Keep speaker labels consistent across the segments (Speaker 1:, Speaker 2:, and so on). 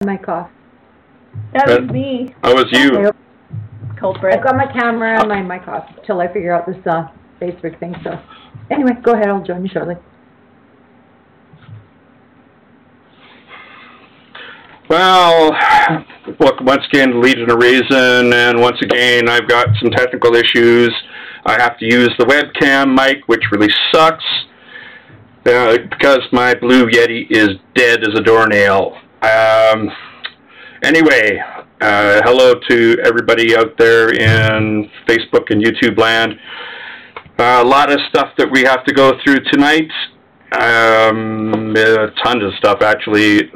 Speaker 1: mic off.
Speaker 2: That was me.
Speaker 3: That was you.
Speaker 2: Culprit.
Speaker 1: I've got my camera and my mic off till I figure out this Facebook thing. So anyway, go ahead. I'll join you shortly.
Speaker 3: Well, look, once again, Legion of Reason, and once again, I've got some technical issues. I have to use the webcam mic, which really sucks, because my Blue Yeti is dead as a doornail. Anyway, hello to everybody out there in Facebook and YouTube land. A lot of stuff that we have to go through tonight. Tons of stuff, actually.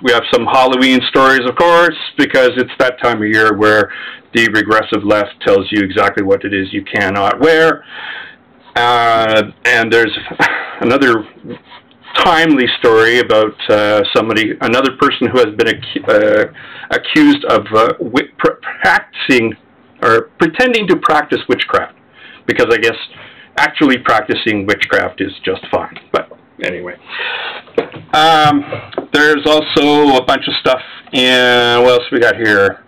Speaker 3: We have some Halloween stories, of course, because it's that time of year where the regressive left tells you exactly what it is you cannot wear. And there's another timely story about another person who has been accused of practicing or pretending to practice witchcraft, because I guess actually practicing witchcraft is just fine. But anyway, there's also a bunch of stuff in, what else we got here?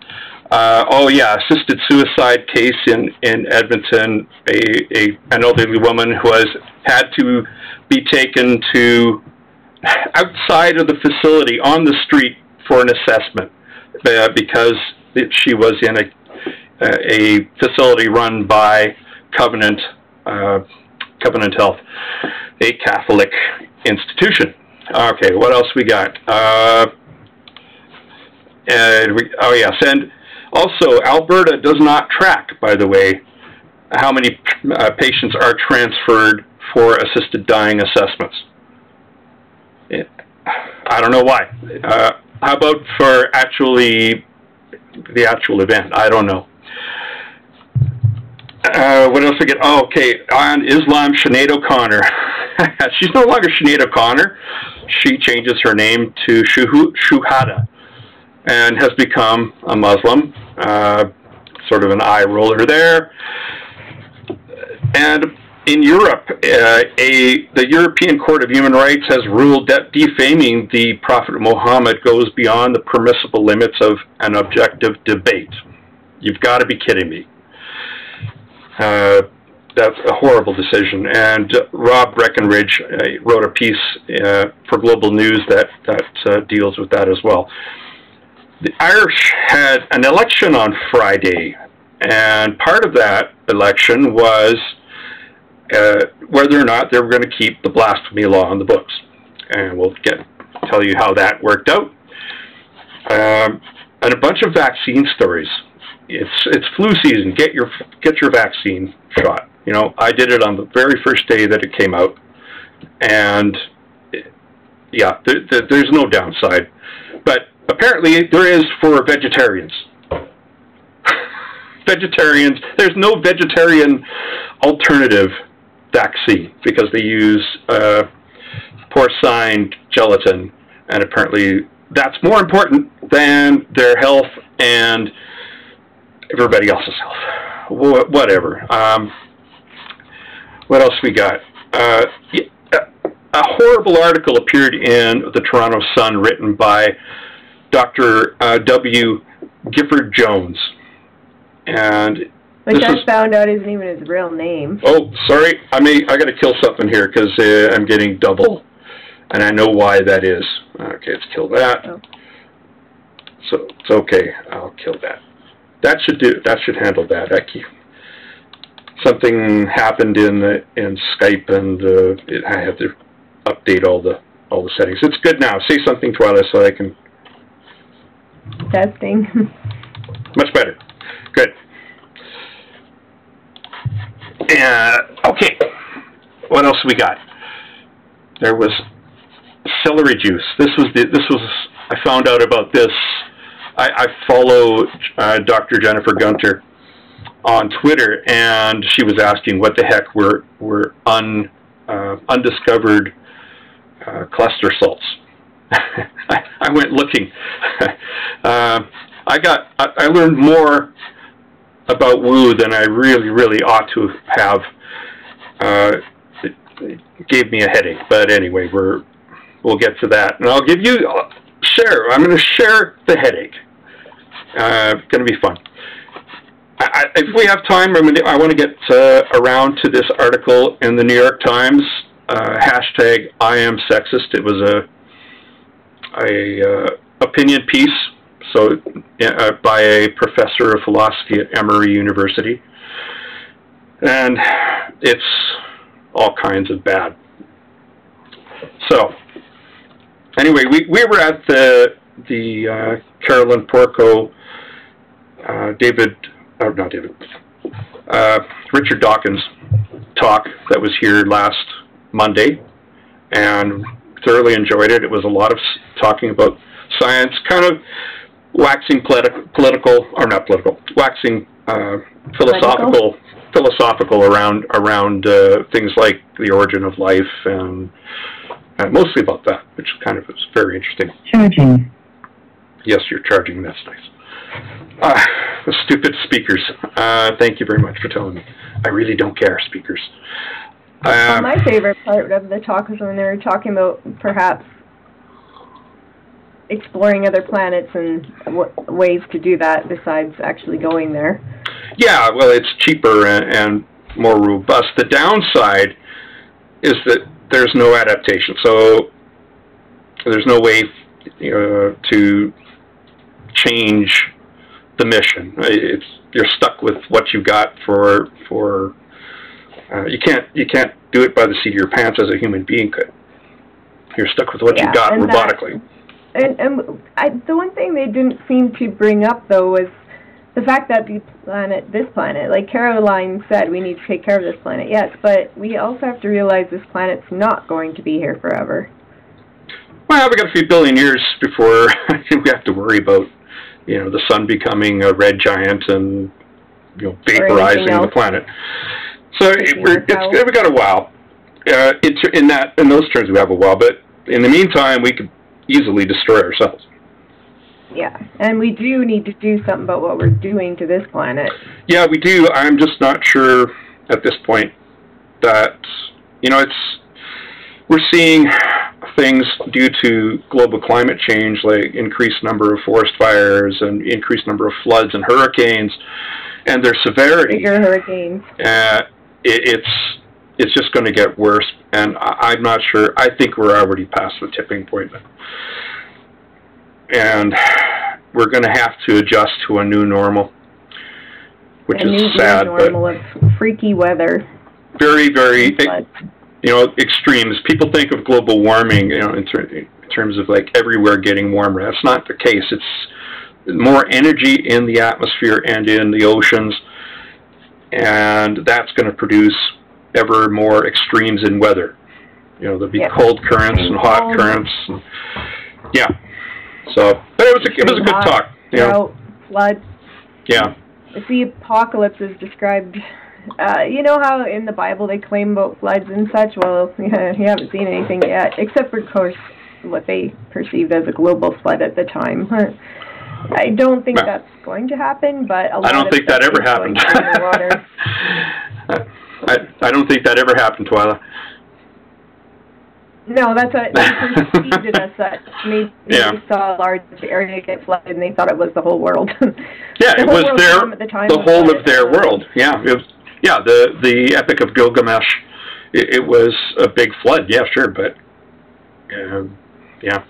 Speaker 3: Oh yeah, assisted suicide case in Edmonton. An elderly woman who has had to be taken to outside of the facility on the street for an assessment because she was in a facility run by Covenant Health, a Catholic institution. Okay, what else we got? Oh yes, and also Alberta does not track, by the way, how many patients are transferred for assisted dying assessments. I don't know why. How about for the actual event? I don't know. What else we get? Oh, okay, on Islam, Sinead O'Connor. She's no longer Sinead O'Connor. She changes her name to Shuhada and has become a Muslim. Sort of an eye roller there. And in Europe, the European Court of Human Rights has ruled that defaming the Prophet Muhammad goes beyond the permissible limits of an objective debate. You've got to be kidding me. That's a horrible decision. And Rob Breckenridge wrote a piece for Global News that deals with that as well. The Irish had an election on Friday, and part of that election was whether or not they were going to keep the blasphemy law on the books. And we'll tell you how that worked out. And a bunch of vaccine stories. It's flu season. Get your vaccine shot. You know, I did it on the very first day that it came out, and yeah, there's no downside. But apparently there is for vegetarians. Vegetarians. There's no vegetarian alternative vaccine because they use porcine gelatin, and apparently that's more important than their health and everybody else's health. Whatever. What else we got? A horrible article appeared in the Toronto Sun written by Dr. W. Gifford Jones. And
Speaker 2: which I found out isn't even his real name.
Speaker 3: Oh, sorry. I got to kill something here because I'm getting double. And I know why that is. Okay, let's kill that. Oh. So it's okay. I'll kill that. That should handle that. Something happened in Skype, and I have to update all the settings. It's good now. Say something, Twyla, so I can.
Speaker 2: Testing.
Speaker 3: Much better. Good. Okay. What else we got? There was celery juice. I found out about this. I follow Dr. Jennifer Gunter on Twitter, and she was asking what the heck were undiscovered cluster salts. I went looking. I learned more about woo than I really ought to have. It gave me a headache, but anyway, we'll get to that, and I'll give you I'm going to share the headache. Going to be fun. If we have time, I want to get around to this article in the New York Times. Hashtag I am sexist. It was a opinion piece, so by a professor of philosophy at Emory University, and it's all kinds of bad. So anyway, we were at the Carolyn Porco, Richard Dawkins talk that was here last Monday, and thoroughly enjoyed it. It was a lot of talking about science, kind of waxing waxing philosophical around things like the origin of life, and mostly about that, which kind of is very interesting.
Speaker 4: Charging.
Speaker 3: Yes, you're charging. That's nice. The stupid speakers. Thank you very much for telling me. I really don't care, speakers.
Speaker 2: My favorite part of the talk was when they were talking about perhaps exploring other planets and ways to do that besides actually going there.
Speaker 3: Yeah, well, it's cheaper and more robust. The downside is that there's no adaptation, so there's no way to change the mission. You're stuck with what you got for you can't do it by the seat of your pants as a human being could. You're stuck with what you got robotically.
Speaker 2: The one thing they didn't seem to bring up, though, was the fact that this planet, like Caroline said, we need to take care of this planet, yes, but we also have to realize this planet's not going to be here forever.
Speaker 3: Well, we got a few billion years before we have to worry about, the sun becoming a red giant and, vaporizing the planet. So we got a while. In those terms, we have a while, but in the meantime, we could easily destroy ourselves.
Speaker 2: Yeah, and we do need to do something about what we're doing to this planet. Yeah,
Speaker 3: we do. I'm just not sure at this point that, we're seeing things due to global climate change, like increased number of forest fires and increased number of floods and hurricanes, and their severity.
Speaker 2: Bigger hurricanes.
Speaker 3: It's just going to get worse, and I'm not sure. I think we're already past the tipping point. And we're going to have to adjust to a new normal, which is sad.
Speaker 2: New normal of freaky weather.
Speaker 3: Very, very, extremes. People think of global warming, in terms of like everywhere getting warmer. That's not the case. It's more energy in the atmosphere and in the oceans, and that's going to produce ever more extremes in weather. There'll be cold currents and hot currents. And, yeah. So, but it was a good talk.
Speaker 2: Drought, floods.
Speaker 3: Yeah.
Speaker 2: The apocalypse is described. You know how in the Bible they claim about floods and such? Well, you haven't seen anything yet, except for, of course, what they perceived as a global flood at the time. I don't think that's going to happen, but
Speaker 3: I don't think that ever happened. I don't think that ever happened, Twyla.
Speaker 2: No, that's what they perceived it as such. Maybe they saw a large area get flooded and they thought it was the whole world.
Speaker 3: Yeah, it was the whole of their world. Yeah, it was, the Epic of Gilgamesh, it was a big flood. Yeah, sure, but yeah.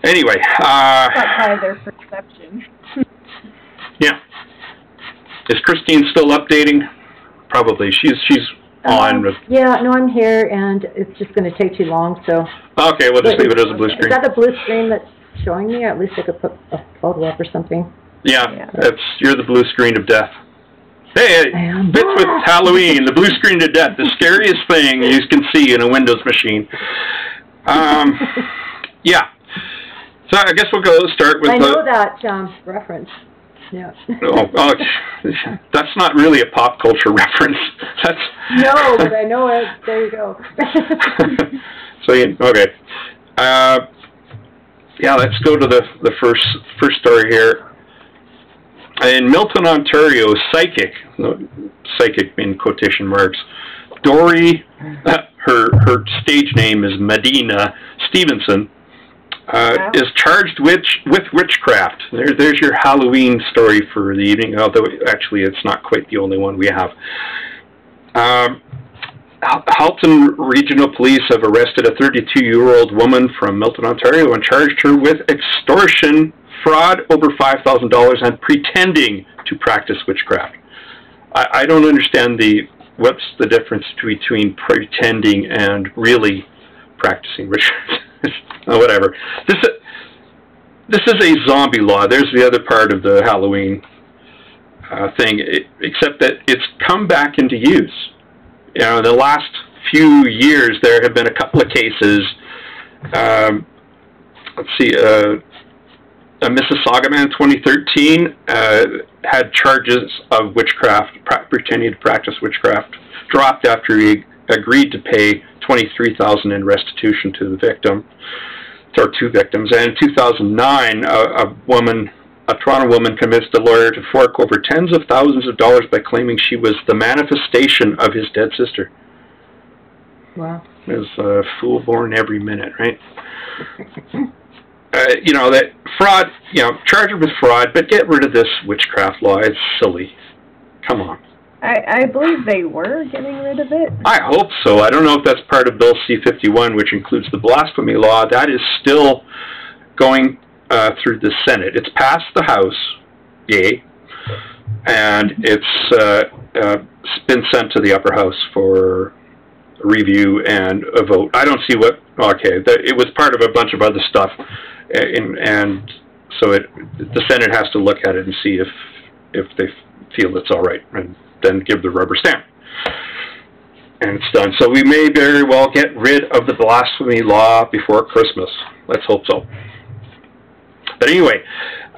Speaker 3: Anyway,
Speaker 2: that's by their perception.
Speaker 3: Yeah. Is Christine still updating? Probably. She's on.
Speaker 1: Yeah, no, I'm here, and it's just going to take too long, so.
Speaker 3: Okay, we'll just leave it as a blue screen.
Speaker 1: Is that a blue screen that's showing me, or at least I could put a photo up or something?
Speaker 3: Yeah, you're the blue screen of death. Hey, it fits with Halloween, the blue screen of death, the scariest thing you can see in a Windows machine. Yeah. So I guess we'll start with
Speaker 1: I know that reference. Yeah.
Speaker 3: Oh, that's not really a pop culture reference. That's
Speaker 1: no, but I know it. There you go.
Speaker 3: So okay. Yeah, let's go to the first story here. In Milton, Ontario, psychic in quotation marks, Dory, her stage name is Medina Stevenson, is charged with witchcraft. There's your Halloween story for the evening, although actually it's not quite the only one we have. Halton Regional Police have arrested a 32-year-old woman from Milton, Ontario, and charged her with extortion, fraud over $5,000, and pretending to practice witchcraft. I don't understand what's the difference between pretending and really practicing witchcraft. Whatever. This is a zombie law. There's the other part of the Halloween thing, except that it's come back into use. You know, in the last few years, there have been a couple of cases. Let's see, a Mississauga man, 2013, had charges of witchcraft, pretending to practice witchcraft, dropped after he agreed to pay $23,000 in restitution to the victim, or two victims. And in 2009, a Toronto woman convinced a lawyer to fork over tens of thousands of dollars by claiming she was the manifestation of his dead sister.
Speaker 1: Wow.
Speaker 3: There's a fool born every minute, right? You know, that fraud, you know, charge her with fraud, but get rid of this witchcraft law. It's silly. Come on.
Speaker 2: I believe they were getting rid of it.
Speaker 3: I hope so. I don't know if that's part of Bill C-51, which includes the blasphemy law. That is still going through the Senate. It's passed the House, yay, and it's been sent to the upper house for a review and a vote. I don't see what, okay, it was part of a bunch of other stuff, and so the Senate has to look at it and see if they feel it's all right, and then give the rubber stamp. And it's done. So we may very well get rid of the blasphemy law before Christmas. Let's hope so. But anyway,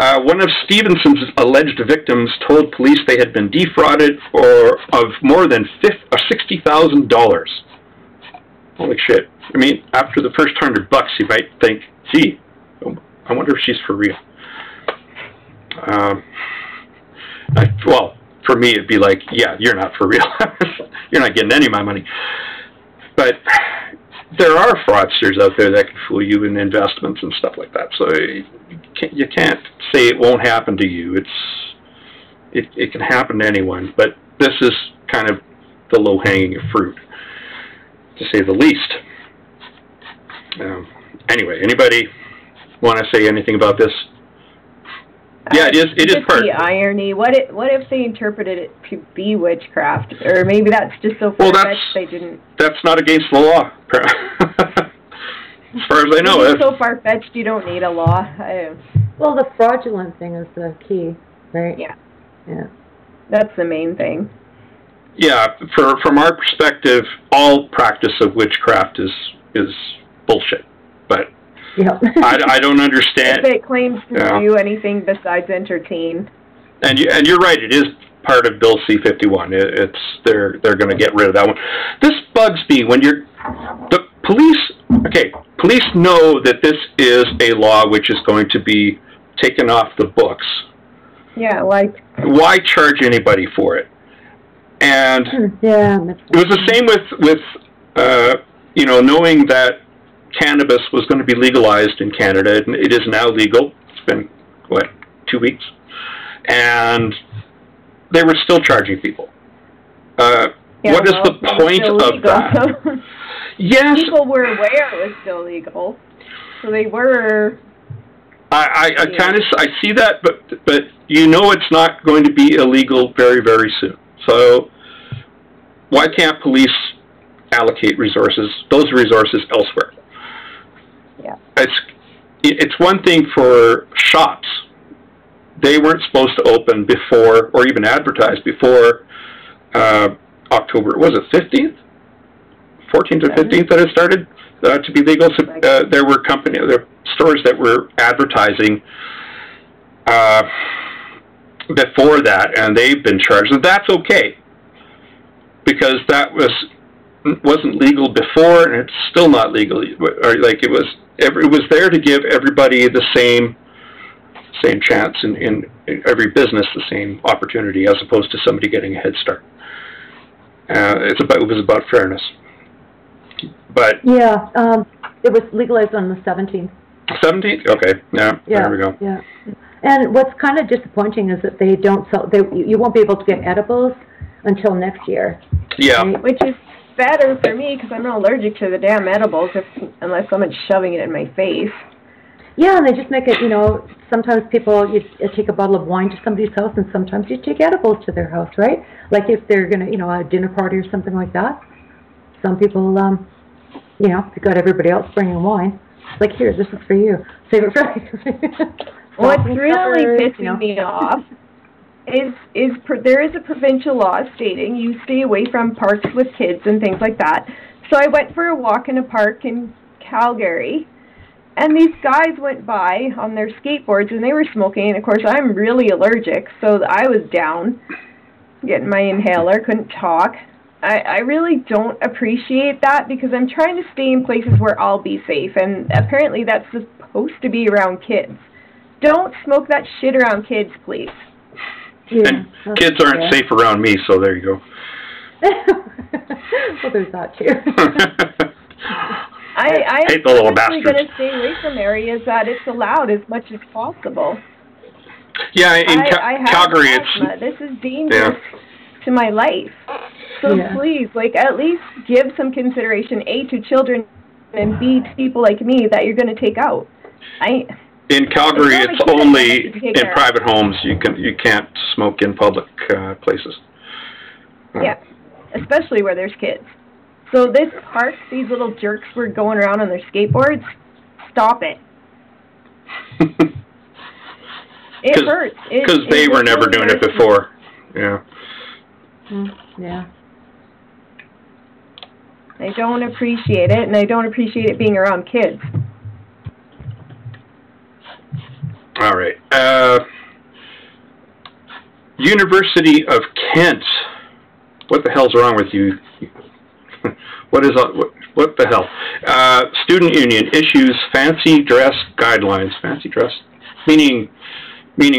Speaker 3: one of Stevenson's alleged victims told police they had been defrauded of more than $60,000. Holy shit. I mean, after the first $100 you might think, gee, I wonder if she's for real. Well, for me, it'd be like, yeah, you're not for real. You're not getting any of my money. But there are fraudsters out there that can fool you in investments and stuff like that. So you can't say it won't happen to you. It can happen to anyone. But this is kind of the low-hanging fruit, to say the least. Anyway, anybody want to say anything about this? Yeah, it is part.
Speaker 2: The irony. What if they interpreted it to be witchcraft, or maybe that's just so far-fetched they didn't.
Speaker 3: That's not against the law, as far as I know.
Speaker 2: It's so far-fetched you don't need a law.
Speaker 1: Well, the fraudulent thing is the key, right?
Speaker 2: Yeah.
Speaker 1: Yeah.
Speaker 2: That's the main thing.
Speaker 3: Yeah, from our perspective, all practice of witchcraft is bullshit. But
Speaker 1: yeah.
Speaker 3: I don't understand.
Speaker 2: If it claims to do anything besides entertain.
Speaker 3: And you're right. It is part of Bill C-51. They're going to get rid of that one. This bugs me when the police. Okay, police know that this is a law which is going to be taken off the books.
Speaker 2: Yeah, like.
Speaker 3: Why charge anybody for it? And
Speaker 1: yeah,
Speaker 3: it was the same with knowing that cannabis was going to be legalized in Canada, and it is now legal. It's been, 2 weeks? And they were still charging people. What is the point of that? Yes.
Speaker 2: People were aware it was still legal, so they were...
Speaker 3: I see that, but it's not going to be illegal very, very soon. So why can't police allocate those resources elsewhere?
Speaker 2: Yeah.
Speaker 3: It's one thing for shops. They weren't supposed to open before, or even advertise before October. Was it 15th? 14th or 15th that it started to be legal. So there were stores that were advertising before that, and they've been charged. And that's okay, because that wasn't legal before, and it's still not legal. Or like it was there to give everybody the same chance in every business, the same opportunity, as opposed to somebody getting a head start. It was about fairness. But
Speaker 1: yeah, it was legalized on the 17th.
Speaker 3: 17th? Okay, yeah, there we go.
Speaker 1: Yeah. And what's kind of disappointing is that they don't sell, you won't be able to get edibles until next year.
Speaker 3: Yeah.
Speaker 1: Right?
Speaker 2: Which is better for me because I'm not allergic to the damn edibles unless someone's shoving it in my face.
Speaker 1: Yeah, and they just make it, you know, sometimes people, you take a bottle of wine to somebody's house, and sometimes you take edibles to their house, right? Like if they're going to, you know, a dinner party or something like that. Some people, you know, they got everybody else bringing wine. Like, here, this is for you. Save it for
Speaker 2: What's really pissing me off is there is a provincial law stating you stay away from parks with kids and things like that. So I went for a walk in a park in Calgary, and these guys went by on their skateboards, and they were smoking, and of course I'm really allergic, so I was down, getting my inhaler, couldn't talk. I really don't appreciate that because I'm trying to stay in places where I'll be safe, and apparently that's supposed to be around kids. Don't smoke that shit around kids, please.
Speaker 1: Yeah,
Speaker 3: and kids aren't safe around me, so there you go.
Speaker 1: Well, there's that too.
Speaker 2: I
Speaker 3: hate the little
Speaker 2: am
Speaker 3: bastards.
Speaker 2: going to stay away from areas that it's allowed as much as possible.
Speaker 3: Yeah, in
Speaker 2: I have
Speaker 3: Calgary,
Speaker 2: asthma. This is dangerous to my life. So please, like, at least give some consideration, A, to children, and B, to people like me that you're going to take out.
Speaker 3: In Calgary, it's only in private homes. You can't smoke in public places.
Speaker 2: Yeah, especially where there's kids. So this park, these little jerks were going around on their skateboards. Stop it. It hurts.
Speaker 3: Because they were never doing it before. Yeah.
Speaker 1: Yeah.
Speaker 2: I don't appreciate it, and I don't appreciate it being around kids.
Speaker 3: All right. University of Kent. What the hell's wrong with you? What the hell? Student union issues fancy dress guidelines. Fancy dress, meaning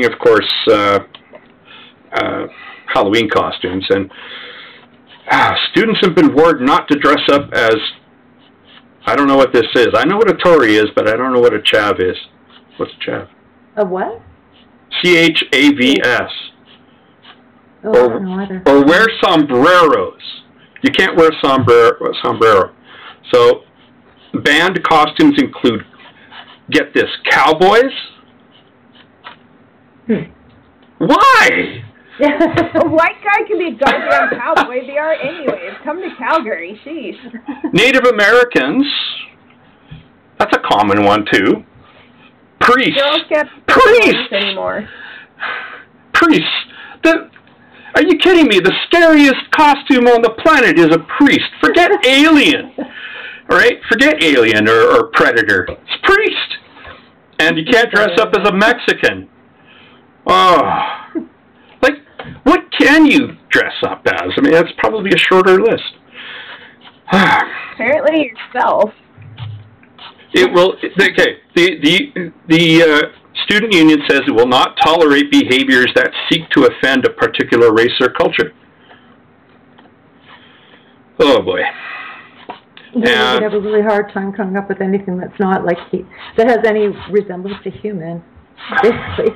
Speaker 3: of course Halloween costumes, and students have been warned not to dress up as, I don't know what this is. I know what a Tory is, but I don't know what a chav is. What's a chav?
Speaker 1: A what?
Speaker 3: CHAVS.
Speaker 1: Oh, I don't know either.
Speaker 3: Or wear sombreros. You can't wear sombrero. So, banned costumes include, get this, cowboys? Why?
Speaker 2: A white guy can be a goddamn cowboy. They are anyways. Come to Calgary, sheesh.
Speaker 3: Native Americans. That's a common one, too. Priests.
Speaker 2: Girls can't
Speaker 3: Priests
Speaker 2: anymore.
Speaker 3: Priests. Are you kidding me? The scariest costume on the planet is a priest. Forget alien. All right? Forget alien or predator. It's priest. And you can't dress up as a Mexican. Oh. Like, what can you dress up as? I mean, that's probably a shorter list.
Speaker 2: Apparently yourself.
Speaker 3: It will. Okay. The student union says it will not tolerate behaviors that seek to offend a particular race or culture. Oh boy.
Speaker 1: Yeah, you'd have a really hard time coming up with anything that's not like that has any resemblance to human, basically.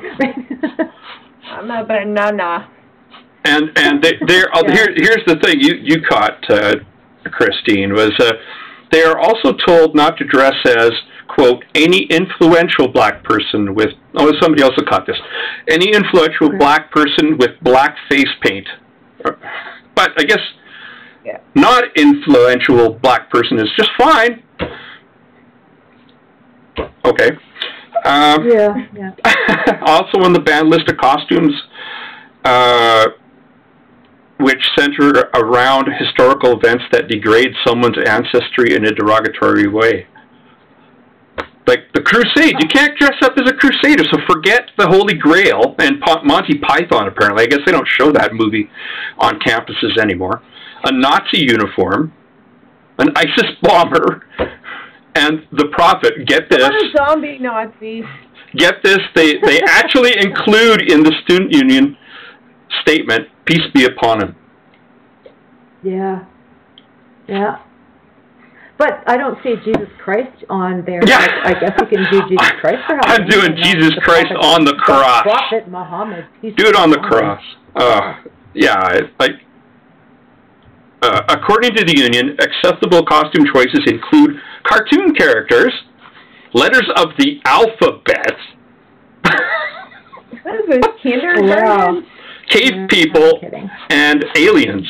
Speaker 2: I'm a banana.
Speaker 3: And here's the thing you caught, Christine, was they are also told not to dress as, quote, any influential black person with, somebody else caught this, any influential black person with black face paint. But I guess not influential black person is just fine. Okay. Also on the banned list of costumes, which center around historical events that degrade someone's ancestry in a derogatory way. Like the Crusade, you can't dress up as a Crusader, so forget the Holy Grail and Monty Python, apparently. I guess they don't show that movie on campuses anymore. A Nazi uniform, an ISIS bomber, and the Prophet. Get this.
Speaker 2: What a zombie Nazi.
Speaker 3: Get this, they actually include in the student union statement, peace be upon him.
Speaker 1: Yeah. But I don't see Jesus Christ on there.
Speaker 3: Yeah.
Speaker 1: I guess you can do Jesus Christ for Halloween.
Speaker 3: I'm doing Jesus Christ on the cross.
Speaker 1: Prophet Muhammed.
Speaker 3: Do it on the cross. Yeah, according to the union, acceptable costume choices include cartoon characters, letters of the alphabet,
Speaker 2: What is this, kindergarten?
Speaker 1: Wow.
Speaker 3: cave people, and aliens.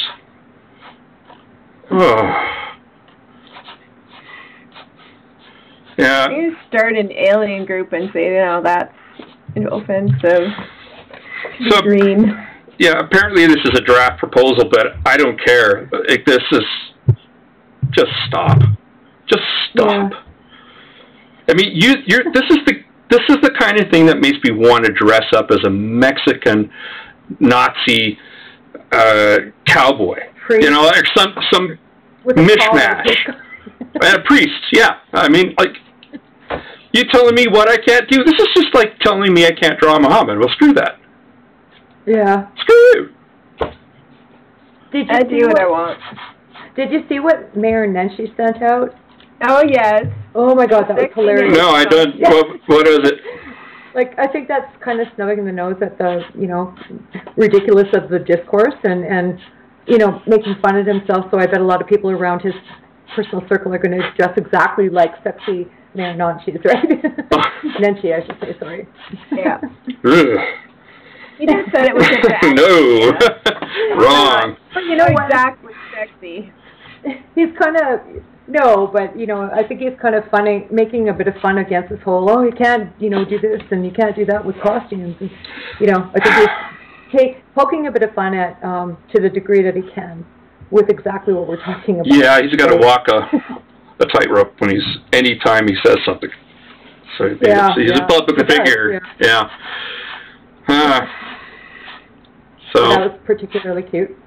Speaker 3: Oh. Yeah.
Speaker 2: You start an alien group and say, that's offensive.
Speaker 3: So,
Speaker 2: Green.
Speaker 3: yeah, apparently this is a draft proposal, but I don't care. This is just stop. Just stop.
Speaker 1: Yeah.
Speaker 3: I mean, this is the kind of thing that makes me want to dress up as a Mexican Nazi cowboy.
Speaker 1: Priest.
Speaker 3: Like some mishmash. A priest, yeah. I mean, like, you telling me what I can't do? This is just like telling me I can't draw Muhammad. Well, screw that.
Speaker 1: Yeah.
Speaker 3: Screw you.
Speaker 2: I do what I want.
Speaker 1: Did you see what Mayor Nenshi sent out?
Speaker 2: Oh, yes.
Speaker 1: Oh, my God, that was hilarious.
Speaker 3: No, I don't. Yeah. What is it?
Speaker 1: Like, I think that's kind of snubbing the nose at the, ridiculous of the discourse and making fun of himself. So I bet a lot of people around his personal circle are going to dress exactly like sexy Mayor Nenshi, right? Nenshi, I should say, sorry.
Speaker 2: Yeah. He just said it was a
Speaker 3: No. Wrong.
Speaker 1: But you know what?
Speaker 2: Exactly sexy.
Speaker 1: He's kind of, no, but, I think he's kind of making a bit of fun against this whole, you can't, do this and you can't do that with costumes. And, I think he's poking a bit of fun at, to the degree that he can, with exactly what we're talking about.
Speaker 3: Yeah, he's got to walk a tightrope anytime he says something. So he's a public figure. Yeah. So
Speaker 1: that was particularly cute.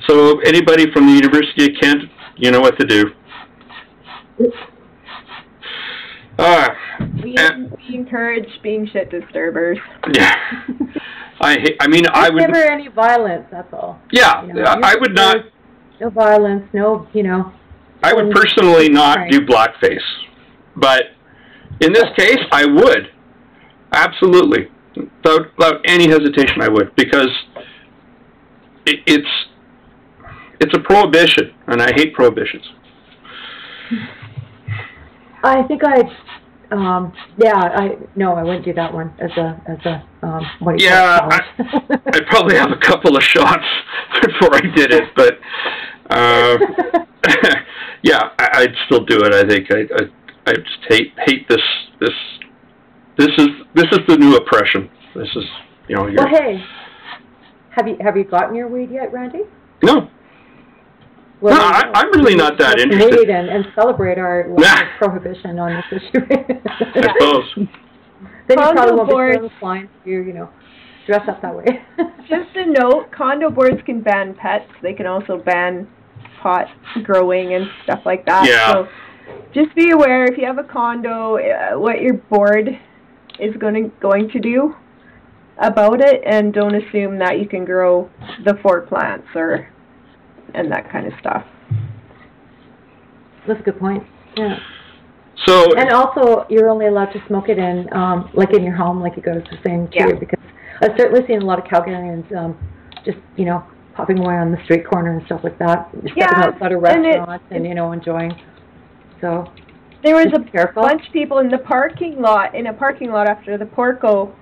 Speaker 3: So anybody from the University of Kent, you know what to do.
Speaker 2: We encourage being shit disturbers.
Speaker 3: Yeah. I mean, I would
Speaker 1: never any violence. That's all.
Speaker 3: Yeah, I would not.
Speaker 1: No violence. No,
Speaker 3: I would personally not do blackface, but in this case, I would. Absolutely, without any hesitation, I would, because it's a prohibition, and I hate prohibitions.
Speaker 1: I think I wouldn't do that one as a what do you call it?
Speaker 3: I'd probably have a couple of shots before I did it, but yeah, I'd still do it. I think I just hate this. This is the new oppression. This is Well,
Speaker 1: hey, have you gotten your weed yet, Randy?
Speaker 3: No.
Speaker 1: Well,
Speaker 3: no, I'm really not that interested.
Speaker 1: And celebrate our prohibition on this issue.
Speaker 3: I suppose.
Speaker 1: Then you probably won't be so inclined to, dress up that way.
Speaker 2: Just a note, condo boards can ban pets. They can also ban pot growing and stuff like that.
Speaker 3: Yeah.
Speaker 2: So just be aware, if you have a condo, what your board is going to do about it, and don't assume that you can grow the 4 plants and that kind of stuff.
Speaker 1: That's a good point. Yeah.
Speaker 3: So.
Speaker 1: And also, you're only allowed to smoke it in, like in your home, like you guys were saying too, because I've certainly seen a lot of Calgarians just, popping away on the street corner and stuff like that, stepping outside a restaurant and enjoying. So.
Speaker 2: There was a bunch of people in a parking lot after the Porco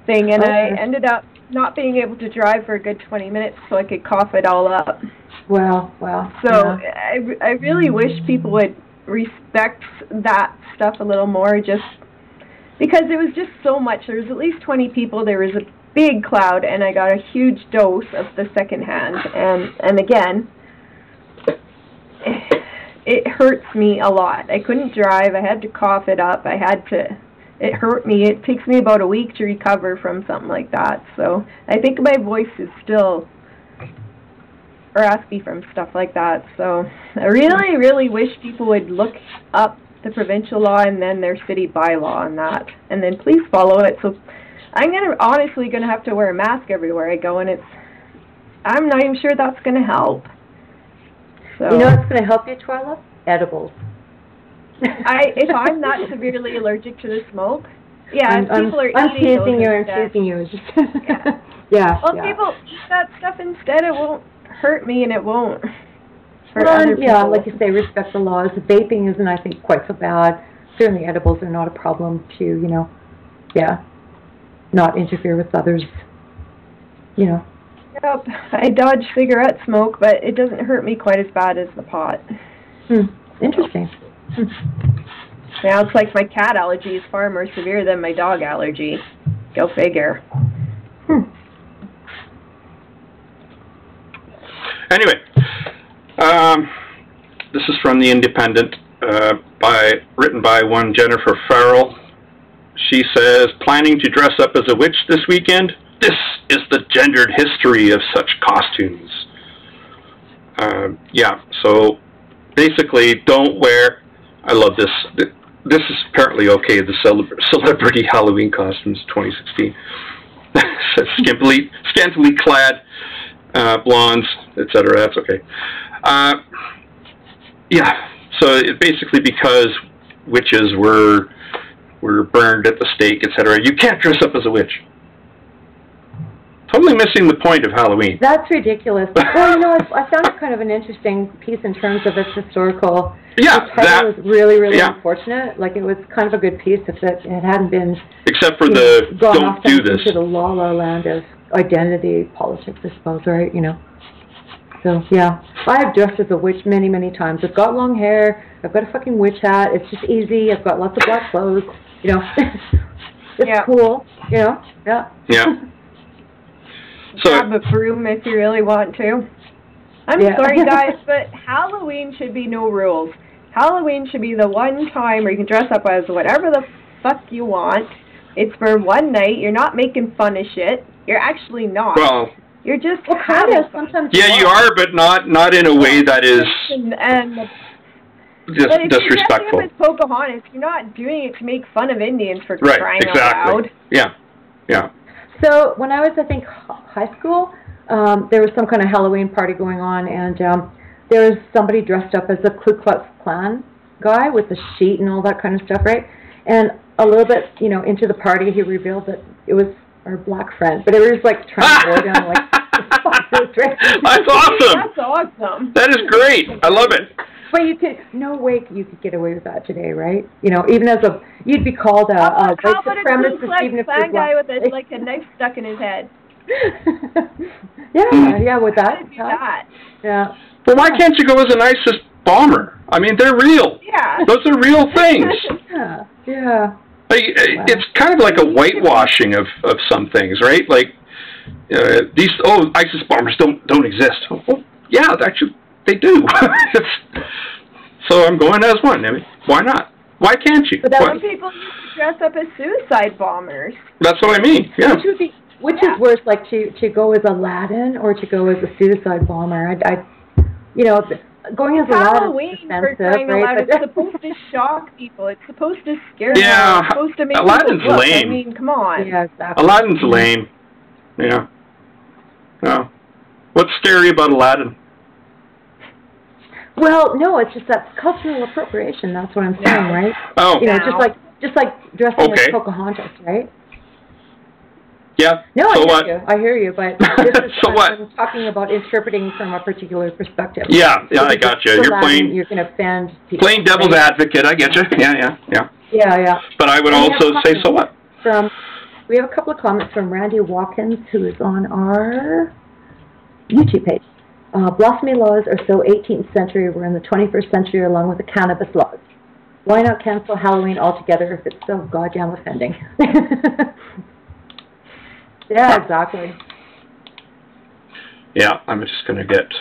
Speaker 2: thing, and I ended up not being able to drive for a good 20 minutes so I could cough it all up.
Speaker 1: Well.
Speaker 2: So I really wish people would respect that stuff a little more, just because it was just so much. There was at least 20 people. There was a big cloud, and I got a huge dose of the secondhand. And again, it hurts me a lot. I couldn't drive. I had to cough it up. It hurt me. It takes me about a week to recover from something like that. So I think my voice is still raspy from stuff like that. So I really, really wish people would look up the provincial law and then their city bylaw on that. And then please follow it. So I'm honestly going to have to wear a mask everywhere I go, and I'm not even sure that's going to help. So
Speaker 1: you know what's going to help you, Twyla? Edibles.
Speaker 2: if I'm not severely allergic to the smoke, yeah, people are
Speaker 1: I'm
Speaker 2: eating
Speaker 1: teasing you and teasing you. Yeah.
Speaker 2: Well, people eat that stuff instead. It won't hurt me, and it won't hurt
Speaker 1: Well,
Speaker 2: other people.
Speaker 1: yeah, like you say, respect the laws. Vaping isn't, I think, quite so bad. Certainly edibles are not a problem to, you know, not interfere with others, you know.
Speaker 2: Yep, I dodge cigarette smoke, but it doesn't hurt me quite as bad as the pot.
Speaker 1: Interesting.
Speaker 2: Now it's like my cat allergy is far more severe than my dog allergy. Go figure.
Speaker 3: Anyway, this is from The Independent, written by one Jennifer Farrell. She says, planning to dress up as a witch this weekend? This is the gendered history of such costumes. Yeah, so basically don't wear, I love this, this is apparently okay, the celebrity Halloween costumes 2016. Scantily clad blondes, etc. That's okay. Yeah, so it basically because witches were burned at the stake, etc. You can't dress up as a witch. Totally missing the point of Halloween.
Speaker 1: That's ridiculous. Well, you know, I found it kind of an interesting piece in terms of its historical.
Speaker 3: Yeah,
Speaker 1: the title was really unfortunate. Like, it was kind of a good piece if it hadn't been.
Speaker 3: Except for the don't do this.
Speaker 1: Into the la land of identity politics, I suppose, right? You know. So yeah, I have dressed as a witch many, many times. I've got long hair. I've got a fucking witch hat. It's just easy. I've got lots of black clothes. You know, it's cool. You know,
Speaker 3: Yeah.
Speaker 2: So, grab a broom if you really want to. I'm sorry, guys, but Halloween should be no rules. Halloween should be the one time where you can dress up as whatever the fuck you want. It's for one night. You're not making fun of shit. You're actually not.
Speaker 3: Well,
Speaker 2: you're just
Speaker 1: kind of sometimes.
Speaker 3: Yeah, you are, but not in a way that is disrespectful.
Speaker 2: If you're dressing up as Pocahontas, you're not doing it to make fun of Indians for crying out loud.
Speaker 3: Yeah.
Speaker 1: So when I was, I think, high school, there was some kind of Halloween party going on, and there was somebody dressed up as a Ku Klux Klan guy with a sheet and all that kind of stuff, right? And a little bit, you know, into the party, he revealed that it was our black friend, but it was like trying to go down like,
Speaker 3: That's awesome.
Speaker 2: That's awesome.
Speaker 3: That is great. I love it.
Speaker 1: But you could, no way you could get away with that today, right? You know, even as you'd be called a white supremacist, even if you're
Speaker 2: black guy with a knife stuck in his head.
Speaker 1: yeah, with that. Yeah.
Speaker 3: Well, why can't you go as an ISIS bomber? I mean, they're real.
Speaker 2: Yeah.
Speaker 3: Those are real things.
Speaker 1: Yeah.
Speaker 3: Like, it's kind of like a whitewashing of some things, right? Like, these ISIS bombers don't exist. Well, yeah, actually they do. So I'm going as one. I mean, why not? Why can't you?
Speaker 2: But some people used to dress up as suicide bombers.
Speaker 3: That's what I mean. Yeah.
Speaker 1: Which is worse, like to go as Aladdin or to go as a suicide bomber? You know, going as
Speaker 2: Halloween,
Speaker 1: Aladdin is
Speaker 2: for crying out loud, it's supposed to shock people. It's supposed to scare them. It's supposed to make
Speaker 3: Aladdin's
Speaker 2: people look.
Speaker 3: lame.
Speaker 2: I mean, come on.
Speaker 1: Yeah, exactly.
Speaker 3: Aladdin's lame. Yeah. No. What's scary about Aladdin?
Speaker 1: Well, no, it's just that cultural appropriation. That's what I'm saying, right?
Speaker 3: Oh.
Speaker 1: You know, just like dressing as Pocahontas, right?
Speaker 3: Yeah.
Speaker 1: No,
Speaker 3: so
Speaker 1: I hear you, but this is
Speaker 3: so
Speaker 1: I'm talking about interpreting from a particular perspective.
Speaker 3: Yeah, I got you. You're playing.
Speaker 1: You're going to offend people.
Speaker 3: Playing devil's advocate. I get you. Yeah. But I would also say, so what?
Speaker 1: We have a couple of comments from Randy Watkins, who is on our YouTube page. Blasphemy laws are so 18th century. We're in the 21st century along with the cannabis laws. Why not cancel Halloween altogether if it's so goddamn offending? Yeah, exactly.
Speaker 3: Yeah, I'm just going to get...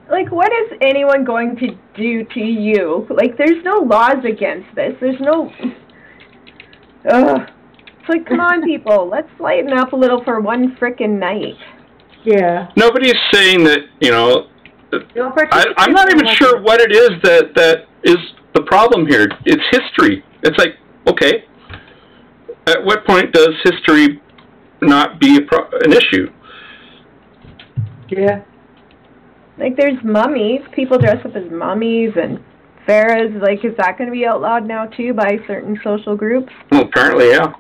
Speaker 2: Like, what is anyone going to do to you? Like, there's no laws against this. There's no... It's like, come on, people. Let's lighten up a little for one frickin' night.
Speaker 1: Yeah.
Speaker 3: Nobody's saying that, you know... I'm not even sure what it is that is the problem here. It's history. It's like, okay... At what point does history not be an issue?
Speaker 1: Yeah.
Speaker 2: Like, there's mummies. People dress up as mummies and pharaohs. Like, is that going to be outlawed now, too, by certain social groups?
Speaker 3: Well, apparently, yeah.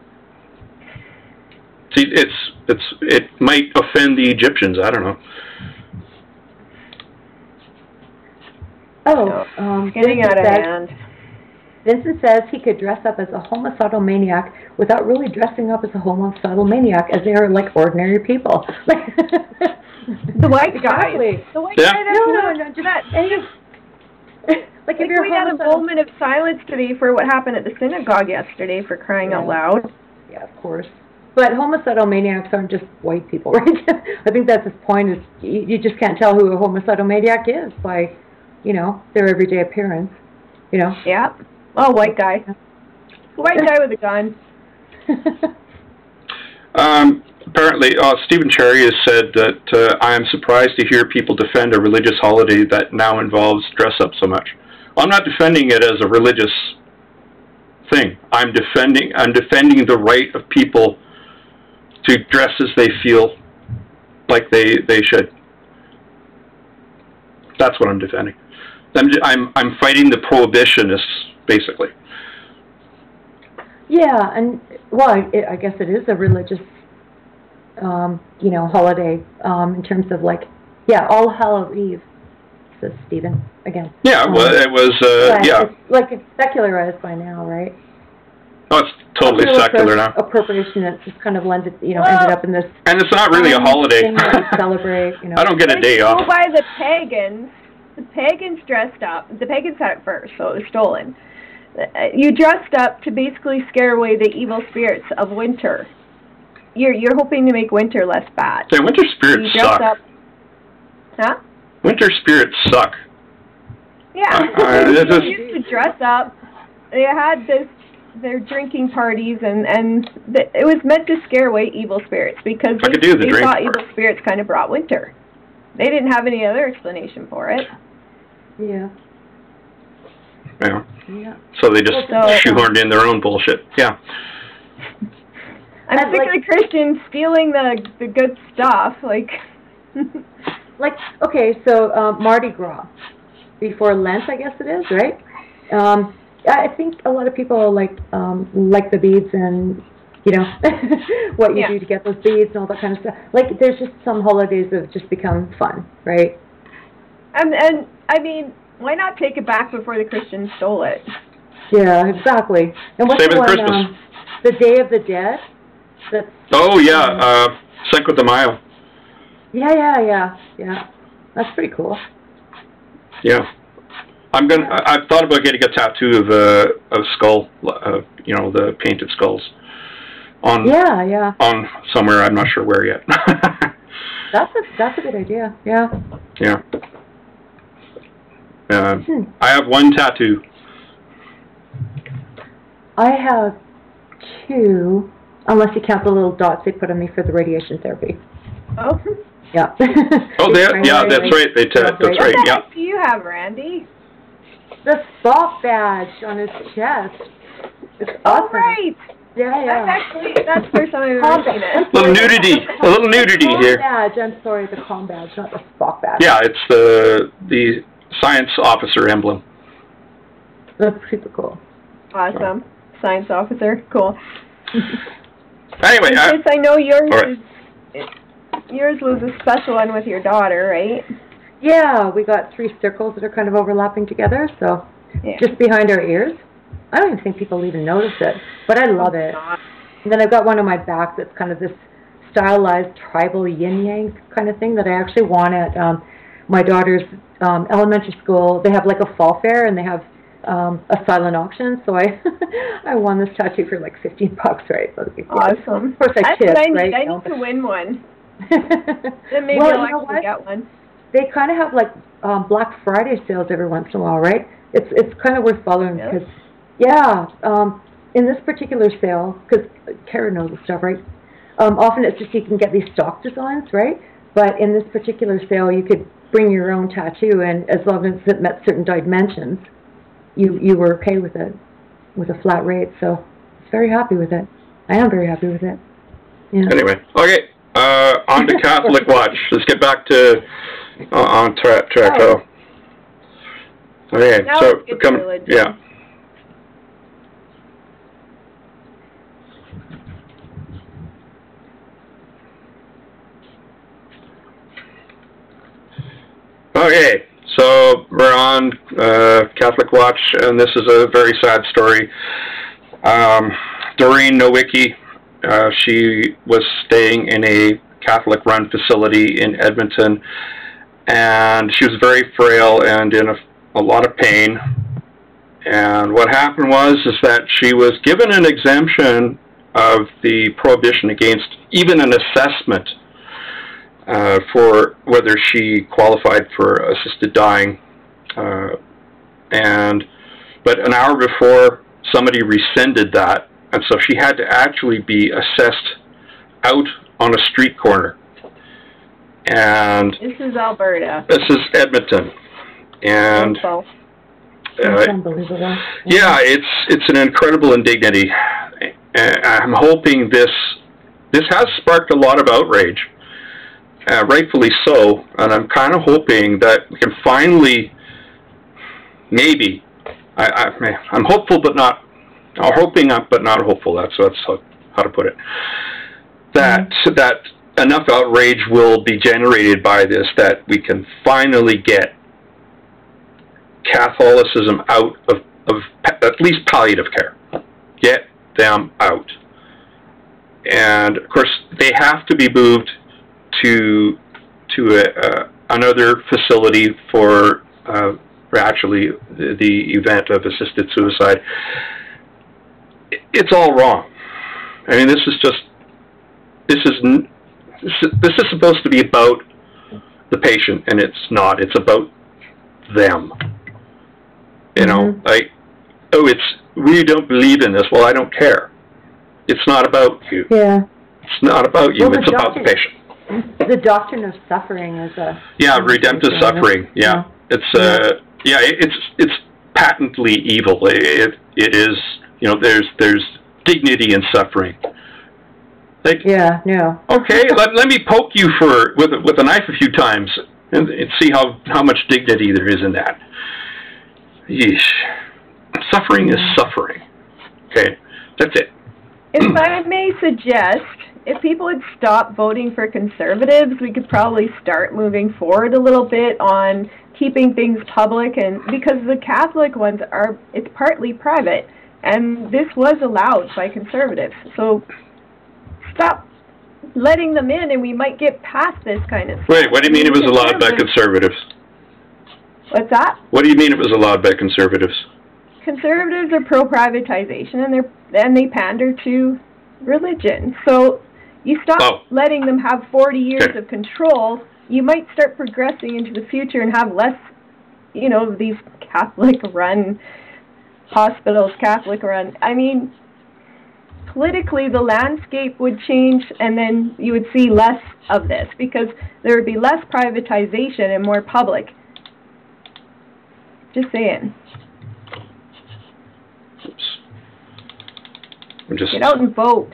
Speaker 3: See, it might offend the Egyptians. I don't know.
Speaker 2: Oh, getting out of hand.
Speaker 1: Vincent says he could dress up as a homicidal maniac without really dressing up as a homicidal maniac, as they are like ordinary people.
Speaker 2: The white guy.
Speaker 1: Exactly.
Speaker 2: The white guy.
Speaker 1: No, just
Speaker 2: that.
Speaker 1: Like if you're
Speaker 2: we had a moment of silence today for what happened at the synagogue yesterday, for crying out loud.
Speaker 1: Yeah, of course. But homicidal maniacs aren't just white people, right? I think that's his point. Is you just can't tell who a homicidal maniac is by, their everyday appearance.
Speaker 2: Yeah. Oh, white guy. White guy with a gun.
Speaker 3: Apparently, Stephen Cherry has said that I am surprised to hear people defend a religious holiday that now involves dress-up so much. I'm not defending it as a religious thing. I'm defending the right of people to dress as they feel like they should. That's what I'm defending. I'm fighting the prohibitionists, basically.
Speaker 1: Yeah, and I guess it is a religious, holiday in terms of All Hallows Eve, says Stephen again.
Speaker 3: Yeah, well, it was
Speaker 1: It's secularized by now, right?
Speaker 3: Oh, it's totally secular now.
Speaker 1: Appropriation that's just kind of ended up in this.
Speaker 3: And it's not really a holiday.
Speaker 1: Celebrate,
Speaker 3: I don't get a day off.
Speaker 2: Go by the pagans. The pagans dressed up. The pagans had it first, so it was stolen. You dressed up to basically scare away the evil spirits of winter. You're hoping to make winter less bad.
Speaker 3: Yeah, winter spirits suck.
Speaker 2: Huh?
Speaker 3: Winter spirits suck.
Speaker 2: Yeah. They used to dress up. They had their drinking parties, and it was meant to scare away evil spirits because they thought evil spirits kind of brought winter. They didn't have any other explanation for it.
Speaker 1: Yeah.
Speaker 3: Yeah. So they just shoehorned in their own bullshit. Yeah.
Speaker 2: I'm sick of the Christians stealing the good stuff.
Speaker 1: Okay, so Mardi Gras before Lent, I guess it is, right? I think a lot of people like the beads and what you do to get those beads and all that kind of stuff. There's just some holidays that have just become fun, right?
Speaker 2: And I mean, why not take it back before the Christians stole it?
Speaker 1: Yeah, exactly. And what's
Speaker 3: the one? Christmas.
Speaker 1: The Day of the Dead.
Speaker 3: Cinco de Mayo.
Speaker 1: Yeah. That's pretty cool.
Speaker 3: Yeah. I've thought about getting a tattoo of a skull, the painted skulls. On somewhere, I'm not sure where yet.
Speaker 1: That's a good idea. Yeah.
Speaker 3: Yeah. I have one tattoo. I
Speaker 1: have two, unless you count the little dots they put on me for the radiation therapy.
Speaker 2: Oh.
Speaker 1: Yeah.
Speaker 3: That's right. That's right.
Speaker 2: What the
Speaker 3: yeah.
Speaker 2: heck do you have, Randy?
Speaker 1: The Spock badge on his chest. It's awesome.
Speaker 2: Oh, right.
Speaker 1: Yeah.
Speaker 2: That's the first time I've ever seen it.
Speaker 3: A little nudity here.
Speaker 1: Badge. I'm sorry, the comm badge, not the Spock badge.
Speaker 3: Yeah, it's the science officer emblem.
Speaker 1: That's super cool.
Speaker 2: Awesome. Science officer. Cool.
Speaker 3: Anyway,
Speaker 2: I know yours yours was a special one with your daughter, right?
Speaker 1: Yeah, we got 3 circles that are kind of overlapping together, so just behind our ears. I don't even think people even notice it, but I love it. And then I've got one on my back that's kind of this stylized tribal yin-yang kind of thing that I actually won at my daughter's elementary school. They have a fall fair, and they have a silent auction, so I won this tattoo for $15, right? So
Speaker 2: awesome.
Speaker 1: Of course, I tipped, right?
Speaker 2: I need to win one. Then maybe I'll actually get one.
Speaker 1: They kind of have Black Friday sales every once in a while, right? It's kind of worth following because, in this particular sale, because Karen knows the stuff, right? Often it's just you can get these stock designs, right? But in this particular sale, you could bring your own tattoo, and as long as it met certain dimensions, you were okay with it, with a flat rate. So I was very happy with it. I am very happy with it. Yeah.
Speaker 3: Anyway, okay. On to Catholic Watch. Let's get back to On track.
Speaker 2: Oh.
Speaker 3: Okay,
Speaker 2: Now
Speaker 3: so
Speaker 2: let's get to religion.
Speaker 3: yeah. Okay, so we're on Catholic Watch, and this is a very sad story. Doreen Nowicki, she was staying in a Catholic-run facility in Edmonton, and she was very frail and in a lot of pain. And what happened was that she was given an exemption of the prohibition against even an assessment for whether she qualified for assisted dying. But an hour before, somebody rescinded that, and so she had to actually be assessed out on a street corner. And
Speaker 2: this is Alberta.
Speaker 3: This is Edmonton, and
Speaker 1: that's unbelievable.
Speaker 3: yeah, it's an incredible indignity. I'm hoping this has sparked a lot of outrage, rightfully so, and I'm kind of hoping that we can finally, maybe, I'm hopeful but not, or hoping but not hopeful. That's how to put it. That enough outrage will be generated by this that we can finally get Catholicism out of at least palliative care. Get them out. And of course, they have to be moved to another facility for actually the event of assisted suicide. It's all wrong. I mean, this is supposed to be about the patient, and it's not. It's about them. You know, like, oh, we don't believe in this. Well, I don't care. It's not about you.
Speaker 1: Yeah.
Speaker 3: It's not about you. It's about the patient.
Speaker 1: The doctrine of suffering is a...
Speaker 3: Yeah, redemptive suffering. Yeah. It's patently evil. It is, you know, there's dignity in suffering. Like,
Speaker 1: yeah, no.
Speaker 3: Okay, let me poke you with a knife a few times and see how much dignity there is in that. Yeesh. Suffering is suffering. Okay, that's it.
Speaker 2: If I may suggest, if people would stop voting for conservatives, we could probably start moving forward a little bit on keeping things public, and because the Catholic ones it's partly private, and this was allowed by conservatives. So stop letting them in, and we might get past this kind of stuff.
Speaker 3: Wait, what do you mean it was allowed by conservatives?
Speaker 2: What's that?
Speaker 3: What do you mean it was allowed by conservatives?
Speaker 2: Conservatives are pro-privatization, and they pander to religion. So you stop letting them have 40 years of control, you might start progressing into the future and have less, you know, these Catholic-run hospitals, Catholic-run. I mean, politically, the landscape would change, and then you would see less of this, because there would be less privatization and more public. Just saying.
Speaker 3: Oops. I'm just...
Speaker 2: Get out and vote.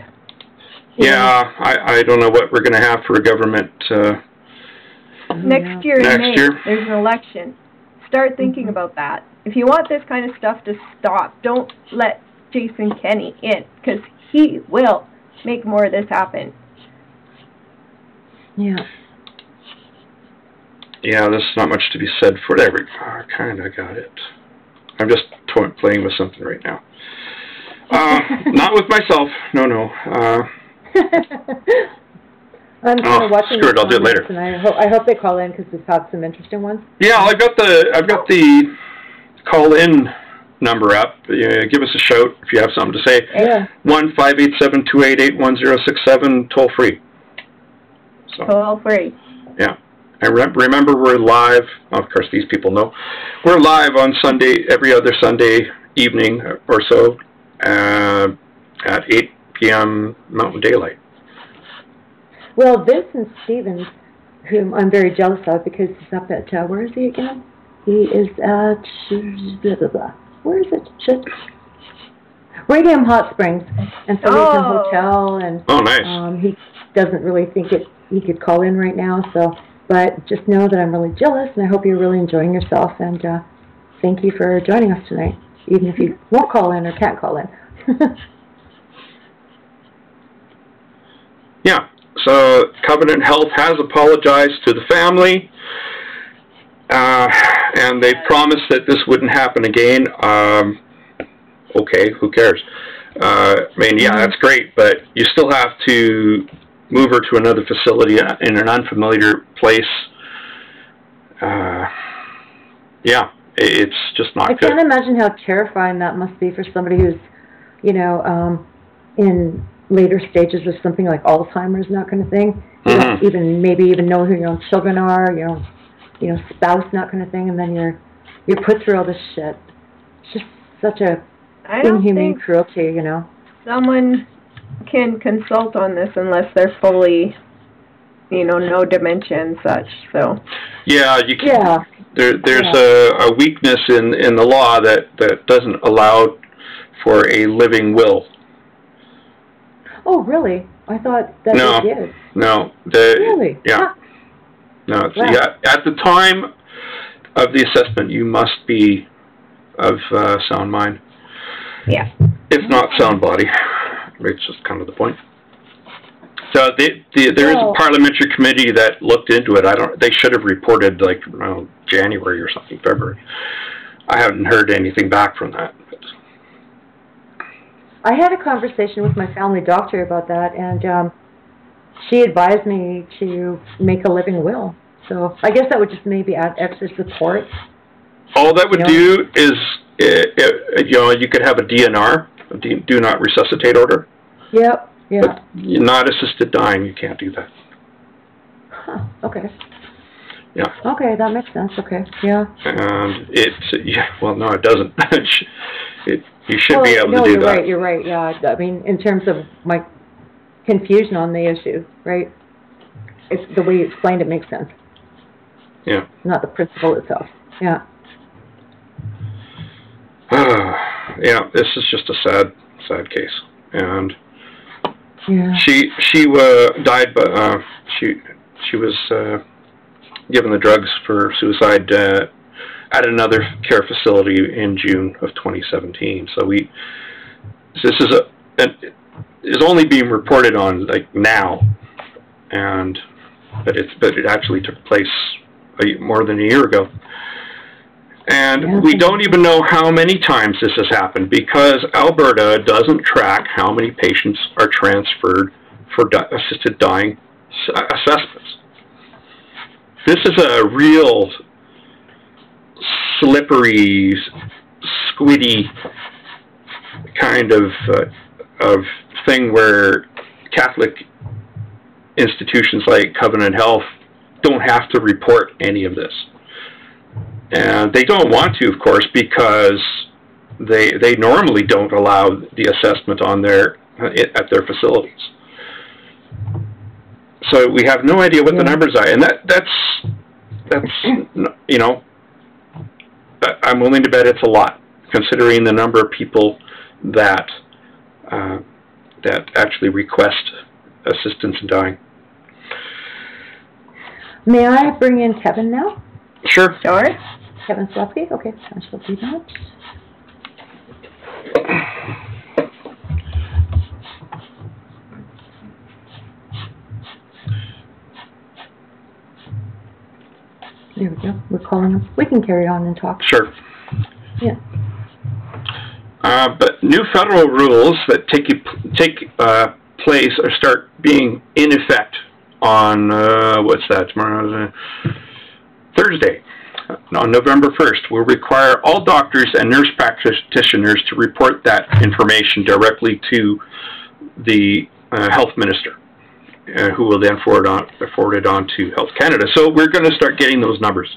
Speaker 3: Yeah, I don't know what we're going to have for a government
Speaker 2: next year.
Speaker 3: Next year,
Speaker 2: there's an election. Start thinking about that. If you want this kind of stuff to stop, don't let Jason Kenney in, because he will make more of this happen.
Speaker 1: Yeah.
Speaker 3: Yeah, there's not much to be said for it. I kind of got it. I'm just playing with something right now. Not with myself. No.
Speaker 1: I'm kind of watching.
Speaker 3: Screw it. I'll do it later.
Speaker 1: And I hope they call in, because we've had some interesting ones.
Speaker 3: Yeah, I've got the call in number up. Give us a shout if you have something to say.
Speaker 1: Yeah.
Speaker 3: 1-587-288-1067, toll free. So.
Speaker 2: Toll free.
Speaker 3: Yeah. And remember, we're live. Of course, these people know. We're live on Sunday, every other Sunday evening or so, at 8 p.m. Mountain Daylight.
Speaker 1: Well, Vincent Stevens, whom I'm very jealous of, because he's up at, where is he again? He is at, where is it? Radium Hot Springs. And so he's in a hotel, and
Speaker 3: nice.
Speaker 1: he doesn't really think he could call in right now, so But just know that I'm really jealous, and I hope you're really enjoying yourself. And thank you for joining us tonight, even if you won't call in or can't call in.
Speaker 3: Yeah. So Covenant Health has apologized to the family, and they promised that this wouldn't happen again. Okay, who cares? I mean, yeah, that's great, but you still have to move her to another facility in an unfamiliar place. Yeah, it's just not good.
Speaker 1: I can't imagine how terrifying that must be for somebody who's, you know, in later stages of something like Alzheimer's and that kind of thing. You don't even maybe even know who your own children are, your own, you know, spouse and that kind of thing, and then you're put through all this shit. It's just such a inhumane cruelty, you know.
Speaker 2: Someone can consult on this unless they're fully, you know dementia and such. So
Speaker 3: yeah, you can.
Speaker 1: Yeah.
Speaker 3: There's a weakness in the law that doesn't allow for a living will.
Speaker 1: Oh, really? I thought that it did.
Speaker 3: No.
Speaker 1: Really?
Speaker 3: Yeah. No. Wow. Yeah. At the time of the assessment, you must be of sound mind.
Speaker 2: Yeah.
Speaker 3: If not sound body, which is kind of the point. So there is a parliamentary committee that looked into it. They should have reported like around January or something, February. I haven't heard anything back from that. But.
Speaker 1: I had a conversation with my family doctor about that, and she advised me to make a living will. So I guess that would just maybe add extra support.
Speaker 3: All that would do is, you could have a DNR, a do not resuscitate order.
Speaker 1: Yep. Yeah.
Speaker 3: But not assisted dying, you can't do that.
Speaker 1: Huh, okay.
Speaker 3: Yeah.
Speaker 1: Okay, that makes sense, okay, yeah.
Speaker 3: And no, it doesn't. You should be able to do that.
Speaker 1: You're right, yeah. I mean, in terms of my confusion on the issue, right? It's the way you explained it makes sense.
Speaker 3: Yeah.
Speaker 1: Not the principle itself, yeah.
Speaker 3: Yeah, this is just a sad case. And
Speaker 1: yeah.
Speaker 3: She died, but she was given the drugs for suicide at another care facility in June of 2017. So this is only being reported on like now, but it actually took place more than a year ago. And we don't even know how many times this has happened because Alberta doesn't track how many patients are transferred for assisted dying assessments. This is a real slippery, squiddy kind of thing where Catholic institutions like Covenant Health don't have to report any of this. And they don't want to, of course, because they normally don't allow the assessment on at their facilities. So we have no idea what the numbers are, and that's I'm willing to bet it's a lot, considering the number of people that actually request assistance in dying.
Speaker 1: May I bring in Kevin now?
Speaker 3: Sure.
Speaker 1: Kevin Slupke? Okay, I shall do that. There we go. We're calling him. We can carry on and talk.
Speaker 3: Sure.
Speaker 1: Yeah.
Speaker 3: But new federal rules that take place or start being in effect on tomorrow? Thursday. On November 1st, will require all doctors and nurse practitioners to report that information directly to the health minister, who will then forward it on to Health Canada. So we're going to start getting those numbers.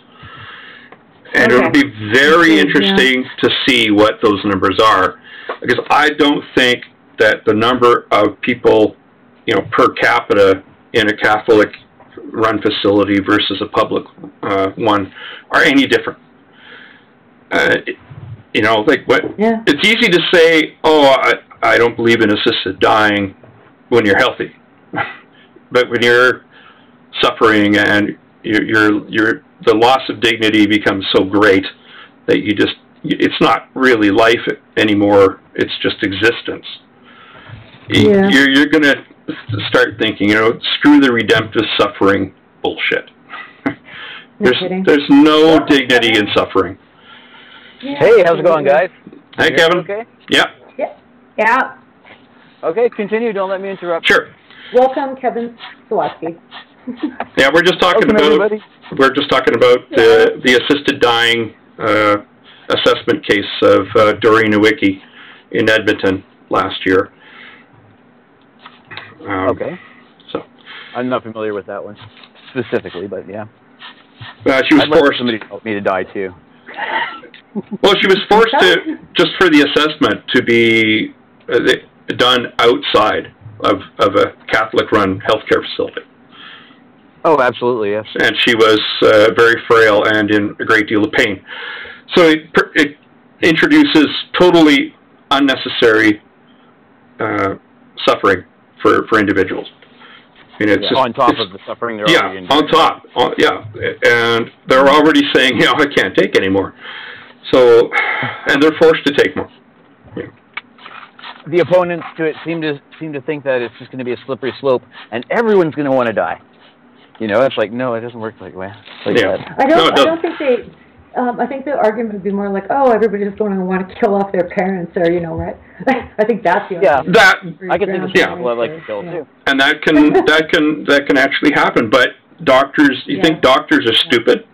Speaker 3: And it'll be very interesting to see what those numbers are, because I don't think that the number of people, per capita in a Catholic-run facility versus a public one are any different. It's easy to say, I don't believe in assisted dying when you're healthy. But when you're suffering and the loss of dignity becomes so great that it's not really life anymore. It's just existence.
Speaker 1: Yeah.
Speaker 3: You're going to start thinking, screw the redemptive suffering bullshit. There's no dignity in suffering.
Speaker 1: Yeah.
Speaker 4: Hey, how's it going, guys?
Speaker 3: Hey, Kevin.
Speaker 4: Okay.
Speaker 3: Yeah.
Speaker 2: Yeah.
Speaker 4: Okay, continue. Don't let me interrupt.
Speaker 3: Sure.
Speaker 1: Welcome, Kevin Sawatsky.
Speaker 3: Yeah, we're just talking about the assisted dying assessment case of Doreen Nowicki in Edmonton last year.
Speaker 4: Okay.
Speaker 3: So
Speaker 4: I'm not familiar with that one specifically, but yeah.
Speaker 3: She was
Speaker 4: I'd like
Speaker 3: forced.
Speaker 4: somebody to help me to die too.
Speaker 3: Well, she was forced to, just for the assessment, to be done outside of a Catholic-run healthcare facility.
Speaker 4: Oh, absolutely, yes.
Speaker 3: And she was very frail and in a great deal of pain. So it introduces totally unnecessary suffering for individuals. It's
Speaker 4: on top of the suffering they're already enduring.
Speaker 3: On top. And they're already saying, I can't take anymore. So, and they're forced to take more. Yeah.
Speaker 4: The opponents to it seem to think that it's just going to be a slippery slope, and everyone's going to want to die. It's like, no, it doesn't work that way. That.
Speaker 1: I don't think they. I think the argument would be more like, everybody's just going to want to kill off their parents, or right. I think that's the argument.
Speaker 4: I can think of people that like to kill too.
Speaker 3: And that can actually happen. But doctors, you think doctors are stupid?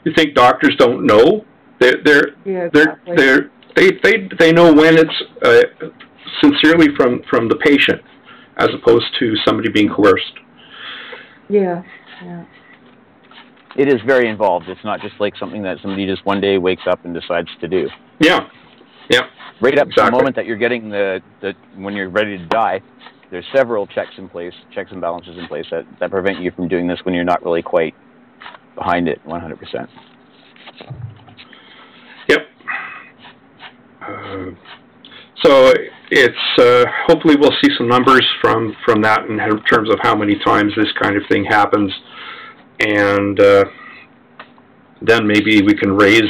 Speaker 3: You think doctors don't know? They know when it's sincerely from the patient, as opposed to somebody being coerced.
Speaker 1: Yeah.
Speaker 4: It is very involved. It's not just like something that somebody just one day wakes up and decides to do.
Speaker 3: Yeah.
Speaker 4: Right up to the moment that you're getting when you're ready to die, there's several checks and balances in place that prevent you from doing this when you're not really quite behind it 100%.
Speaker 3: Yep. So it's hopefully we'll see some numbers from that in terms of how many times this kind of thing happens, and then maybe we can raise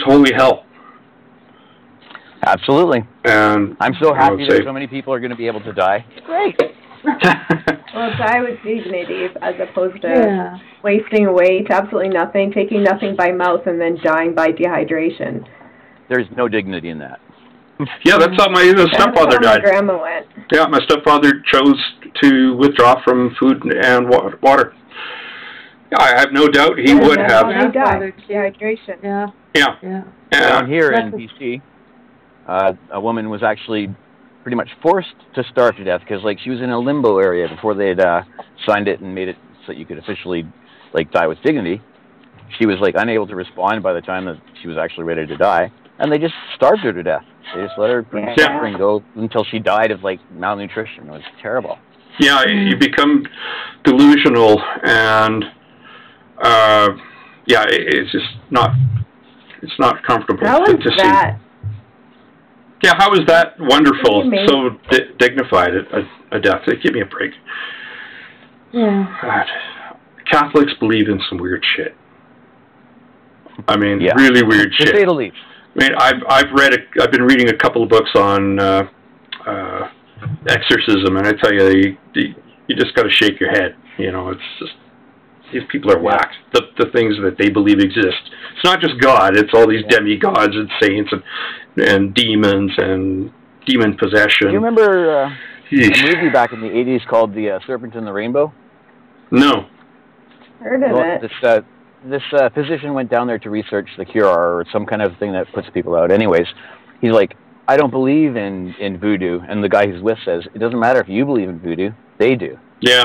Speaker 3: holy hell.
Speaker 4: Absolutely.
Speaker 3: And
Speaker 4: I'm so happy that so many people are going to be able to die. Great.
Speaker 2: Well, die with dignity as opposed to wasting away to absolutely nothing, taking nothing by mouth, and then dying by dehydration.
Speaker 4: There's no dignity in that.
Speaker 3: Yeah, that's how my stepfather died.
Speaker 2: My grandma went.
Speaker 3: Yeah, my stepfather chose to withdraw from food and water. I have no doubt he would have.
Speaker 2: He died. Dehydration.
Speaker 1: Yeah.
Speaker 4: Down here in BC, a woman was actually pretty much forced to starve to death because, she was in a limbo area before they had signed it and made it so that you could officially, die with dignity. She was, unable to respond by the time that she was actually ready to die, and they just starved her to death. They just let her suffering go until she died of, malnutrition. It was terrible.
Speaker 3: Yeah, you become delusional, and, it's just not, it's not comfortable to see. Yeah, how is that wonderful, so dignified a death? Give me a break.
Speaker 1: Yeah.
Speaker 3: God. Catholics believe in some weird shit. I mean, really weird shit.
Speaker 4: To say the least.
Speaker 3: I mean, I've been reading a couple of books on exorcism, and I tell you, you just got to shake your head. It's just, these people are whacked. The things that they believe exist. It's not just God. It's all these demigods and saints and demons and demon possession.
Speaker 4: Do you remember a movie back in the 80s called The Serpent and the Rainbow?
Speaker 3: No.
Speaker 2: Heard of it.
Speaker 4: This physician went down there to research the cure or some kind of thing that puts people out. Anyways, he's like, I don't believe in voodoo. And the guy he's with says, it doesn't matter if you believe in voodoo. They do.
Speaker 3: Yeah.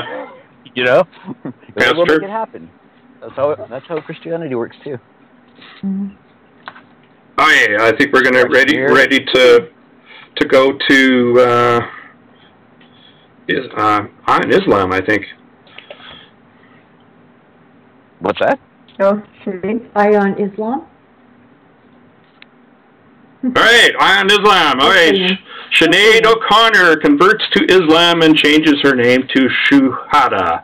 Speaker 4: That's true. Make it happen. That's how Christianity works too.
Speaker 1: Mm-hmm.
Speaker 3: Oh yeah, I think we're gonna ready to go to Islam. I think.
Speaker 4: What's that?
Speaker 2: Oh,
Speaker 1: Ion Islam.
Speaker 3: All right, Ion Islam. All right, Sinead O'Connor converts to Islam and changes her name to Shuhada.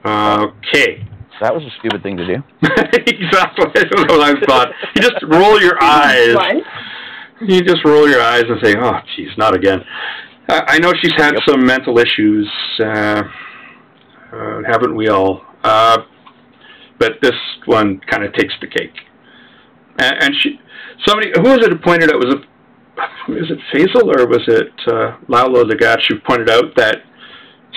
Speaker 3: Okay.
Speaker 4: That was a stupid thing to do.
Speaker 3: Exactly. That's what I thought. You just roll your eyes. You just roll your eyes and say, oh, geez, not again. I know she's had some mental issues, haven't we all? But this one kind of takes the cake. And somebody, who was it who pointed out, was it Faisal or was it Lalo Zagat, who pointed out that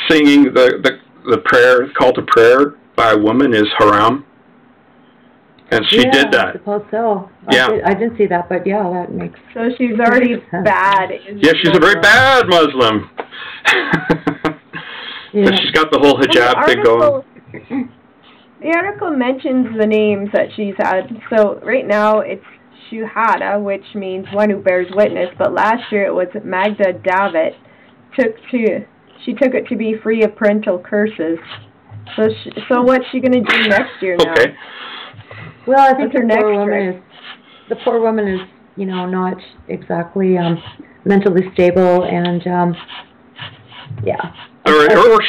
Speaker 3: singing the prayer, call to prayer by a woman is haram? And she did that.
Speaker 1: I suppose so.
Speaker 3: Yeah.
Speaker 1: I didn't see that, but yeah, that makes...
Speaker 2: So she's already bad.
Speaker 3: Yeah, she's a very bad Muslim. So she's got the whole hijab thing going.
Speaker 2: The article mentions the names that she's had. So right now it's Shuhada, which means one who bears witness, but last year it was Magda David. She took it to be free of parental curses. So what's she going to do next year now?
Speaker 3: Okay.
Speaker 1: Well, I think the poor woman is, you know, not exactly mentally stable, and yeah.
Speaker 3: Or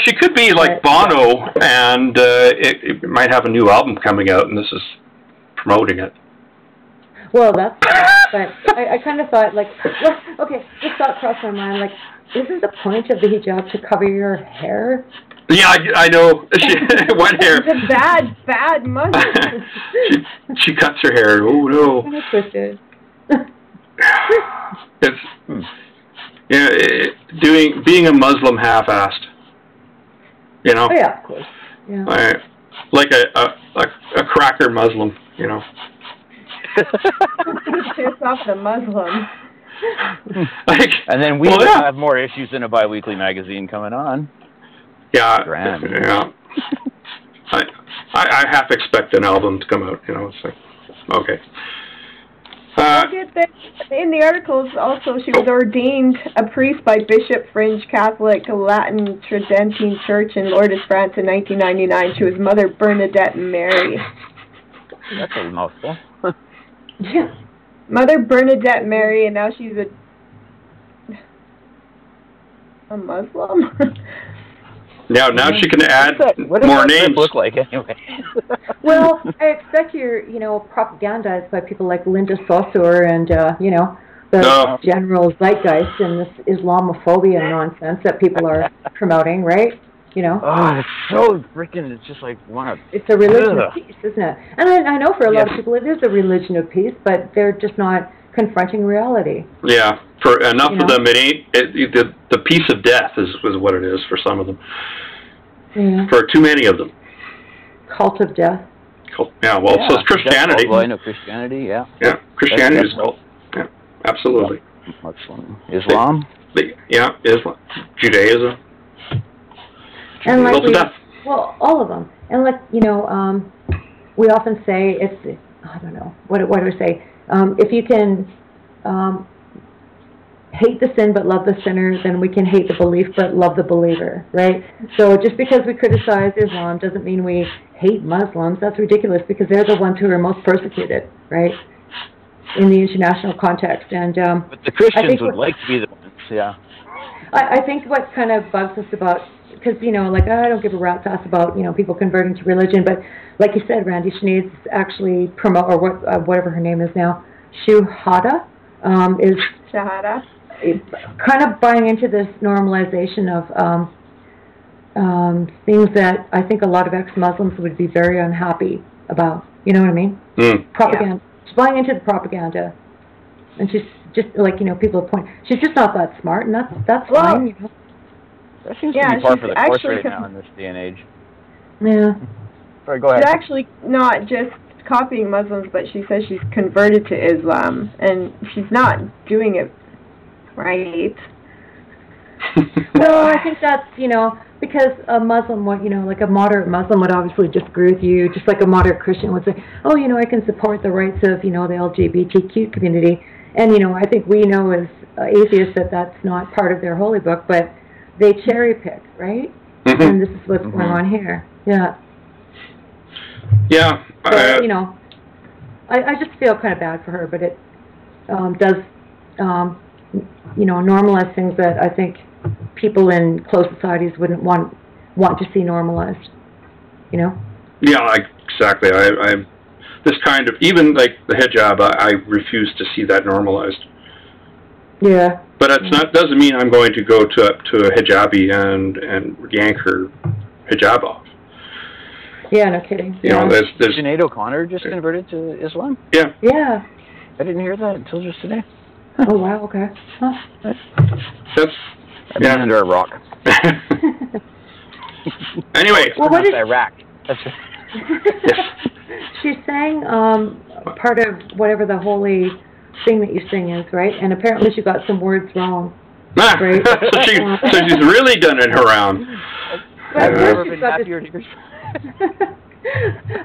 Speaker 3: she could be like Bono, and it might have a new album coming out, and this is promoting it.
Speaker 1: Well, that's but I kind of thought, like, well, okay, this thought crossed my mind, like, isn't the point of the hijab to cover your hair?
Speaker 3: Yeah, I know. What hair?
Speaker 2: It's a bad Muslim.
Speaker 3: she cuts her hair. Oh no.
Speaker 1: Kind of twisted.
Speaker 3: It's being a Muslim half-assed. You know.
Speaker 1: Oh yeah, of course. Yeah.
Speaker 3: Like a cracker Muslim. You know.
Speaker 2: Piss off the Muslim.
Speaker 4: And then we will have more issues in a bi-weekly magazine coming on.
Speaker 3: Yeah,
Speaker 4: Grand.
Speaker 3: Yeah. I half expect an album to come out. You know, it's like, okay.
Speaker 2: In the articles, also, she was ordained a priest by Bishop Fringe Catholic Latin Tridentine Church in Lourdes, France in 1999. She was Mother Bernadette Mary.
Speaker 4: That's a mouthful.
Speaker 1: Yeah.
Speaker 2: Mother Bernadette Mary, and now she's a Muslim?
Speaker 3: Now she can add
Speaker 4: what
Speaker 3: more
Speaker 4: does
Speaker 3: names.
Speaker 4: Look like anyway.
Speaker 1: Well, I expect you're, propagandized by people like Linda Saussure and, the general zeitgeist and this Islamophobia nonsense that people are promoting, right? You know?
Speaker 4: Oh, it's so freaking, it's just like
Speaker 1: It's a religion of peace, isn't it? And I know for a lot of people it is a religion of peace, but they're just not confronting reality.
Speaker 3: Yeah, for enough of them, it ain't. The peace of death is what it is for some of them.
Speaker 1: Yeah.
Speaker 3: For too many of them.
Speaker 1: Cult of death.
Speaker 3: So it's Christianity.
Speaker 4: Well, I know Christianity, yeah.
Speaker 3: Yeah, Christianity is cult. Yeah, absolutely.
Speaker 4: Islam?
Speaker 3: Islam. Judaism.
Speaker 1: And like all of them. And like, we often say it's, I don't know, what do we say? If you can hate the sin but love the sinner, then we can hate the belief but love the believer, right? So just because we criticize Islam doesn't mean we hate Muslims. That's ridiculous because they're the ones who are most persecuted, right, in the international context. And
Speaker 4: but the Christians would like to be the ones, yeah.
Speaker 1: I think what kind of bugs us about, because, I don't give a rat's ass about, people converting to religion, but like you said, Randy, she needs to actually promote, or whatever her name is now, Shuhada, is
Speaker 2: Shahada.
Speaker 1: Kind of buying into this normalization of things that I think a lot of ex-Muslims would be very unhappy about. You know what I mean? Propaganda. Yeah. She's buying into the propaganda. And she's just, people point, she's just not that smart, and that's fine,
Speaker 4: That seems to be par for the course right now in this day and age.
Speaker 1: Yeah.
Speaker 4: Sorry, go ahead.
Speaker 2: She's actually not just copying Muslims, but she says she's converted to Islam, and she's not doing it right.
Speaker 1: No, I think that's, because a Muslim would, like a moderate Muslim would obviously disagree with you, just like a moderate Christian would say, oh, I can support the rights of, the LGBTQ community. And, I think we know as atheists that that's not part of their holy book, but they cherry pick, right? Mm-hmm. And this is what's going on here. Yeah.
Speaker 3: Yeah.
Speaker 1: So, I just feel kind of bad for her, but it does, normalize things that I think people in closed societies wouldn't want want to see normalized, you know?
Speaker 3: Yeah, exactly. I this kind of, even like the hijab, I refuse to see that normalized.
Speaker 1: Yeah.
Speaker 3: But it's not, doesn't mean I'm going to go to a hijabi and yank her hijab off.
Speaker 1: Yeah, no kidding.
Speaker 3: You know, there's
Speaker 4: Sinead O'Connor just converted to Islam?
Speaker 3: Yeah.
Speaker 1: Yeah.
Speaker 4: I didn't hear that until just today.
Speaker 1: Oh, wow, okay. Huh.
Speaker 3: That's,
Speaker 4: I've been under a rock.
Speaker 3: Anyway.
Speaker 1: Well, what is
Speaker 4: Iraq?
Speaker 1: She sang part of whatever the holy thing that you sing is, right? And apparently she got some words wrong. Right?
Speaker 3: so she's really done it around.
Speaker 4: I've never been happier to hear.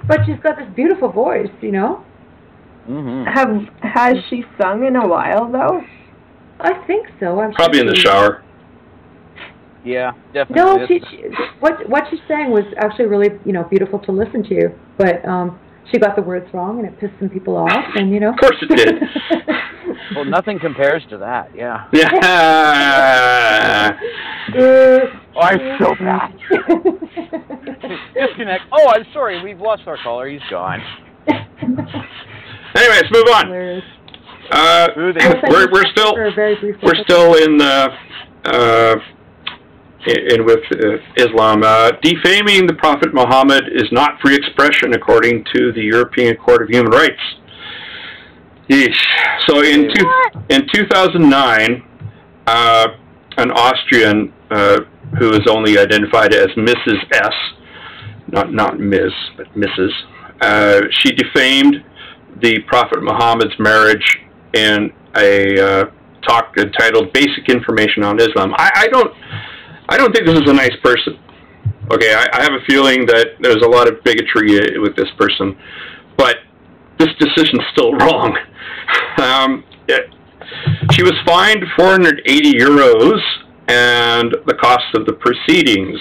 Speaker 1: But she's got this beautiful voice, you know?
Speaker 2: Mm-hmm. Has she sung in a while, though?
Speaker 1: I think so.
Speaker 3: Probably in the shower.
Speaker 4: Yeah, definitely.
Speaker 1: No, what she sang was actually really, you know, beautiful to listen to. But she got the words wrong, and it pissed some people off, and, you know.
Speaker 3: Of course it did.
Speaker 4: Well, nothing compares to that, yeah.
Speaker 3: Yeah.
Speaker 4: Oh, I'm so bad. Disconnect. Oh, I'm sorry. We've lost our caller. He's gone.
Speaker 3: Anyway, let's move on. We're still in with Islam. Defaming the Prophet Muhammad is not free expression, according to the European Court of Human Rights. Yeesh. So in 2009, an Austrian who is only identified as Mrs. S, not Ms, but Mrs. She defamed the Prophet Muhammad's marriage in a talk entitled "Basic Information on Islam." I don't think this is a nice person. Okay, I have a feeling that there's a lot of bigotry with this person, but this decision's still wrong. She was fined 480 euros and the cost of the proceedings,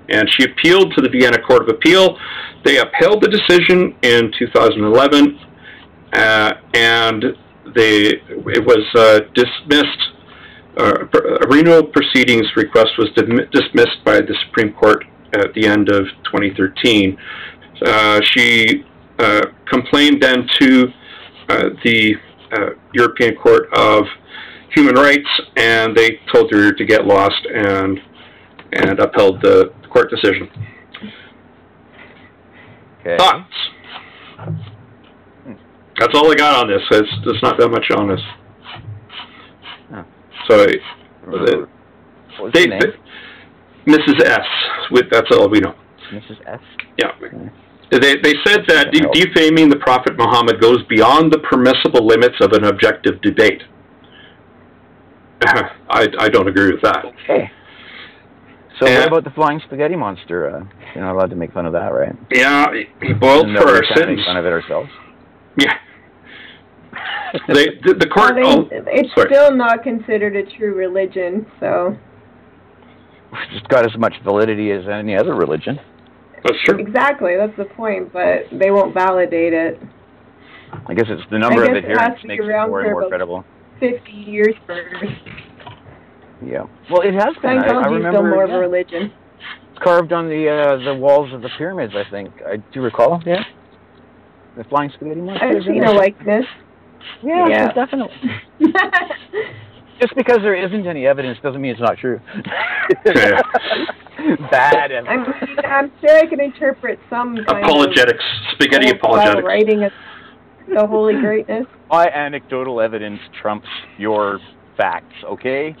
Speaker 3: and she appealed to the Vienna Court of Appeal. They upheld the decision in 2011, and it was dismissed. A renewal proceedings request was dismissed by the Supreme Court at the end of 2013. She complained then to the European Court of Human Rights, and they told her to get lost and upheld the court decision.
Speaker 4: Okay.
Speaker 3: Thoughts? That's all I got on this. There's not that much on this.
Speaker 4: Oh.
Speaker 3: So,
Speaker 4: what was the name?
Speaker 3: Mrs. S. That's all we know.
Speaker 4: Mrs. S.
Speaker 3: Yeah. They said that defaming the Prophet Muhammad goes beyond the permissible limits of an objective debate. I don't agree with that.
Speaker 4: Okay. So what about the flying spaghetti monster? You're not allowed to make fun of that, right?
Speaker 3: Yeah, he boiled for our sins.
Speaker 4: Make fun of it ourselves.
Speaker 3: Yeah. The court.
Speaker 2: It's still not considered a true religion, so.
Speaker 4: It's got as much validity as any other religion.
Speaker 3: That's true.
Speaker 2: Exactly, that's the point, but they won't validate it.
Speaker 4: I guess it's the number of adherents makes it more and more credible.
Speaker 2: 50 years first.
Speaker 4: Yeah. Well, it has been. I remember.
Speaker 2: Still more of a religion.
Speaker 4: It's carved on the walls of the pyramids, I think. Do you recall? Yeah. The flying spaghetti monster.
Speaker 2: I've seen a likeness.
Speaker 4: Yeah. Definitely. Just because there isn't any evidence doesn't mean it's not true. Bad evidence.
Speaker 2: I'm sure I can interpret some kind
Speaker 3: apologetics, spaghetti apologetics.
Speaker 2: Writing the holy greatness.
Speaker 4: My anecdotal evidence trumps your facts, okay?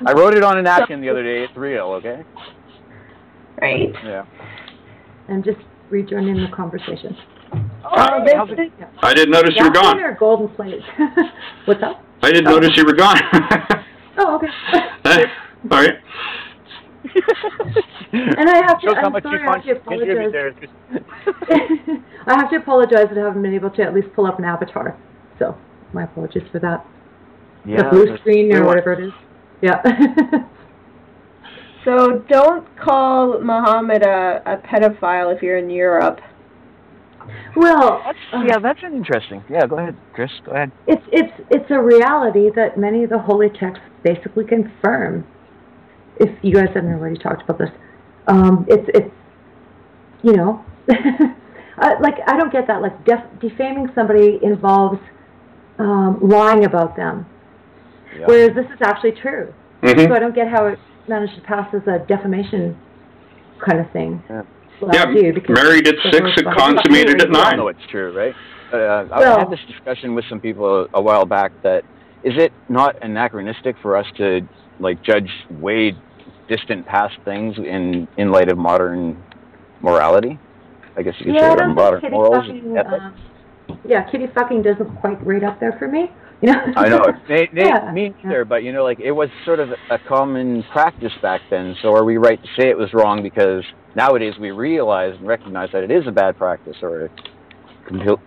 Speaker 4: I wrote it on a napkin the other day. It's real, okay?
Speaker 2: Right.
Speaker 4: Yeah.
Speaker 1: And just rejoining the conversation.
Speaker 3: I didn't notice you were gone.
Speaker 1: Or golden plate. What's up?
Speaker 3: I didn't notice you were gone.
Speaker 1: Oh, okay.
Speaker 3: All right.
Speaker 1: And I have to, I have to apologize. I have to apologize that I haven't been able to at least pull up an avatar. So, my apologies for that.
Speaker 4: Yeah,
Speaker 1: the blue screen or whatever it is. Yeah.
Speaker 2: So, don't call Muhammad a pedophile if you're in Europe.
Speaker 1: Well,
Speaker 4: that's interesting. Yeah, go ahead, Chris. Go ahead.
Speaker 1: It's a reality that many of the holy texts basically confirm. If you guys haven't already talked about this, it's you know, like, I don't get that. Like, defaming somebody involves lying about them, whereas this is actually true.
Speaker 3: Mm-hmm.
Speaker 1: So I don't get how it managed to pass as a defamation kind of thing.
Speaker 3: Yeah, married at 6 and consummated at 9.
Speaker 4: I know it's true, right? I had this discussion with some people a while back that is it not anachronistic for us to like judge way distant past things in light of modern morality? I guess you could say, or modern morals.
Speaker 1: Kitty fucking doesn't quite rate up there for me. You know?
Speaker 4: I know. Me neither, but, you know, like, it was sort of a common practice back then, so are we right to say it was wrong because nowadays we realize and recognize that it is a bad practice or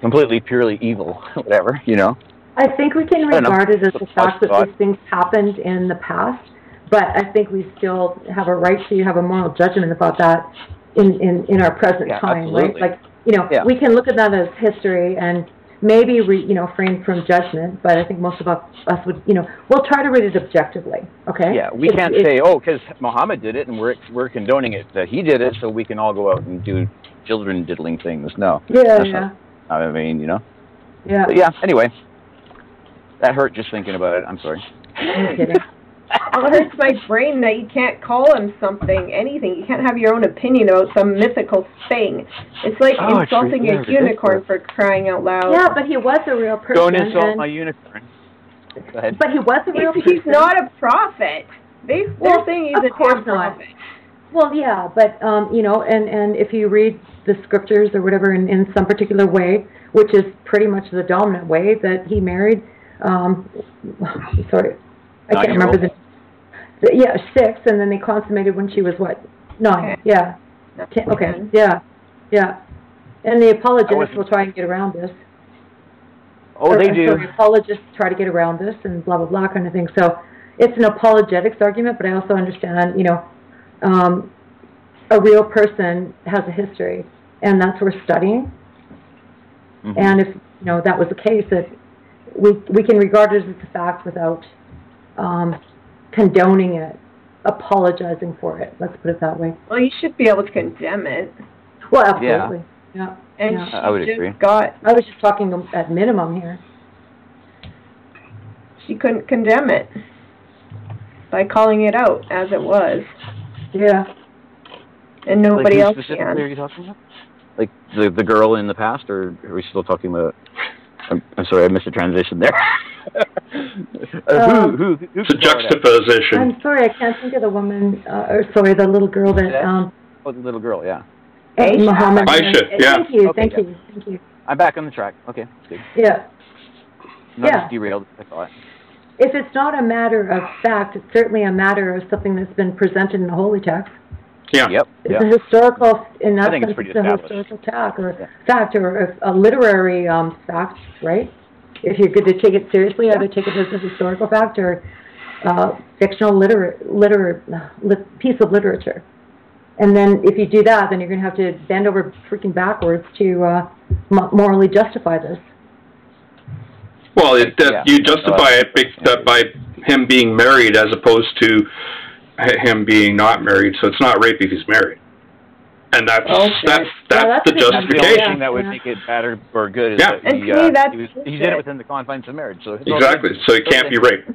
Speaker 4: completely purely evil, whatever, you know?
Speaker 1: I think we can regard it as the fact that these things happened in the past, but I think we still have a right to have a moral judgment about that in our present time,
Speaker 4: absolutely.
Speaker 1: right? Like, you know, we can look at that as history and maybe, refrain from judgment, but I think most of us would, we'll try to read it objectively, okay?
Speaker 4: Yeah, we can't say, because Muhammad did it and we're condoning it, that he did it, so we can all go out and do children diddling things. No.
Speaker 1: Yeah.
Speaker 4: I mean,
Speaker 1: Yeah.
Speaker 4: But yeah, anyway. That hurt just thinking about it. I'm sorry.
Speaker 1: I'm kidding.
Speaker 2: Well, it hurts my brain that you can't call him something, anything. You can't have your own opinion about some mythical thing. It's like insulting a unicorn for crying out loud.
Speaker 1: Yeah, but he was a real person.
Speaker 4: Don't insult my unicorn. Go ahead.
Speaker 1: But he was a real person.
Speaker 2: He's not a prophet. They're saying he's a damn prophet.
Speaker 1: Well, yeah, but, and if you read the scriptures or whatever in some particular way, which is pretty much the dominant way that he married, sorry, I can't remember the 6, and then they consummated when she was, 9,
Speaker 2: okay.
Speaker 1: Yeah. 10, okay, yeah. And the apologists will try and get around this.
Speaker 4: They do.
Speaker 1: So the apologists try to get around this and blah, blah, blah kind of thing. So it's an apologetics argument, but I also understand, a real person has a history, and that's worth studying. Mm-hmm. And if, that was the case, that we can regard it as a fact without condoning it, apologizing for it. Let's put it that way.
Speaker 2: Well, you should be able to condemn it.
Speaker 1: Well, absolutely. Yeah.
Speaker 2: And
Speaker 4: I would agree.
Speaker 1: I was just talking at minimum here.
Speaker 2: She couldn't condemn it by calling it out as it was.
Speaker 1: Yeah.
Speaker 2: And nobody else can.
Speaker 4: Specifically are you talking about? Like the girl in the past, or are we still talking about... I'm sorry, I missed the transition there. Who
Speaker 3: it's a juxtaposition.
Speaker 1: I'm sorry, I can't think of the woman, the little girl that...
Speaker 4: the little girl, yeah.
Speaker 1: Muhammed.
Speaker 3: Aisha, yeah.
Speaker 1: Thank you.
Speaker 4: I'm back on the track. Okay, that's good.
Speaker 1: Yeah.
Speaker 4: Not just derailed, I thought.
Speaker 1: If it's not a matter of fact, it's certainly a matter of something that's been presented in the Holy Text.
Speaker 3: Yeah.
Speaker 4: Yep.
Speaker 1: It's a historical, in that sense,
Speaker 4: it's
Speaker 1: a historical fact or a literary fact, right? If you're going to take it seriously, either take it as a historical fact or fictional piece of literature. And then if you do that, then you're going to have to bend over freaking backwards to morally justify this.
Speaker 3: Well, you justify it by him being married as opposed to him being not married, so it's not rape if he's married. And that's the justification.
Speaker 4: The only thing that would make it bad or good is that he's in it within the confines of marriage. So
Speaker 3: exactly, so it can't be rape.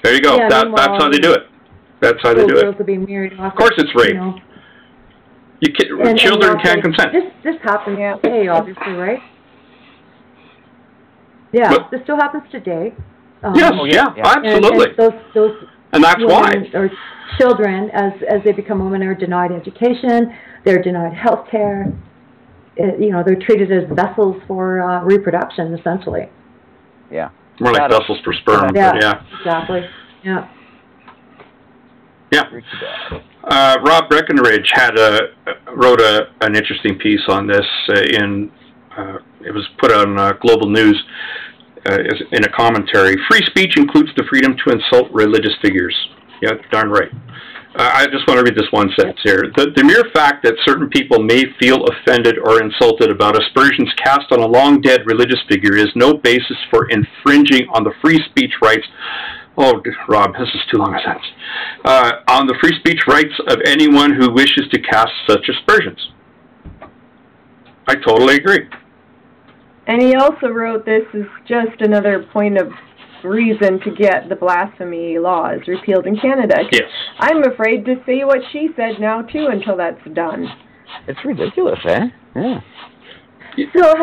Speaker 3: There you go.
Speaker 1: Yeah,
Speaker 3: that's how they do it. That's how they do it. Of course it's rape. Children can't consent.
Speaker 1: This happens today, obviously, right? Yeah, this still happens today.
Speaker 3: Absolutely. And that's why.
Speaker 1: Or children, as they become women, are denied education, they're denied health care, they're treated as vessels for reproduction, essentially.
Speaker 4: Yeah.
Speaker 3: More like vessels for sperm.
Speaker 1: Yeah, exactly. Yeah.
Speaker 3: Yeah. Rob Breckenridge wrote an interesting piece on this it was put on Global News in a commentary. Free speech includes the freedom to insult religious figures. Yeah, darn right. I just want to read this one sentence here. The mere fact that certain people may feel offended or insulted about aspersions cast on a long-dead religious figure is no basis for infringing on the free speech rights Oh, Rob, this is too long a sentence. On the free speech rights of anyone who wishes to cast such aspersions. I totally agree.
Speaker 2: And he also wrote, this is just another point of reason to get the blasphemy laws repealed in Canada.
Speaker 3: Yes.
Speaker 2: I'm afraid to say what she said now, too, until that's done.
Speaker 4: It's ridiculous, eh? Yeah.
Speaker 1: So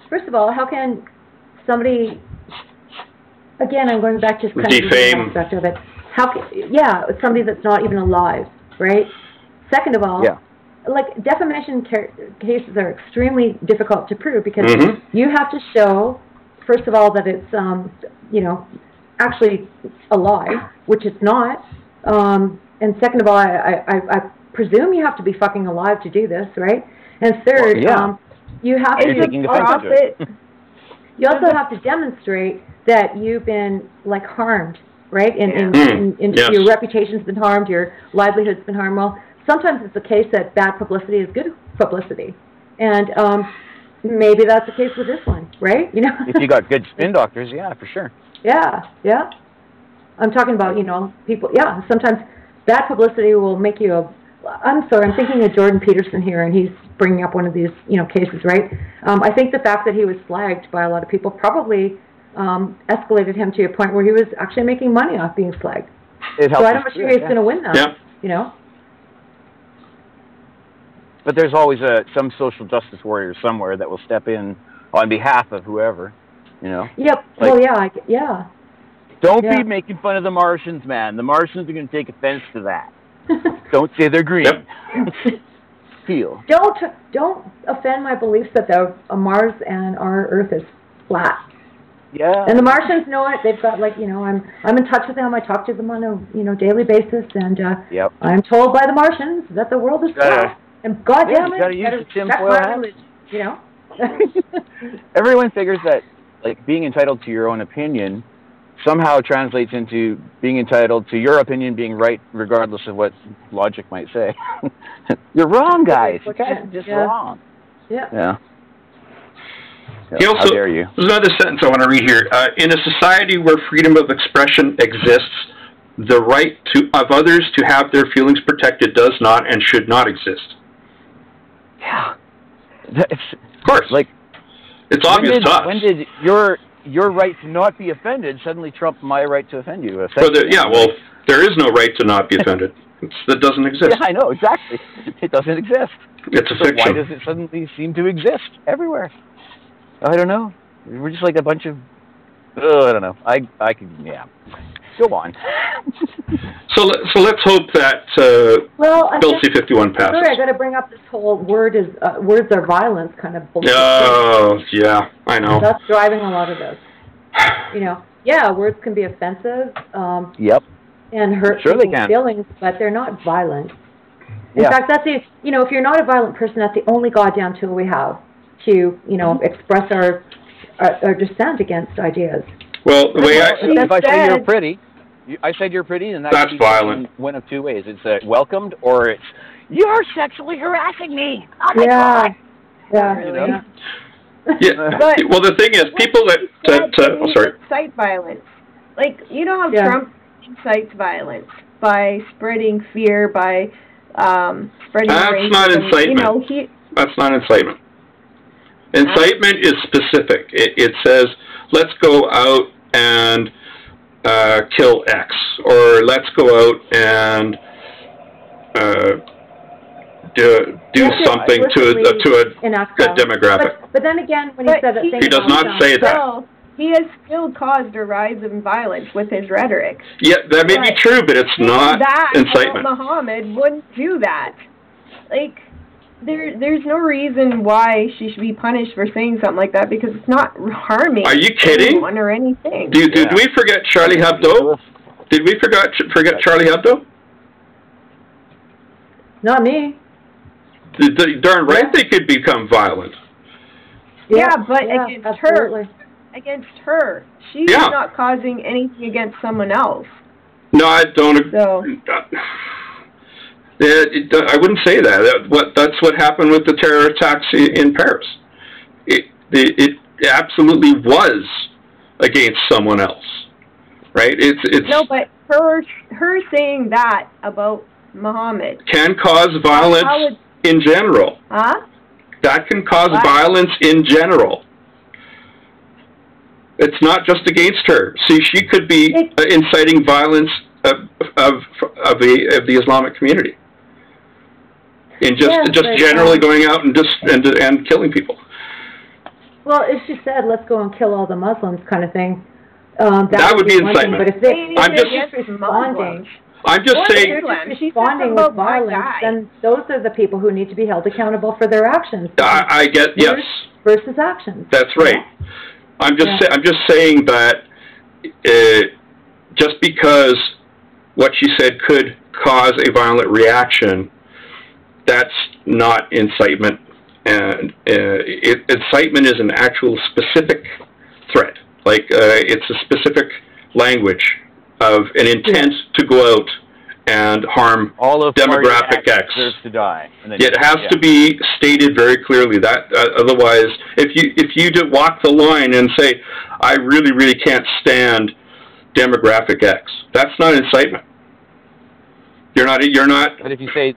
Speaker 1: first of all, how can somebody, again, I'm going back to kind of the aspect of it. Somebody that's not even alive, right? Second of all, like defamation cases are extremely difficult to prove because you have to show, first of all, that it's, actually a lie, which it's not. And second of all, I presume you have to be fucking alive to do this, right? And third, you have to you also have to demonstrate that you've been like harmed, right? Your reputation's been harmed, your livelihood's been harmed. Well, sometimes it's the case that bad publicity is good publicity, and maybe that's the case with this one, right? You know,
Speaker 4: if you got good spin doctors, yeah, for sure.
Speaker 1: Yeah. I'm talking about people. Yeah, sometimes bad publicity will make you I'm sorry, I'm thinking of Jordan Peterson here, and he's bringing up one of these, cases, right? I think the fact that he was flagged by a lot of people probably escalated him to a point where he was actually making money off being flagged. So I'm not sure he's going to win that,
Speaker 4: But there's always some social justice warrior somewhere that will step in on behalf of whoever, Yep.
Speaker 1: Like,
Speaker 4: Don't be making fun of the Martians, man. The Martians are going to take offense to that. Don't say they're green. Feel.
Speaker 1: Don't offend my beliefs that Mars and our Earth is flat.
Speaker 4: Yeah.
Speaker 1: And the Martians know it. They've got I'm in touch with them. I talk to them on a daily basis, and I'm told by the Martians that the world is flat. And goddamn it, you gotta respect my religion,
Speaker 4: Everyone figures that being entitled to your own opinion somehow translates into being entitled to your opinion being right, regardless of what logic might say. You're wrong, guys. You guys are just wrong.
Speaker 1: Yeah.
Speaker 3: How dare you? There's another sentence I want to read here. In a society where freedom of expression exists, the right of others to have their feelings protected does not and should not exist.
Speaker 4: Yeah.
Speaker 3: Of course. It's obvious to us.
Speaker 4: When did your right to not be offended suddenly trump my right to offend you?
Speaker 3: There is no right to not be offended. That doesn't exist.
Speaker 4: Yeah, I know, exactly. It doesn't exist.
Speaker 3: It's a fiction.
Speaker 4: Why does it suddenly seem to exist everywhere? I don't know. We're just like a bunch of... I don't know. I could... Yeah. Go on.
Speaker 3: So let's hope that Bill C-51 passes.
Speaker 1: Sorry, I got to bring up this whole words are violence kind of bullshit.
Speaker 3: Oh, yeah, I know.
Speaker 1: That's driving a lot of this. Words can be offensive. And hurt people's feelings, but they're not violent. In fact, that's if you're not a violent person, that's the only goddamn tool we have to express our dissent against ideas.
Speaker 3: Well, the way
Speaker 4: if I say you're pretty. I said you're pretty, and that's
Speaker 3: violent.
Speaker 4: One of two ways. It's welcomed, or it's you're sexually harassing me. Oh my God.
Speaker 1: Yeah.
Speaker 3: Well, the thing is, people that
Speaker 2: incite violence. How Trump incites violence by spreading fear, by spreading racism.
Speaker 3: That's not incitement. That's not incitement. Incitement is specific. It says, let's go out and kill X, or let's go out and do something to a demographic.
Speaker 1: But then again, when he said that,
Speaker 3: he does not say that.
Speaker 2: He has still caused a rise in violence with his rhetoric.
Speaker 3: Yeah, that may be true, but it's not incitement.
Speaker 2: Muhammad wouldn't do that. There's no reason why she should be punished for saying something like that, because it's not harming anyone or anything.
Speaker 3: Did we forget Charlie Hebdo? Did we forget Charlie Hebdo?
Speaker 1: Not me.
Speaker 3: Darn right they could become violent.
Speaker 2: But against her. Against her. She's not causing anything against someone else.
Speaker 3: No, I don't. I wouldn't say that. That's what happened with the terror attacks in Paris. It absolutely was against someone else. right? It's
Speaker 2: no, but her saying that about Muhammad
Speaker 3: can cause violence in general.
Speaker 2: Huh?
Speaker 3: That can cause violence in general. It's not just against her. See, she could be inciting violence of the Islamic community, in just generally going out and killing people.
Speaker 1: Well, if she said, "Let's go and kill all the Muslims," kind of thing,
Speaker 3: that would be incitement.
Speaker 1: But if I'm just responding.
Speaker 3: I'm just saying.
Speaker 1: Responding with violence, then those are the people who need to be held accountable for their actions.
Speaker 3: I get yes.
Speaker 1: Versus actions.
Speaker 3: That's right. I'm just saying that just because what she said could cause a violent reaction, that's not incitement. And incitement is an actual specific threat. Like it's a specific language of an intent to go out and harm
Speaker 4: all of
Speaker 3: demographic X.
Speaker 4: Deserves to die. And then
Speaker 3: it has to be stated very clearly. That otherwise, if you walk the line and say, "I really can't stand demographic X," that's not incitement. You're not.
Speaker 4: But if you say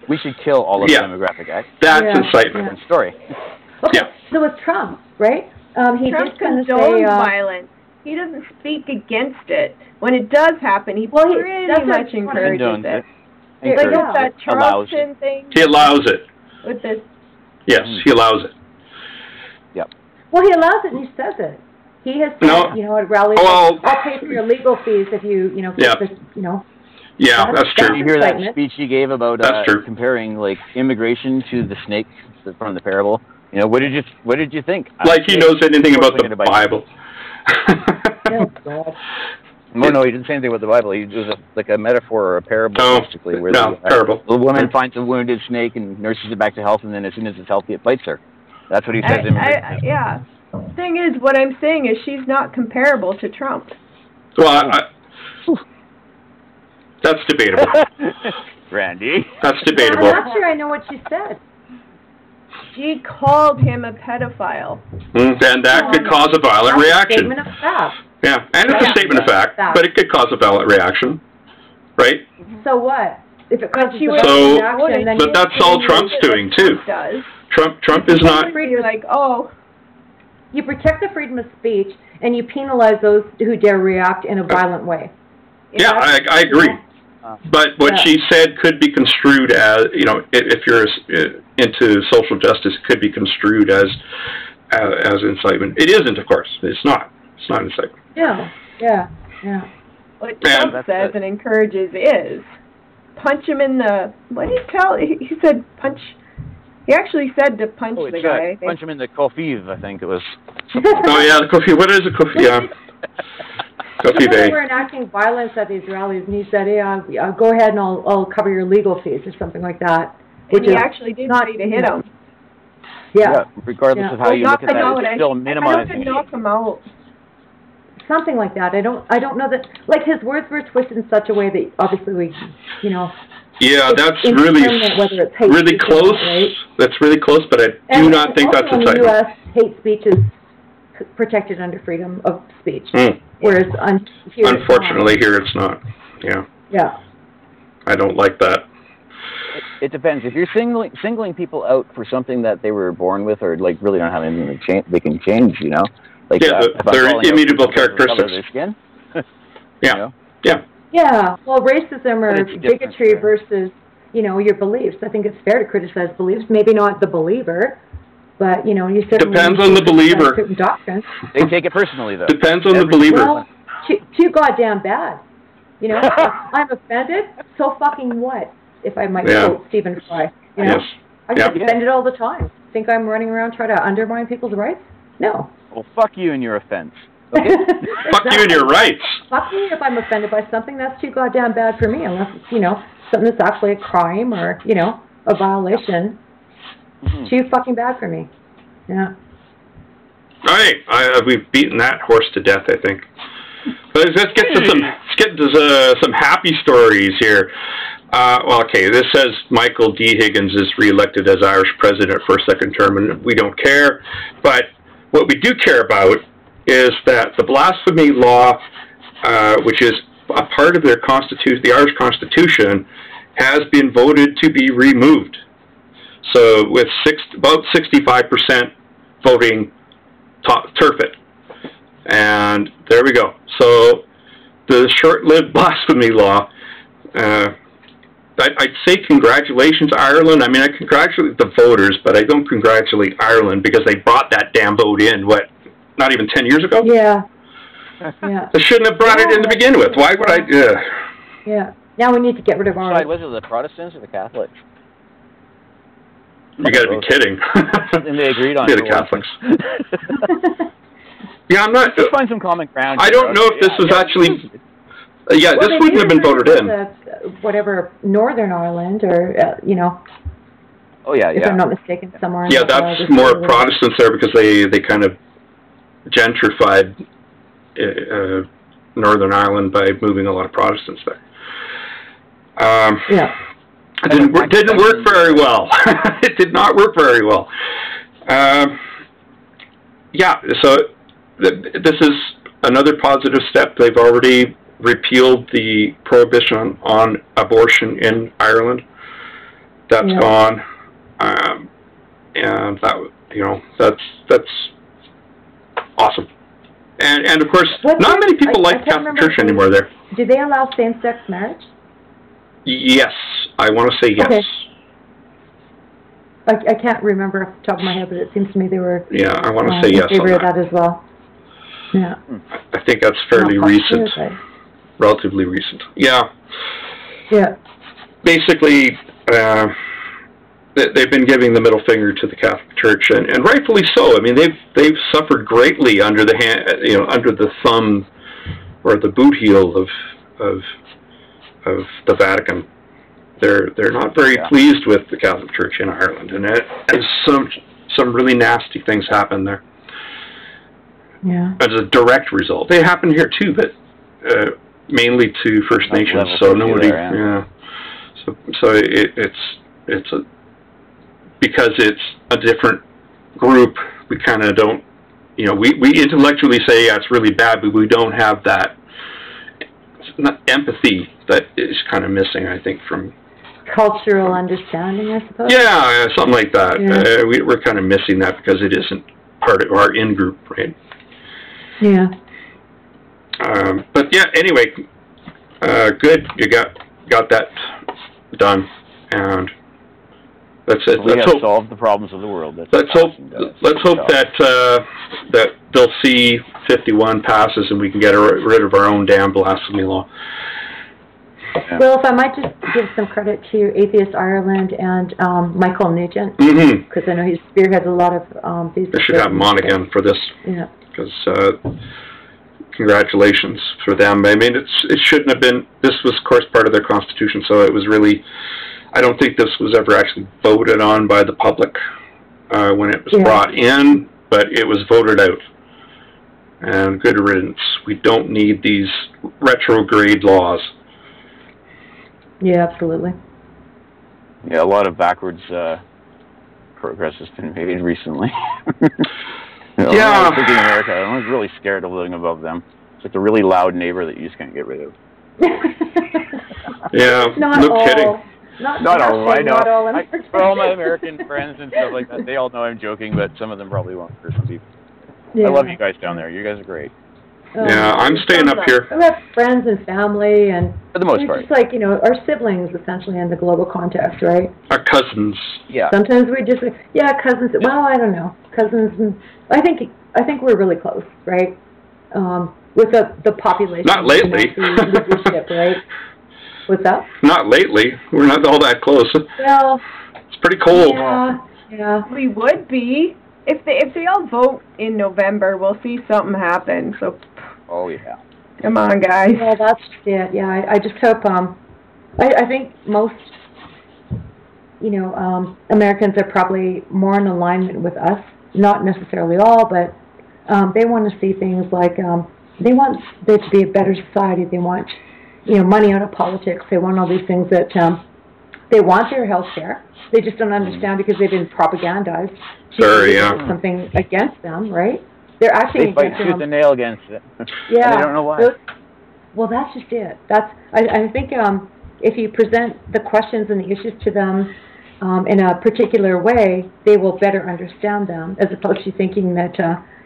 Speaker 4: we should kill all of demographic X,
Speaker 3: that's incitement.
Speaker 4: Different story.
Speaker 1: Okay. So with Trump, right? He
Speaker 2: Trump
Speaker 1: did kind of
Speaker 2: condones
Speaker 1: say
Speaker 2: violence. He doesn't speak against it. When it does happen, he pretty much encourages it. Like with that Charleston thing.
Speaker 3: He allows it.
Speaker 2: With this.
Speaker 3: Yes, he allows it.
Speaker 4: Yep.
Speaker 1: Well, he allows it and he says it. He has said, at rallies, I'll pay for your legal fees if you, keep this,
Speaker 3: Yeah, that's true.
Speaker 4: Did you hear that speech he gave about comparing like immigration to the snake from the parable? What did you think?
Speaker 3: Like he knows anything about the Bible.
Speaker 1: Oh, God.
Speaker 4: No, he didn't say anything about the Bible. It was like a metaphor or a parable, basically. Where
Speaker 3: parable.
Speaker 4: The woman finds a wounded snake and nurses it back to health, and then as soon as it's healthy, it bites her. That's what he says.
Speaker 2: Yeah. Thing is, what I'm saying is she's not comparable to Trump.
Speaker 3: Well, that's debatable.
Speaker 4: Randy.
Speaker 3: That's debatable.
Speaker 1: I'm not sure I know what she said.
Speaker 2: She called him a pedophile.
Speaker 3: And that could cause a violent reaction.
Speaker 1: Statement of fact.
Speaker 3: Yeah, and it's a statement of fact, but it could cause a violent reaction, right?
Speaker 1: So what? If it causes a
Speaker 3: violent
Speaker 1: reaction, then
Speaker 3: but that's all Trump's doing too. Trump is not.
Speaker 2: You're like, oh.
Speaker 1: You protect the freedom of speech, and you penalize those who dare react in a violent way.
Speaker 3: Yeah, I agree. But what she said could be construed as, if you're into social justice, it could be construed as incitement. It isn't, of course. It's not. It's not incitement.
Speaker 1: Yeah.
Speaker 2: What Trump says and encourages is punch him in the. What did he tell? He said punch. He actually said to punch the guy. I think.
Speaker 4: Punch him in the kofiv, I think it was.
Speaker 3: Oh yeah, the kofiv. What is a kofiv? Yeah.
Speaker 1: They were enacting violence at these rallies, and he said, "Hey, go ahead and I'll cover your legal fees," or something like that.
Speaker 2: Which he actually did say to hit him.
Speaker 1: Yeah.
Speaker 4: Regardless of how you look at that, it's still minimizing.
Speaker 2: Knock him out.
Speaker 1: Something like that. I don't know that. Like his words were twisted in such a way that obviously we,
Speaker 3: Yeah, that's really close. Right? That's really close, but I do not think that's incitement.
Speaker 1: In the U.S., hate speech is protected under freedom of speech, whereas
Speaker 3: unfortunately here it's not. Yeah. I don't like that.
Speaker 4: It depends. If you're singling people out for something that they were born with, or like really don't have anything they can change, like
Speaker 3: they're immutable characteristics.
Speaker 4: Their skin.
Speaker 1: Yeah. Well, racism or bigotry versus your beliefs. I think it's fair to criticize beliefs. Maybe not the believer, but you certainly
Speaker 3: depends on the believer.
Speaker 1: Doctrines.
Speaker 4: They take it personally, though.
Speaker 3: Depends on the believer.
Speaker 1: Well, too goddamn bad. I'm offended. So fucking what? If I might quote Stephen Fry.
Speaker 3: Yes.
Speaker 1: I get offended all the time. Think I'm running around trying to undermine people's rights? No.
Speaker 4: Well, fuck you and your offense. Okay?
Speaker 3: Fuck you and your rights.
Speaker 1: Fuck me if I'm offended by something that's too goddamn bad for me, unless it's, something that's actually a crime or, a violation. Too fucking bad for me. Yeah.
Speaker 3: All right. We've beaten that horse to death, I think. Let's get to some happy stories here. This says Michael D. Higgins is reelected as Irish president for a second term, and we don't care. But what we do care about is that the blasphemy law which is a part of their constitution, the Irish Constitution, has been voted to be removed. So with about 65% voting turf it. And there we go. So the short-lived blasphemy law, I'd say congratulations, Ireland. I mean, I congratulate the voters, but I don't congratulate Ireland because they brought that damn vote in, not even 10 years ago?
Speaker 1: Yeah. Yeah.
Speaker 3: They shouldn't have brought it in to begin with. Why would I?
Speaker 1: Yeah. Now we need to get rid of our...
Speaker 4: Was it the Protestants or the Catholics?
Speaker 3: You got to be kidding.
Speaker 4: Something they agreed on.
Speaker 3: Yeah, the Catholics. Yeah, I'm not...
Speaker 4: Let's find some common ground.
Speaker 3: I don't know if this was actually... this wouldn't have been voted in.
Speaker 1: Whatever, Northern Ireland, or,
Speaker 4: Oh, yeah,
Speaker 1: if I'm not mistaken, somewhere.
Speaker 3: Yeah, that's more Protestants there because they kind of gentrified Northern Ireland by moving a lot of Protestants there.
Speaker 1: Yeah.
Speaker 3: It didn't work very well. It did not work very well. Yeah, so this is another positive step. They've already repealed the prohibition on abortion in Ireland. That's gone. And that, that's awesome. And of course, not many people like Catholic Church anymore there.
Speaker 1: Do they allow same-sex marriage?
Speaker 3: Yes, I want to say yes.
Speaker 1: Okay. I can't remember off the top of my head, but it seems to me they were.
Speaker 3: Yeah, I want to say yes.
Speaker 1: In favor of that as well. Yeah.
Speaker 3: I think that's fairly recent, relatively recent. Yeah.
Speaker 1: Yeah.
Speaker 3: Basically, they've been giving the middle finger to the Catholic Church, and rightfully so. I mean, they've suffered greatly under the under the thumb or the boot heel of the Vatican. They're not very pleased with the Catholic Church in Ireland, and some really nasty things happen there.
Speaker 1: Yeah.
Speaker 3: As a direct result, they happen here too, but mainly to First Nations. So nobody, So it's because it's a different group. We kind of don't, we intellectually say it's really bad, but we don't have that empathy that is kind of missing, I think, from
Speaker 1: cultural understanding, I suppose.
Speaker 3: Yeah, something like that. Yeah. We're kind of missing that because it isn't part of our in-group, right?
Speaker 1: Yeah.
Speaker 3: But yeah, anyway, good. You got that done, and that's it.
Speaker 4: Let's hope solve the problems of the world.
Speaker 3: Let's hope that they'll see 51 passes and we can get rid of our own damn blasphemy law.
Speaker 1: Yeah. Well, if I might just give some credit to Atheist Ireland and Michael Nugent, because I know he spearheads a lot of these.
Speaker 3: I should have him on again for this.
Speaker 1: Yeah.
Speaker 3: Because congratulations for them. I mean, it shouldn't have been. This was, of course, part of their constitution, so it was really. I don't think this was ever actually voted on by the public when it was brought in, but it was voted out. And good riddance. We don't need these retrograde laws.
Speaker 1: Yeah, absolutely.
Speaker 4: Yeah, a lot of backwards progress has been made recently.
Speaker 3: Yeah.
Speaker 4: I'm thinking America, I'm really scared of living above them. It's like a really loud neighbor that you just can't get rid of.
Speaker 3: Yeah, no kidding.
Speaker 4: Not all, I know. For all my American friends and stuff like that, they all know I'm joking, but some of them probably won't for some people. Yeah. I love you guys down there. You guys are great.
Speaker 3: Yeah, I'm staying up here.
Speaker 1: We have friends and family, and
Speaker 4: for the most part,
Speaker 1: just like our siblings, essentially, in the global context, right?
Speaker 3: Our cousins.
Speaker 1: Yeah. Sometimes we just cousins. Well, I don't know, cousins. And I think we're really close, right? With the population.
Speaker 3: Not lately.
Speaker 1: Leadership, right? What's that?
Speaker 3: Not lately. We're not all that close.
Speaker 1: Well,
Speaker 3: it's pretty cold.
Speaker 1: Yeah.
Speaker 2: We would be. If they all vote in November, we'll see something happen. So.
Speaker 4: Oh yeah.
Speaker 2: Come on, guys.
Speaker 1: Yeah, that's it. Yeah, I just hope. I think most, Americans are probably more in alignment with us. Not necessarily all, but they want to see things like they want there to be a better society. They want, money out of politics. They want all these things that they want their health care. They just don't understand because they've been propagandized. Something against them, right? They're actually
Speaker 4: they fight tooth and nail against it.
Speaker 1: Yeah.
Speaker 4: And they don't know why.
Speaker 1: Well, that's just it. I think if you present the questions and the issues to them in a particular way, they will better understand them, as opposed to thinking that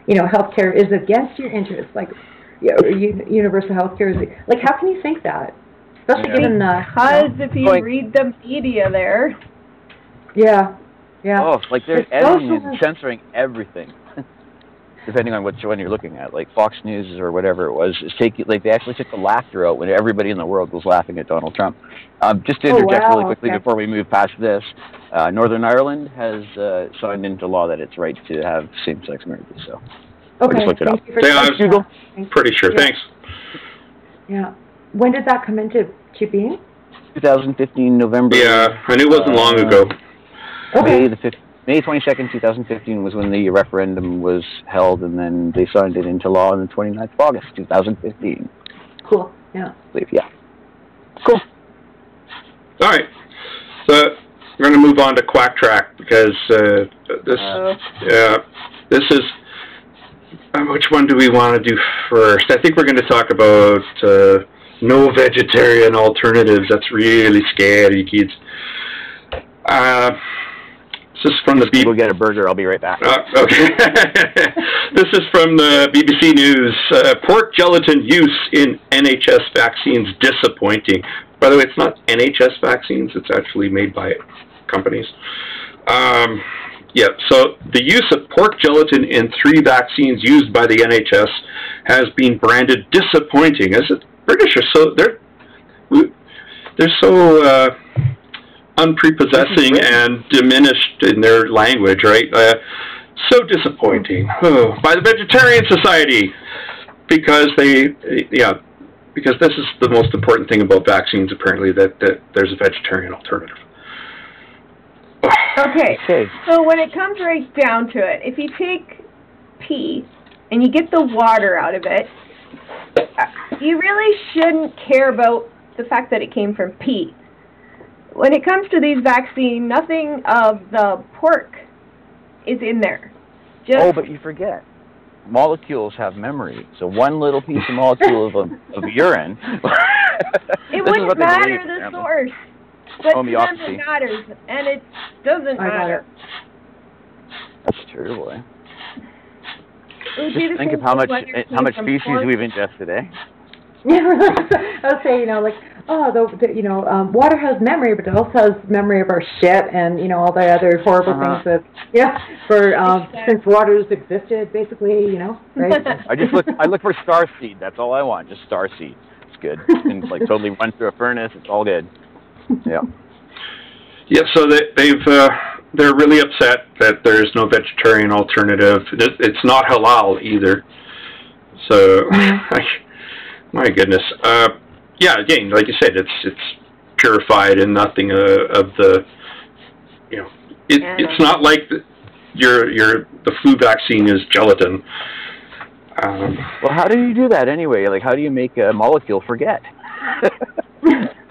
Speaker 1: healthcare is against your interests, like universal healthcare is. Like, how can you think that? Especially given
Speaker 2: because if you read the media there.
Speaker 1: Yeah.
Speaker 4: Oh, like they're editing and censoring everything, depending on which one you're looking at. Like Fox News or whatever it was, they actually took the laughter out when everybody in the world was laughing at Donald Trump. Just to interject really quickly before we move past this, Northern Ireland has signed into law that it's right to have same-sex marriages. So, I just looked it up.
Speaker 3: Google. Pretty sure. Thanks.
Speaker 1: Yeah. When did that come into being?
Speaker 4: 2015, November.
Speaker 3: Yeah, I knew it wasn't long ago.
Speaker 1: Okay.
Speaker 4: May 22nd, 2015 was when the referendum was held, and then they signed it into law on the 29th of August, 2015.
Speaker 1: Cool, yeah.
Speaker 4: Yeah. Cool.
Speaker 3: All right. So we're going to move on to Quack Track, because this is... which one do we want to do first? I think we're going to talk about no vegetarian alternatives. That's really scary, kids. This is from the BBC.
Speaker 4: Go get a burger. I'll be right back.
Speaker 3: Okay. This is from the BBC News. Pork gelatin use in NHS vaccines disappointing. By the way, it's not NHS vaccines. It's actually made by companies. So the use of pork gelatin in 3 vaccines used by the NHS has been branded disappointing. As the British are they're so unprepossessing and diminished in their language, right? So disappointing by the Vegetarian Society, because because this is the most important thing about vaccines, apparently, that there's a vegetarian alternative.
Speaker 2: Okay, so when it comes right down to it, if you take pea and you get the water out of it, you really shouldn't care about the fact that it came from pea. When it comes to these vaccines, nothing of the pork is in there.
Speaker 4: But you forget. Molecules have memory. So one little piece of molecule of urine.
Speaker 2: It wouldn't matter the source. But to them it matters, and it doesn't matter.
Speaker 4: That's true, boy. Just think of how much species we've ingested, eh?
Speaker 1: Yeah, I would say, water has memory, but it also has memory of our shit and, all the other horrible things that, since water's existed, basically, right?
Speaker 4: I look for starseed. That's all I want, just starseed. It's good. And totally run through a furnace. It's all good. Yeah.
Speaker 3: Yeah, so they're really upset that there's no vegetarian alternative. It's not halal either. So, my goodness. Again, like you said, it's purified and nothing of the, it's not like the flu vaccine is gelatin.
Speaker 4: Well, how do you do that anyway? Like, how do you make a molecule forget?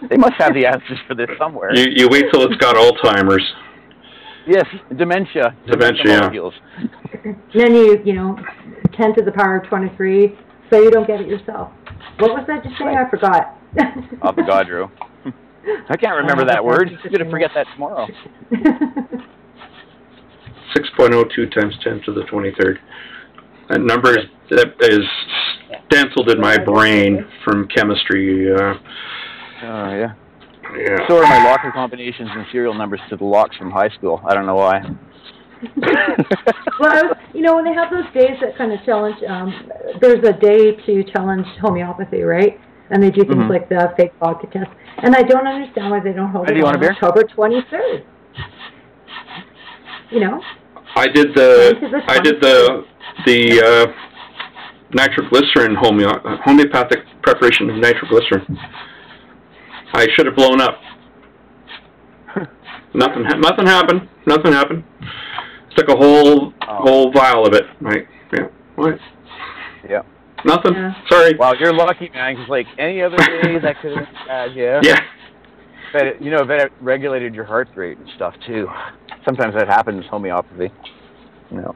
Speaker 4: They must have the answers for this somewhere.
Speaker 3: You wait till it's got Alzheimer's.
Speaker 4: Yes, dementia.
Speaker 3: Molecules.
Speaker 1: Then you 10 to the power of 23, so you don't get it yourself. What was that just saying? I forgot.
Speaker 4: Avogadro. I can't remember that word. I'm going to forget that tomorrow.
Speaker 3: 6.02 times 10 to the 23rd. That number is stenciled in my brain from chemistry.
Speaker 4: Yeah. So are my locker combinations and serial numbers to the locks from high school. I don't know why.
Speaker 1: Well, when they have those days that kind of challenge, there's a day to challenge homeopathy, right? And they do things like the fake vodka test. And I don't understand why they don't hold it on October 23rd.
Speaker 3: I did the nitroglycerin homeopathic preparation of nitroglycerin. I should have blown up. Nothing happened. It's like a whole vial of it. Right? Yeah. What?
Speaker 4: Yeah.
Speaker 3: Nothing.
Speaker 1: Yeah.
Speaker 3: Sorry.
Speaker 4: Wow, you're lucky, man. Because any other day that could have been bad. Yeah.
Speaker 3: Yeah.
Speaker 4: But it regulated your heart rate and stuff too. Sometimes that happens. Homeopathy.
Speaker 1: Well,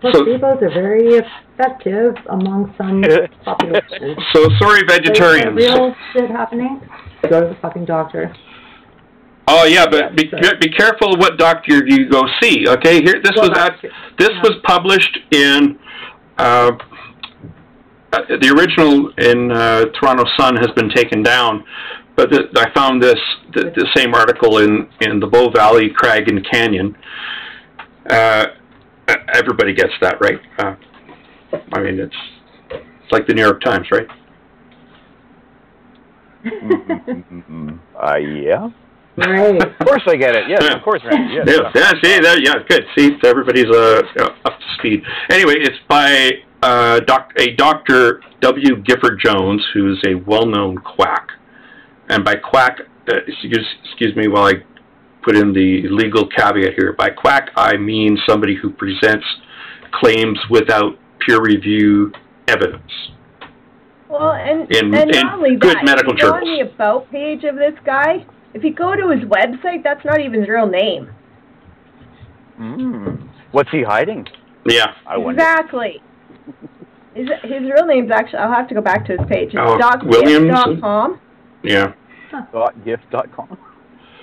Speaker 1: placebos are very effective among some populations.
Speaker 3: So, sorry, vegetarians.
Speaker 1: There's real shit happening. Go to the fucking doctor.
Speaker 3: Oh yeah, but be careful what doctor you go see. Okay, here this was published in the original in Toronto Sun has been taken down, but I found the same article in the Bow Valley Crag and Canyon. Everybody gets that, right? I mean, it's like the New York Times, right?
Speaker 4: Yeah.
Speaker 1: Right.
Speaker 4: Of course I get it. Yes, of course, right. Yes.
Speaker 3: See, good. See, everybody's up to speed. Anyway, it's by a Dr. W. Gifford Jones, who's a well-known quack. And by quack, excuse me while I put in the legal caveat here. By quack, I mean somebody who presents claims without peer review evidence.
Speaker 2: Well, and
Speaker 3: in
Speaker 2: not only
Speaker 3: good
Speaker 2: that,
Speaker 3: medical
Speaker 2: if you go
Speaker 3: journals.
Speaker 2: on the about page of this guy, if you go to his website, that's not even his real name.
Speaker 4: What's he hiding?
Speaker 3: Yeah.
Speaker 4: I wonder.
Speaker 2: Exactly. His real name's actually, I'll have to go back to his page. It's
Speaker 3: Williams.com. Yeah.
Speaker 4: .gift.com.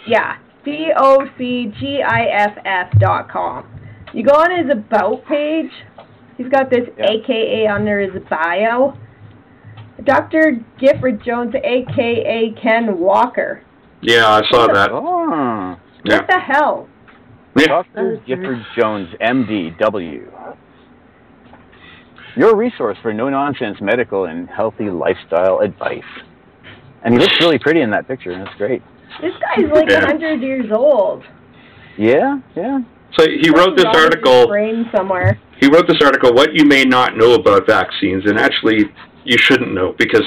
Speaker 2: Yeah. DOCGIFF.com. You go on his about page, he's got this AKA under his bio. Dr. Gifford Jones, AKA Ken Walker.
Speaker 3: Yeah, I saw that.
Speaker 4: Oh.
Speaker 2: What the hell?
Speaker 3: Yeah.
Speaker 4: Dr. Gifford Jones, MD.W. Your resource for no-nonsense medical and healthy lifestyle advice. And he looks really pretty in that picture. That's great.
Speaker 2: This guy's like 100 years old.
Speaker 4: Yeah.
Speaker 3: So he wrote this article.
Speaker 2: Brain somewhere.
Speaker 3: He wrote this article, What You May Not Know About Vaccines, and actually you shouldn't know because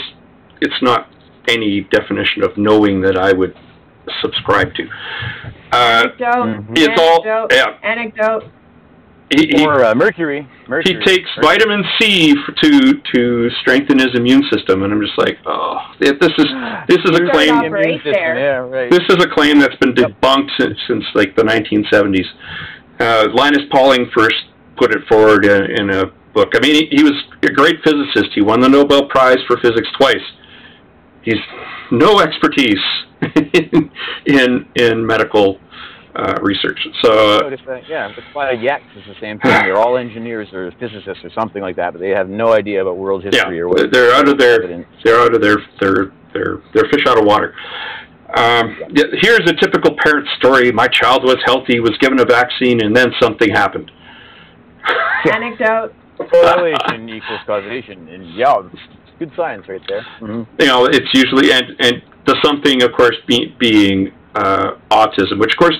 Speaker 3: it's not any definition of knowing that I would subscribe to. It's all
Speaker 2: anecdote.
Speaker 3: Or
Speaker 4: mercury.
Speaker 3: He takes vitamin C to strengthen his immune system, and I'm just like, oh, this is a claim.
Speaker 2: Right there.
Speaker 4: Yeah, right.
Speaker 3: This is a claim that's been debunked since like the 1970s. Linus Pauling first put it forward in a book. I mean, he was a great physicist. He won the Nobel Prize for Physics twice. He's no expertise in medical research. So
Speaker 4: that's why Yaks is the same thing. They're all engineers or physicists or something like that, but they have no idea about world history or what.
Speaker 3: They're out of their fish out of water. Here's a typical parent story. My child was healthy, was given a vaccine, and then something happened.
Speaker 2: Anecdote.
Speaker 4: Correlation equals causation, and it's good science right there.
Speaker 3: You know, it's usually and the something, of course, being autism, which of course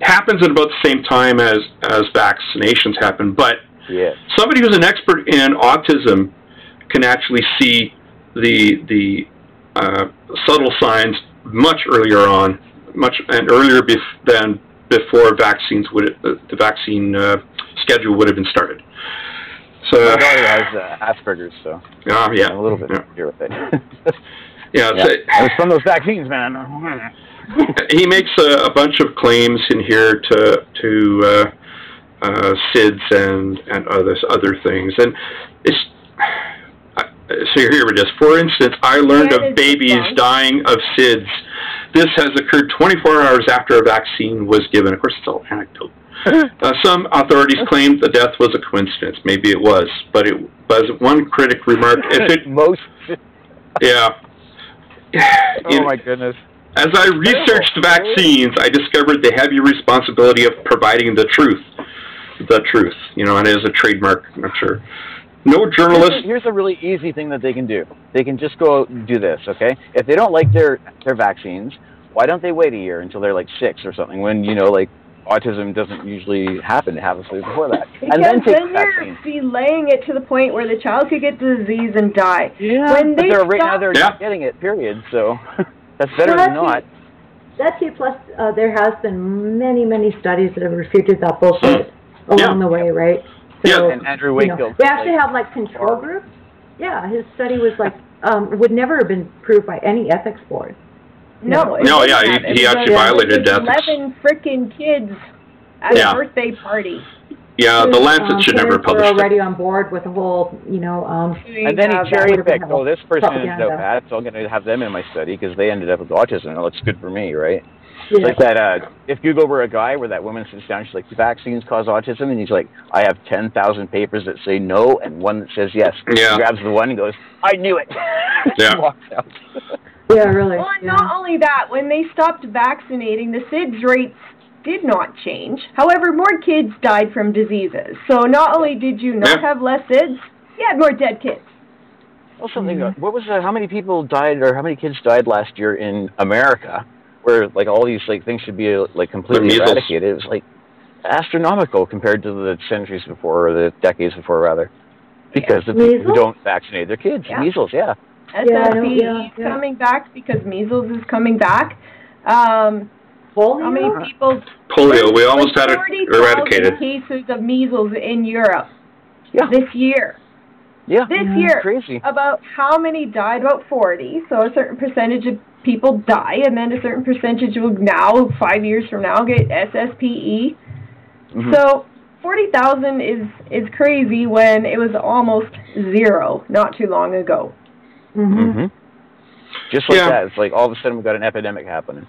Speaker 3: happens at about the same time as vaccinations happen. But somebody who's an expert in autism can actually see the subtle signs much earlier on, earlier than before vaccines the vaccine schedule would have been started. So
Speaker 4: my daughter has Asperger's, so I'm a little bit familiar with it. It's from those vaccines, man.
Speaker 3: He makes a bunch of claims in here to SIDS and other things, and it's so here it is. For instance, I learned of babies dying of SIDS. This has occurred 24 hours after a vaccine was given. Of course, it's all anecdote. Some authorities claimed the death was a coincidence. Maybe it was, but it was one critic remarked, "If it
Speaker 4: most, my goodness."
Speaker 3: As I researched vaccines, I discovered the heavy responsibility of providing the truth. The truth, and it is a trademark, I'm sure. No journalist...
Speaker 4: Here's a really easy thing that they can do. They can just go out and do this, okay? If they don't like their vaccines, why don't they wait a year until they're like 6 or something when, autism doesn't usually happen. It happens before that.
Speaker 2: Because
Speaker 4: and then take the
Speaker 2: you're
Speaker 4: vaccine.
Speaker 2: delaying it to the point where the child could get the disease and die.
Speaker 4: Yeah,
Speaker 2: when
Speaker 4: but
Speaker 2: they
Speaker 4: right now they're not getting it, period, so that's better than not.
Speaker 1: That's it, plus there has been many studies that have refuted that bullshit along the way, right? So,
Speaker 4: and Andrew Wakefield.
Speaker 1: They actually have control groups. Yeah, his study was would never have been proved by any ethics board.
Speaker 3: He actually violated ethics.
Speaker 2: 11 frickin' kids at a birthday party.
Speaker 3: Yeah, the Lancet should never publish
Speaker 1: it. Already on board with the whole,
Speaker 4: and then he cherry-picked, oh, this person is no bad, so I'm going to have them in my study because they ended up with autism. Oh, it's good for me, right? Yeah. Like that, if you go over a guy where that woman sits down, she's like, vaccines cause autism, and he's like, I have 10,000 papers that say no and one that says yes.
Speaker 3: Yeah.
Speaker 4: He grabs the one and goes, I knew it.
Speaker 3: Yeah.
Speaker 4: Walks out.
Speaker 1: Yeah, really.
Speaker 2: Well, not only that, when they stopped vaccinating, the SIDS rates did not change. However, more kids died from diseases. So not only did you not have less SIDS, you had more dead kids.
Speaker 4: Well, what was how many people died, or how many kids died last year in America, where like all these like things should be like completely eradicated? It was like astronomical compared to the centuries before, or the decades before, rather, because the people who don't vaccinate their kids. Measles,
Speaker 2: SSP is coming back because measles is coming back. Polio? How many people?
Speaker 3: Polio. We almost had it eradicated.
Speaker 2: 40,000 cases of measles in Europe this year.
Speaker 4: Yeah.
Speaker 2: This year.
Speaker 4: Crazy.
Speaker 2: About how many died? About 40. So a certain percentage of people die, and then a certain percentage will now, 5 years from now, get SSPE. Mm-hmm. So 40,000 is crazy when it was almost zero not too long ago.
Speaker 1: Mm-hmm.
Speaker 4: Mm-hmm. Just like that. It's like all of a sudden we've got an epidemic happening.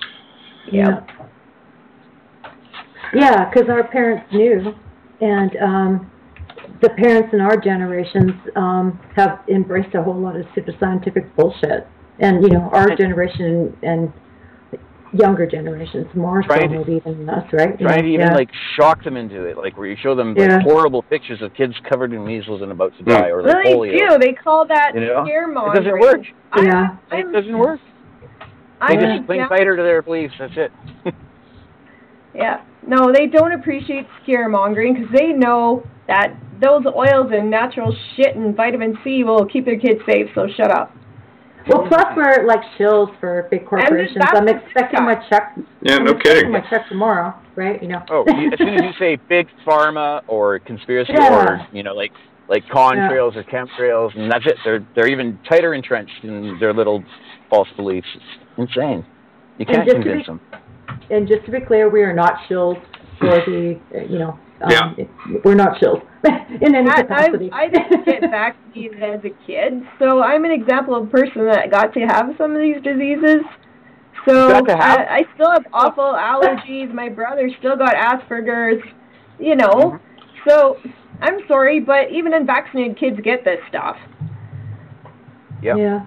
Speaker 1: Yeah. Yeah, because our parents knew, and the parents in our generations have embraced a whole lot of super scientific bullshit. And, our generation and younger generations more so maybe even us, right?
Speaker 4: Trying to even, like, shock them into it, like, where you show them like, horrible pictures of kids covered in measles and about to die, or like polio.
Speaker 2: They do. They call that scaremongering.
Speaker 4: It doesn't work.
Speaker 2: It
Speaker 4: doesn't work. They just cling tighter to their beliefs. That's it.
Speaker 2: Yeah. No, they don't appreciate scaremongering because they know that those oils and natural shit and vitamin C will keep their kids safe, so shut up.
Speaker 1: Well, plus we're like shills for big corporations. I'm expecting my check.
Speaker 3: Yeah, no kidding.
Speaker 1: My check tomorrow, right?
Speaker 4: Oh, as soon as you say big pharma or conspiracy or like contrails or chemtrails, and that's it. They're even tighter entrenched in their little false beliefs. It's insane. You can't convince them.
Speaker 1: And just to be clear, we are not shills for the we're not shills in any capacity.
Speaker 2: I didn't get vaccinated as a kid, so I'm an example of a person that got to have some of these diseases. So I still have awful allergies. My brother still got Asperger's, So I'm sorry, but even unvaccinated kids get this stuff.
Speaker 1: Yeah.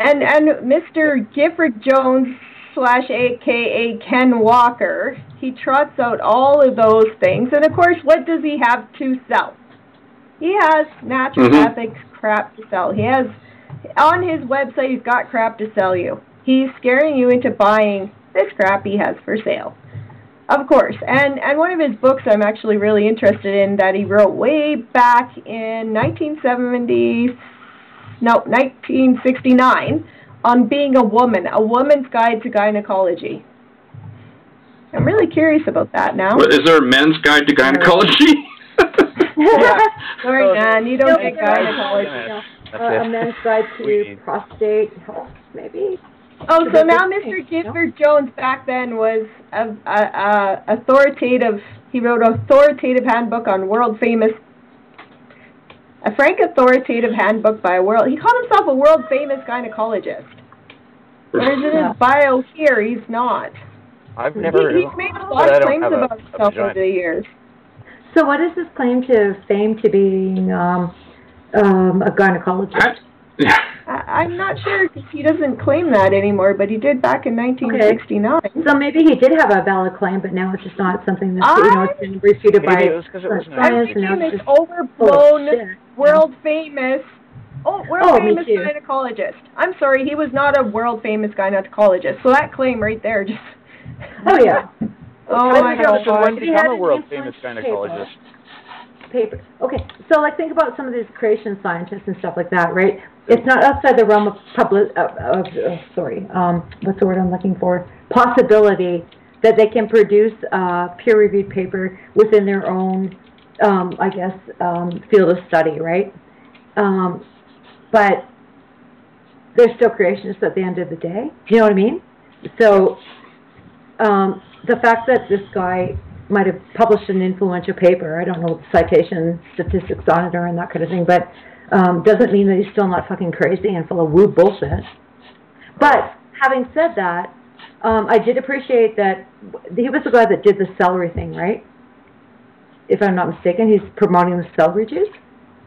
Speaker 2: And Mr. Gifford Jones / AKA Ken Walker, he trots out all of those things, and of course, what does he have to sell? He has naturopathic crap to sell. He has, on his website, he's got crap to sell you. He's scaring you into buying this crap he has for sale. Of course, and one of his books I'm actually really interested in that he wrote way back in 1969, on being a woman's guide to gynecology. I'm really curious about that now.
Speaker 3: Is there a men's guide to gynecology?
Speaker 2: Sorry, man, you don't get gynecology.
Speaker 1: A men's guide to prostate health, maybe.
Speaker 2: Oh, so now Mr. Gifford Jones back then was authoritative. He wrote an authoritative handbook on a frank authoritative handbook by he called himself a world famous gynecologist. Whereas in his bio here, he's not.
Speaker 4: I've never.
Speaker 2: He's made a lot of claims about himself over the years.
Speaker 1: So what is his claim to fame to being a gynecologist?
Speaker 2: I'm not sure because he doesn't claim that anymore, but he did back in 1969.
Speaker 1: Okay. So maybe he did have a valid claim, but now it's just not something that's it's been refuted by
Speaker 2: science. This overblown, world famous gynecologist. I'm sorry, he was not a world famous gynecologist. So that claim right there just.
Speaker 1: Oh yeah.
Speaker 2: Oh my God.
Speaker 4: When did he become a world famous gynecologist?
Speaker 1: Paper. Okay, so like think about some of these creation scientists and stuff like that, right? It's not outside the realm of what's the word I'm looking for? Possibility that they can produce a peer-reviewed paper within their own, field of study, right? But they're still creationists at the end of the day. Do you know what I mean? So the fact that this guy might have published an influential paper. I don't know the citation statistics on it or and that kind of thing, but doesn't mean that he's still not fucking crazy and full of woo bullshit. But having said that, I did appreciate that he was the guy that did the celery thing, right? If I'm not mistaken, he's promoting the celery juice.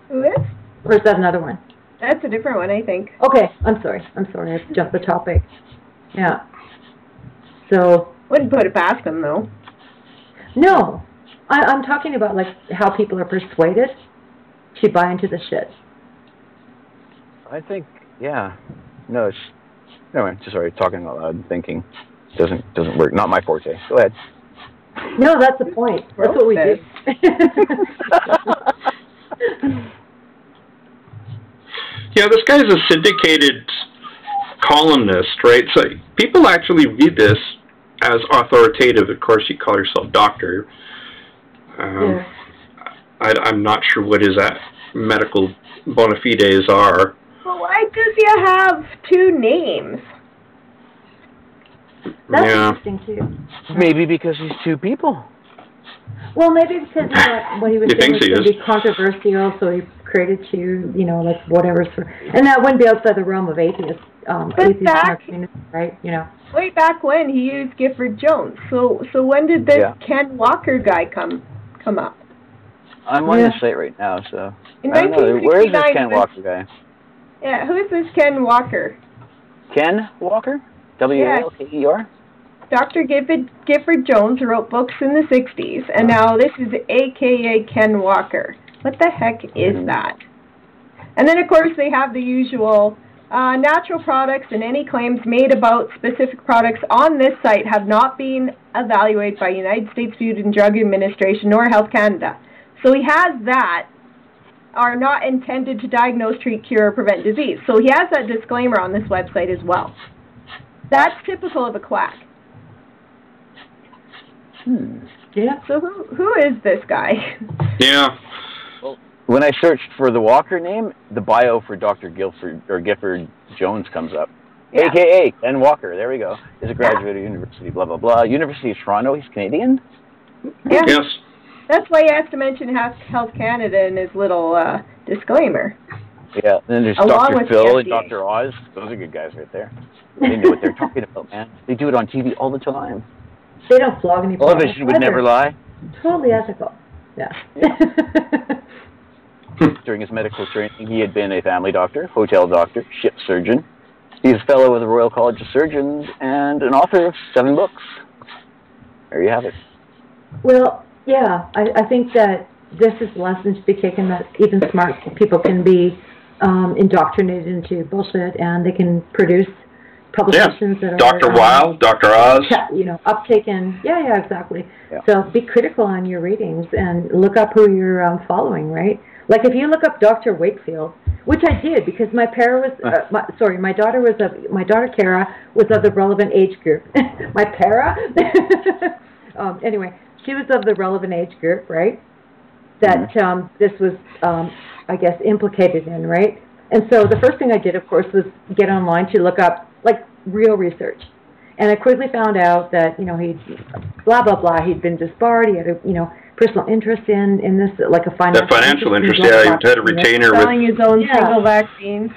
Speaker 2: Who is?
Speaker 1: Or is that another one?
Speaker 2: That's a different one, I think.
Speaker 1: Okay, I'm sorry. I jumped the topic. Yeah. So.
Speaker 2: Wouldn't put it past him, though.
Speaker 1: No. I'm talking about, like, how people are persuaded to buy into the shit.
Speaker 4: I think, yeah. No, it's... No, I'm just sorry, talking out loud and thinking doesn't work. Not my forte. Go ahead.
Speaker 1: No, that's the point. That's what we do.
Speaker 3: Yeah, this guy's a syndicated columnist, right? So people actually read this as authoritative. Of course, you call yourself doctor.
Speaker 1: Yeah.
Speaker 3: I'm not sure what his medical bona fides are.
Speaker 2: Well, why does he have two names?
Speaker 1: That's
Speaker 3: yeah.
Speaker 1: interesting, too.
Speaker 4: Maybe because he's two people.
Speaker 1: Well, maybe because he thought what he was doing was
Speaker 3: he
Speaker 1: going to
Speaker 3: is?
Speaker 1: be controversial, so he created two, you know, like whatever's for... And that wouldn't be outside the realm of atheists. Atheists in our community, right? You know.
Speaker 2: Way back when, he used Gifford Jones. So when did this Ken Walker guy come up?
Speaker 4: I'm on the site right now, so...
Speaker 2: In
Speaker 4: I don't know. Where is this Ken
Speaker 2: 1969,
Speaker 4: Walker guy?
Speaker 2: Yeah, who is this Ken Walker?
Speaker 4: Ken Walker? W-A-L-K-E-R?
Speaker 2: Dr. Gifford Jones wrote books in the 60s, and now this is a.k.a. Ken Walker. What the heck is that? And then, of course, they have the usual natural products, and any claims made about specific products on this site have not been evaluated by United States Food and Drug Administration nor Health Canada. So he has that, are not intended to diagnose, treat, cure, or prevent disease. So he has that disclaimer on this website as well. That's typical of a quack.
Speaker 1: Yeah.
Speaker 2: So who is this guy?
Speaker 3: Yeah.
Speaker 4: Well, when I searched for the Walker name, the bio for Dr. Gifford Jones comes up.
Speaker 2: Yeah.
Speaker 4: A.K.A. Ken Walker. There we go. He's a graduate of university, blah, blah, blah. University of Toronto. He's Canadian?
Speaker 2: Yeah.
Speaker 3: Yes.
Speaker 2: That's why he has to mention Health Canada in his little disclaimer.
Speaker 4: Yeah. And then there's
Speaker 2: Along
Speaker 4: Dr.
Speaker 2: with
Speaker 4: Phil
Speaker 2: the
Speaker 4: and Dr. Oz. Those are good guys right there. They know what they're talking about, man. They do it on TV all the time.
Speaker 1: They don't flog any
Speaker 4: Television would never lie.
Speaker 1: Totally ethical. Yeah.
Speaker 4: During his medical training, he had been a family doctor, hotel doctor, ship surgeon. He's a fellow of the Royal College of Surgeons and an author of 7 books. There you have it.
Speaker 1: Well, yeah, I think that this is lessons to be taken, that even smart people can be indoctrinated into bullshit, and they can produce publications that are...
Speaker 3: Dr. Weil, Dr. Oz.
Speaker 1: You know, uptaken. Yeah, exactly.
Speaker 4: Yeah.
Speaker 1: So be critical on your readings and look up who you're following, right? Like if you look up Dr. Wakefield, which I did because my daughter Kara was of the relevant age group. My para? Anyway, she was of the relevant age group, right? That this was, I guess, implicated in, right? And so the first thing I did, of course, was get online to look up, like, real research. And I quickly found out that, you know, he'd blah, blah, blah. He'd been disbarred. He had a, you know, personal interest in this, like a financial
Speaker 3: interest, yeah. He had a retainer with...
Speaker 2: Selling his own single vaccines.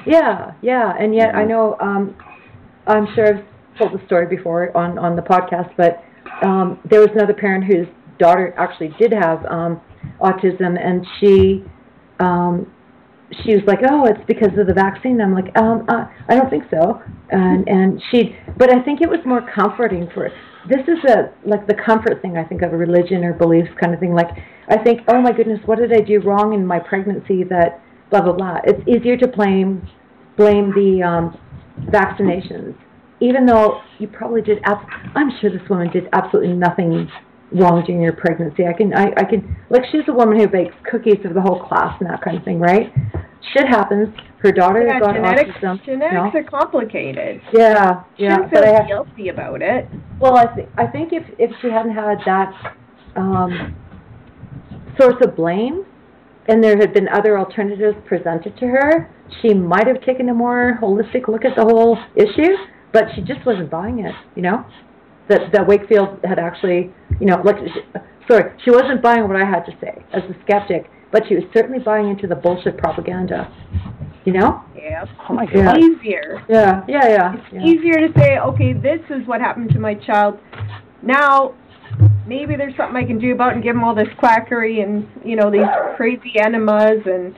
Speaker 1: Yeah. And yet I know, I'm sure I've told the story before on the podcast, but there was another parent whose daughter actually did have autism, and she was like, oh, it's because of the vaccine. I'm like, I don't think so. But I think it was more comforting for, this is like the comfort thing, I think, of a religion or beliefs kind of thing. Like, I think, oh my goodness, what did I do wrong in my pregnancy that blah, blah, blah. It's easier to blame the vaccinations, even though you probably did, I'm sure this woman did absolutely nothing wrong during your pregnancy. I can, like, she's a woman who bakes cookies for the whole class and that kind of thing, right? Shit happens. Her daughter got autism.
Speaker 2: Genetics are complicated.
Speaker 1: Yeah.
Speaker 2: Shouldn't feel guilty about it.
Speaker 1: Well, I think if she hadn't had that source of blame, and there had been other alternatives presented to her, she might have taken a more holistic look at the whole issue, but she just wasn't buying it, you know? that Wakefield had actually, you know, like, sorry, she wasn't buying what I had to say as a skeptic, but she was certainly buying into the bullshit propaganda, you know?
Speaker 2: Yeah.
Speaker 4: Oh my God.
Speaker 1: Yeah.
Speaker 2: Easier.
Speaker 1: Yeah.
Speaker 2: It's easier to say, okay, this is what happened to my child. Now, maybe there's something I can do about it and give them all this quackery and, you know, these crazy enemas and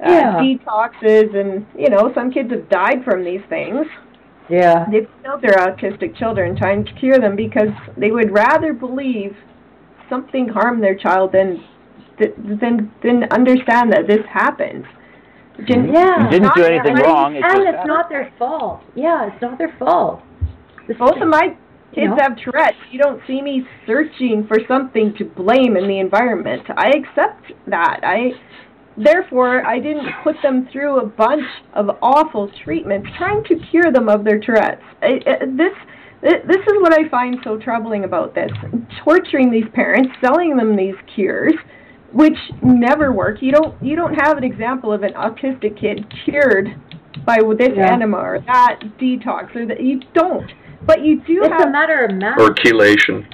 Speaker 2: detoxes, and, you know, some kids have died from these things.
Speaker 1: Yeah.
Speaker 2: They've killed their autistic children trying to cure them because they would rather believe something harmed their child than understand that this happens.
Speaker 4: You didn't do anything wrong.
Speaker 1: It's not their fault. Yeah, it's not their fault.
Speaker 2: Both of my kids have Tourette's. You don't see me searching for something to blame in the environment. I accept that. Therefore, I didn't put them through a bunch of awful treatments trying to cure them of their Tourette's. This is what I find so troubling about this. Torturing these parents, selling them these cures, which never work. You don't have an example of an autistic kid cured by this enema or that detox, or that you don't. But you do
Speaker 1: have... It's a matter of math.
Speaker 3: Or chelation.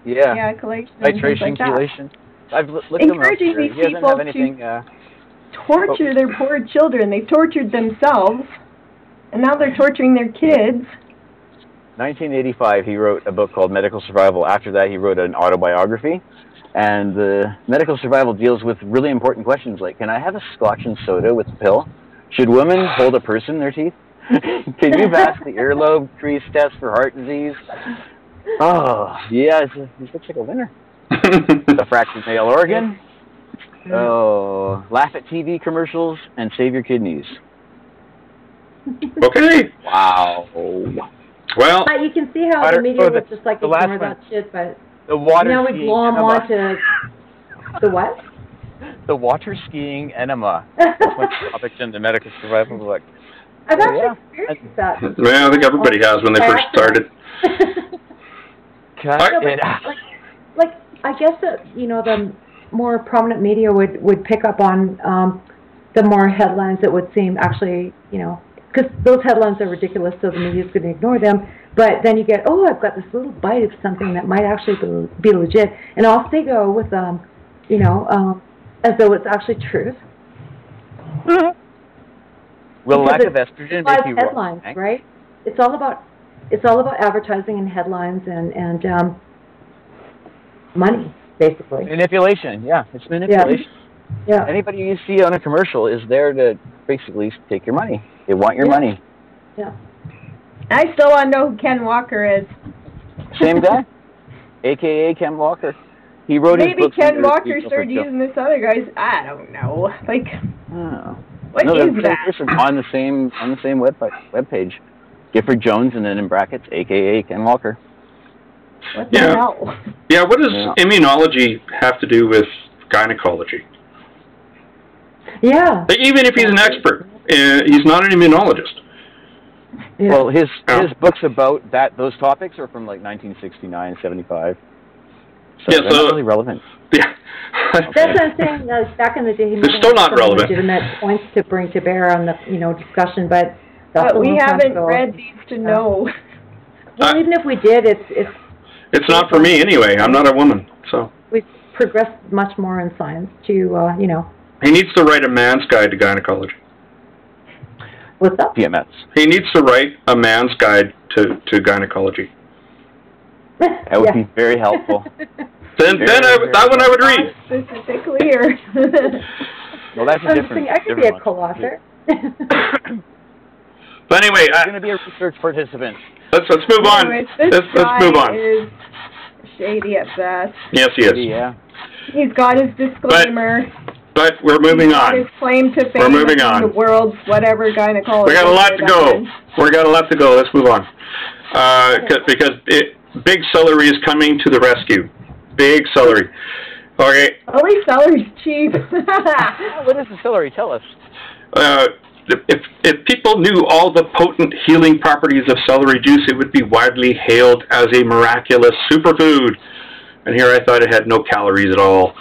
Speaker 2: Yeah, chelation.
Speaker 4: Titration, chelation. I've looked
Speaker 2: encouraging these people to torture their poor children. They've tortured themselves, and now they're torturing their kids.
Speaker 4: 1985, he wrote a book called Medical Survival. After that, he wrote an autobiography. And Medical Survival deals with really important questions like, can I have a scotch and soda with a pill? Should women hold a purse in their teeth? Can you pass the earlobe crease test for heart disease? Oh, yeah, he looks like a winner. A fractured male organ. Oh, laugh at TV commercials and save your kidneys.
Speaker 3: Okay.
Speaker 4: Wow.
Speaker 3: Well,
Speaker 1: but you can see how the media was just like ignore that shit, but
Speaker 4: the water
Speaker 1: now we glom onto the what?
Speaker 4: The water skiing enema. That's my topic in the Medical Survival book.
Speaker 1: I've actually experienced that.
Speaker 3: Well, I think everybody has when they first started.
Speaker 4: Cut it out.
Speaker 1: Like, I guess that, you know, the more prominent media would pick up on the more headlines that would seem actually, you know, because those headlines are ridiculous, so the media's going to ignore them. But then you get, oh, I've got this little bite of something that might actually be legit, and off they go with, you know, as though it's actually truth.
Speaker 4: Will lack of estrogen make you
Speaker 1: headlines,
Speaker 4: wrong?
Speaker 1: Right? It's all about advertising and headlines and money, basically.
Speaker 4: Manipulation, yeah, it's manipulation.
Speaker 1: Yeah.
Speaker 4: Anybody you see on a commercial is there to basically take your money. They want your money.
Speaker 1: Yeah.
Speaker 2: I still want to know who Ken Walker is.
Speaker 4: Same guy, a.k.a. Ken Walker. He wrote his book.
Speaker 2: Maybe Ken Walker started using this other guy's. I don't know. Like, what is that?
Speaker 4: Person on the same web page. Gifford Jones, and then in brackets, a.k.a. Ken Walker.
Speaker 2: What the hell?
Speaker 3: Yeah, what does immunology have to do with gynecology?
Speaker 1: Yeah.
Speaker 3: Like, even if he's an expert, he's not an immunologist.
Speaker 4: Yeah. Well, his books about those topics are from like 1969, 75. So they're not really relevant.
Speaker 3: Yeah.
Speaker 1: That's what I'm saying. Back in the day, he
Speaker 3: they're still not relevant.
Speaker 1: Legitimate points to bring to bear on the discussion, but
Speaker 2: we haven't read these to know.
Speaker 1: Well, even if we did,
Speaker 3: it's not for me anyway. I'm not a woman, so
Speaker 1: we've progressed much more in science to
Speaker 3: He needs to write a man's guide to gynecology.
Speaker 1: What's up?
Speaker 4: PMS.
Speaker 3: He needs to write a man's guide to gynecology.
Speaker 4: That would be very helpful.
Speaker 3: That one I would read.
Speaker 2: Specifically here.
Speaker 4: Well, that's a different.
Speaker 1: I could be a co-author.
Speaker 3: But anyway,
Speaker 4: I'm going to be a research participant.
Speaker 3: Let's move on. Let's move on.
Speaker 2: Is shady at best.
Speaker 3: Yes, he is.
Speaker 4: Yeah.
Speaker 2: He's got his disclaimer.
Speaker 3: But we're moving on.
Speaker 2: His claim to fame.
Speaker 3: We're moving on.
Speaker 2: The world's whatever gynecologist.
Speaker 3: We got a lot to go. We got a lot to go. Let's move on. Because big celery is coming to the rescue. Big celery. Okay.
Speaker 2: At least celery's cheap.
Speaker 4: What is the celery? Tell us.
Speaker 3: If people knew all the potent healing properties of celery juice, it would be widely hailed as a miraculous superfood. And here I thought it had no calories at all.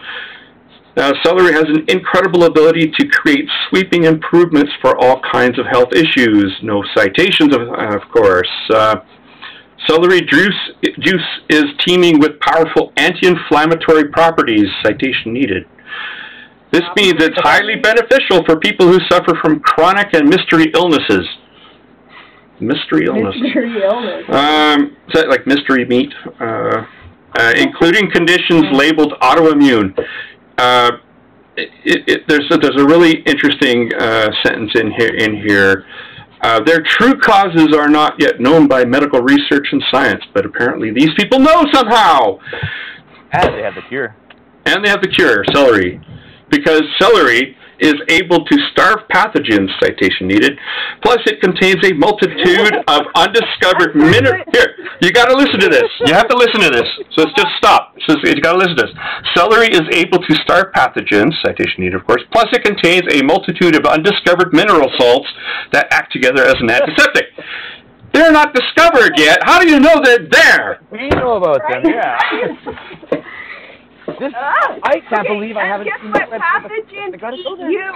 Speaker 3: Now, celery has an incredible ability to create sweeping improvements for all kinds of health issues. No citations, of course. Celery juice is teeming with powerful anti-inflammatory properties. Citation needed. This means it's highly beneficial for people who suffer from chronic and mystery illnesses. Mystery illness.
Speaker 2: Mystery illness.
Speaker 3: Is that like mystery meat? Including conditions labeled autoimmune. There's a really interesting sentence in here. Their true causes are not yet known by medical research and science, but apparently these people know somehow.
Speaker 4: And they have the cure.
Speaker 3: And they have the cure, celery. Because celery is able to starve pathogens, citation needed. Plus, it contains a multitude of undiscovered minerals. Here, you got to listen to this. You have to listen to this. So it's just stop. You got to listen to this. Celery is able to starve pathogens, citation needed, of course. Plus, it contains a multitude of undiscovered mineral salts that act together as an antiseptic. They're not discovered yet. How do you know they're there?
Speaker 4: We know about them, yeah. I can't believe I haven't seen that.
Speaker 2: Pathogens eat you.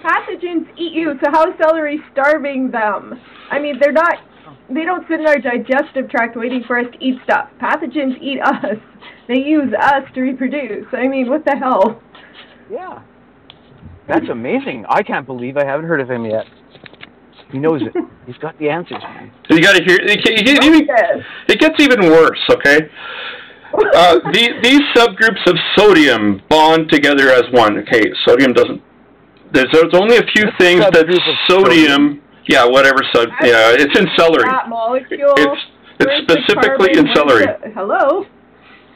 Speaker 2: Pathogens eat you. So how is celery starving them? I mean, they don't sit in our digestive tract waiting for us to eat stuff. Pathogens eat us. They use us to reproduce. I mean, what the hell?
Speaker 4: Yeah. That's amazing. I can't believe I haven't heard of him yet. He knows it. He's got the answers, man.
Speaker 3: You got to hear. It gets even worse, okay? These subgroups of sodium bond together as one. Okay, sodium doesn't. There's only a few things that sodium. Yeah, whatever. Yeah, it's in celery.
Speaker 2: That molecule.
Speaker 3: It's specifically in celery.
Speaker 2: Hello.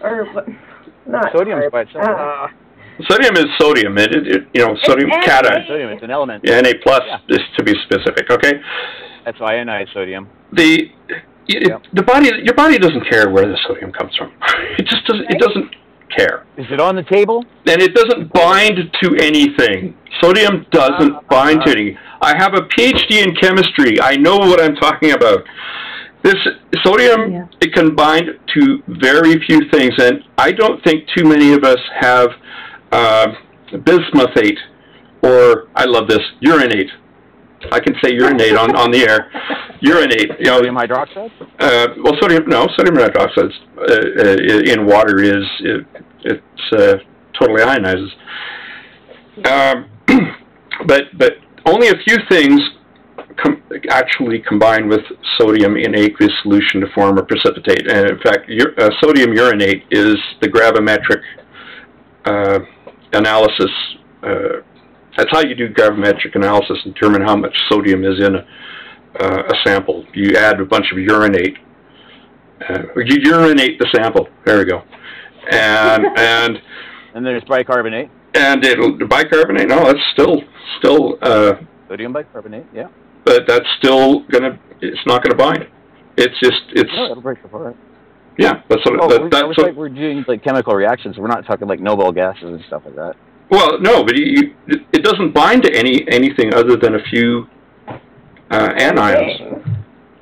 Speaker 2: Or what? Not
Speaker 4: sodium by itself.
Speaker 3: Sodium is sodium. Sodium cation.
Speaker 4: Sodium. It's an element.
Speaker 3: Yeah, Na plus is to be specific. Okay.
Speaker 4: That's ionized sodium.
Speaker 3: The body, your body doesn't care where the sodium comes from. It just doesn't. It doesn't care.
Speaker 4: Is it on the table?
Speaker 3: And it doesn't bind to anything. Sodium doesn't bind to anything. I have a PhD in chemistry. I know what I'm talking about. This sodium, it can bind to very few things, and I don't think too many of us have bismuthate, or I love this, urinate. I can say urinate on the air. Urinate.
Speaker 4: Sodium hydroxide?
Speaker 3: Sodium hydroxide in water it's totally ionizes. But only a few things actually combine with sodium in aqueous solution to form a precipitate. And in fact, sodium urinate is the gravimetric analysis. That's how you do gravimetric analysis and determine how much sodium is in a sample. You add a bunch of urinate. You urinate the sample. There we go. And
Speaker 4: there's bicarbonate.
Speaker 3: And bicarbonate. No, that's still
Speaker 4: sodium bicarbonate. Yeah.
Speaker 3: But that's still it's not gonna bind.
Speaker 4: No, it'll break apart.
Speaker 3: Yeah, that's what.
Speaker 4: We're doing like chemical reactions. We're not talking like noble gases and stuff like that.
Speaker 3: Well, no, but it doesn't bind to anything other than a few anions,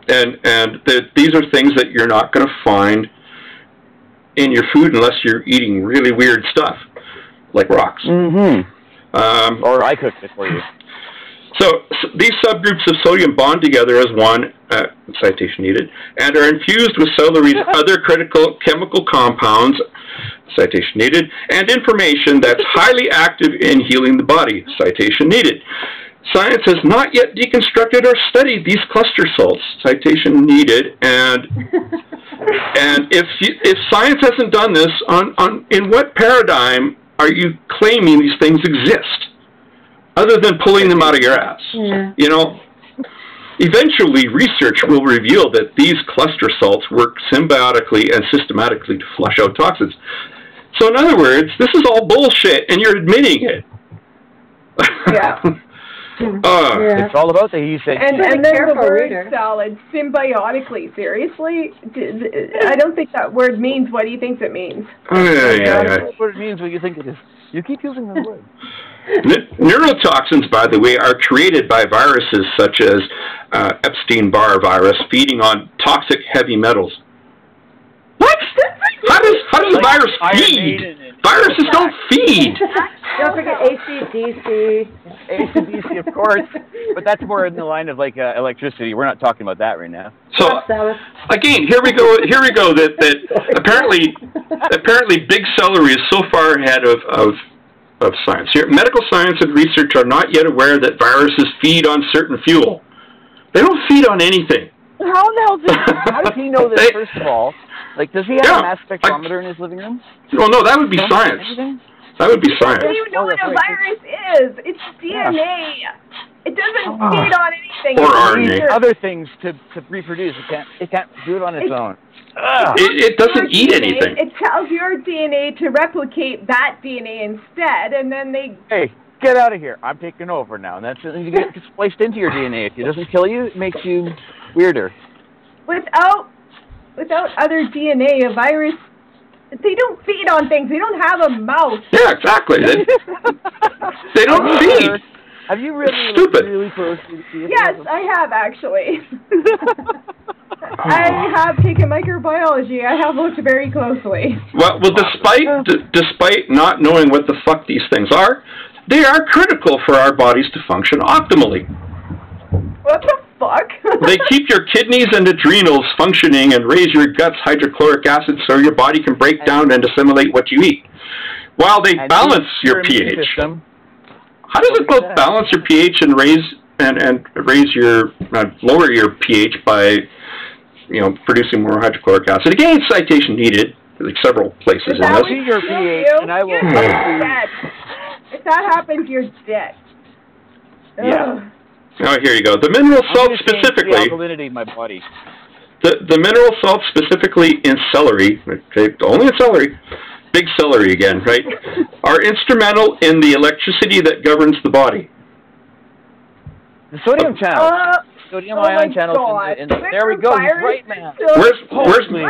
Speaker 3: and these are things that you're not going to find in your food unless you're eating really weird stuff, like rocks.
Speaker 4: Mm-hmm. Or I cooked it for you.
Speaker 3: So these subgroups of sodium bond together as one, citation needed, and are infused with celery's other critical chemical compounds, citation needed, and information that's highly active in healing the body, citation needed. Science has not yet deconstructed or studied these cluster salts, citation needed, and if science hasn't done this, in what paradigm are you claiming these things exist? Other than pulling them out of your ass. Yeah. Eventually research will reveal that these cluster salts work symbiotically and systematically to flush out toxins. So in other words, this is all bullshit and you're admitting it.
Speaker 2: Yeah.
Speaker 4: It's all about the he said.
Speaker 2: And then the word salad, symbiotically. Seriously? I don't think that word means what he thinks it means.
Speaker 4: That's what it means what you think it is. You keep using that word.
Speaker 3: Neurotoxins, by the way, are created by viruses such as Epstein-Barr virus feeding on toxic heavy metals. What? How does a virus feed? Viruses don't feed.
Speaker 1: Don't forget AC/DC.
Speaker 4: AC/DC, of course, but that's more in the line of like electricity. We're not talking about that right now.
Speaker 3: So again, here we go. That apparently big celery is so far ahead of science. Here, medical science and research are not yet aware that viruses feed on certain fuel. They don't feed on anything.
Speaker 4: How does he know this? First of all, like, does he have a mass spectrometer in his living room?
Speaker 3: Well, no, that would be science. That would be science.
Speaker 2: How do you know what a virus is? It's DNA. It doesn't feed on anything.
Speaker 3: Or RNA.
Speaker 4: Other things to reproduce. It can't do it on its own.
Speaker 3: It doesn't eat anything.
Speaker 2: It tells your DNA to replicate that DNA instead, and then they...
Speaker 4: Hey, get out of here. I'm taking over now. And that's you get spliced into your DNA. If it doesn't kill you, it makes you weirder.
Speaker 2: Without other DNA, a virus... They don't feed on things. They don't have a mouth.
Speaker 3: Yeah, exactly. They don't feed.
Speaker 4: Have you really
Speaker 3: Stupid.
Speaker 4: Really close?
Speaker 2: Yes, I have actually. I have taken microbiology. I have looked very closely.
Speaker 3: Well, despite not knowing what the fuck these things are, they are critical for our bodies to function optimally.
Speaker 2: What the fuck?
Speaker 3: They keep your kidneys and adrenals functioning and raise your gut's hydrochloric acid so your body can break down and assimilate what you eat, while they balance your pH.
Speaker 4: System.
Speaker 3: How does it both balance your pH and raise your lower your pH by producing more hydrochloric acid? Again, citation needed, like several places in this.
Speaker 4: Your pH, and I will.
Speaker 2: You're dead. If that happens, you're dead.
Speaker 4: Yeah.
Speaker 3: Oh, here you go. The mineral salt specifically.
Speaker 4: The alkalinity in my body.
Speaker 3: The mineral salt specifically in celery, okay, only in celery, big celery again, right, are instrumental in the electricity that governs the body.
Speaker 4: The sodium channels. Sodium ion channels. There we go. He's right, man.
Speaker 3: Where's me?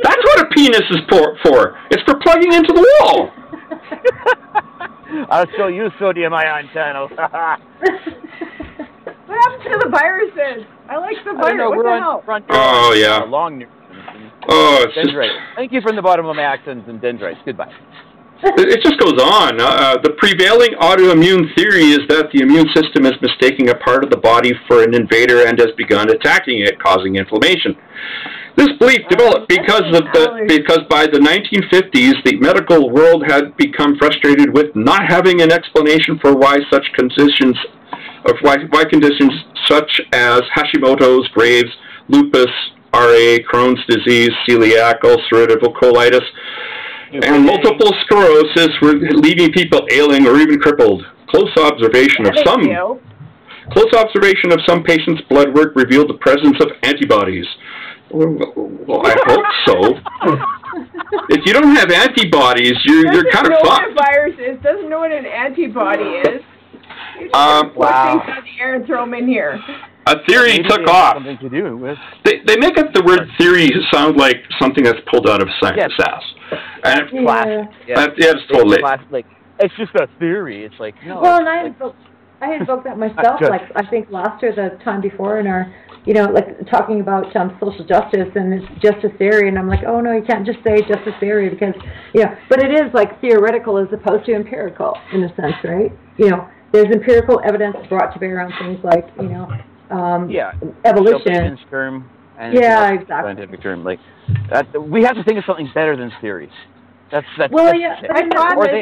Speaker 3: That's what a penis is for. It's for plugging into the wall.
Speaker 4: I'll show you sodium ion channels.
Speaker 2: What happened to the viruses? I like the virus. What the hell?
Speaker 3: Oh, yeah.
Speaker 4: Long
Speaker 3: it's
Speaker 4: dendrites. Thank you from the bottom of my accents and dendrites. Goodbye.
Speaker 3: It just goes on. The prevailing autoimmune theory is that the immune system is mistaking a part of the body for an invader and has begun attacking it, causing inflammation. This belief developed because by the 1950s, the medical world had become frustrated with not having an explanation for why conditions such as Hashimoto's, Graves, lupus, RA, Crohn's disease, celiac, ulcerative colitis, and multiple sclerosis were leaving people ailing or even crippled. Close observation of some patients' blood work revealed the presence of antibodies. Well, I hope so. If you don't have antibodies, you're kind of fucked.
Speaker 2: Doesn't know what a virus is. Doesn't know what an antibody is.
Speaker 3: Wow.
Speaker 2: Things out of the air and throw them in here.
Speaker 3: A theory took off. Something to do with. They make up the word theory sound like something that's pulled out of science ass. And it's totally.
Speaker 4: It's just a theory. It's like, no.
Speaker 1: Well, and I invoked that myself, like, I think last year, the time before, in our, talking about social justice, and it's just a theory, and I'm like, oh, no, you can't just say just a theory, because, but it is, like, theoretical as opposed to empirical, in a sense, right? There's empirical evidence brought to bear on things like, evolution.
Speaker 4: Term and
Speaker 1: exactly.
Speaker 4: Scientific term. Like, we have to think of something better than theories. That's
Speaker 1: or
Speaker 4: they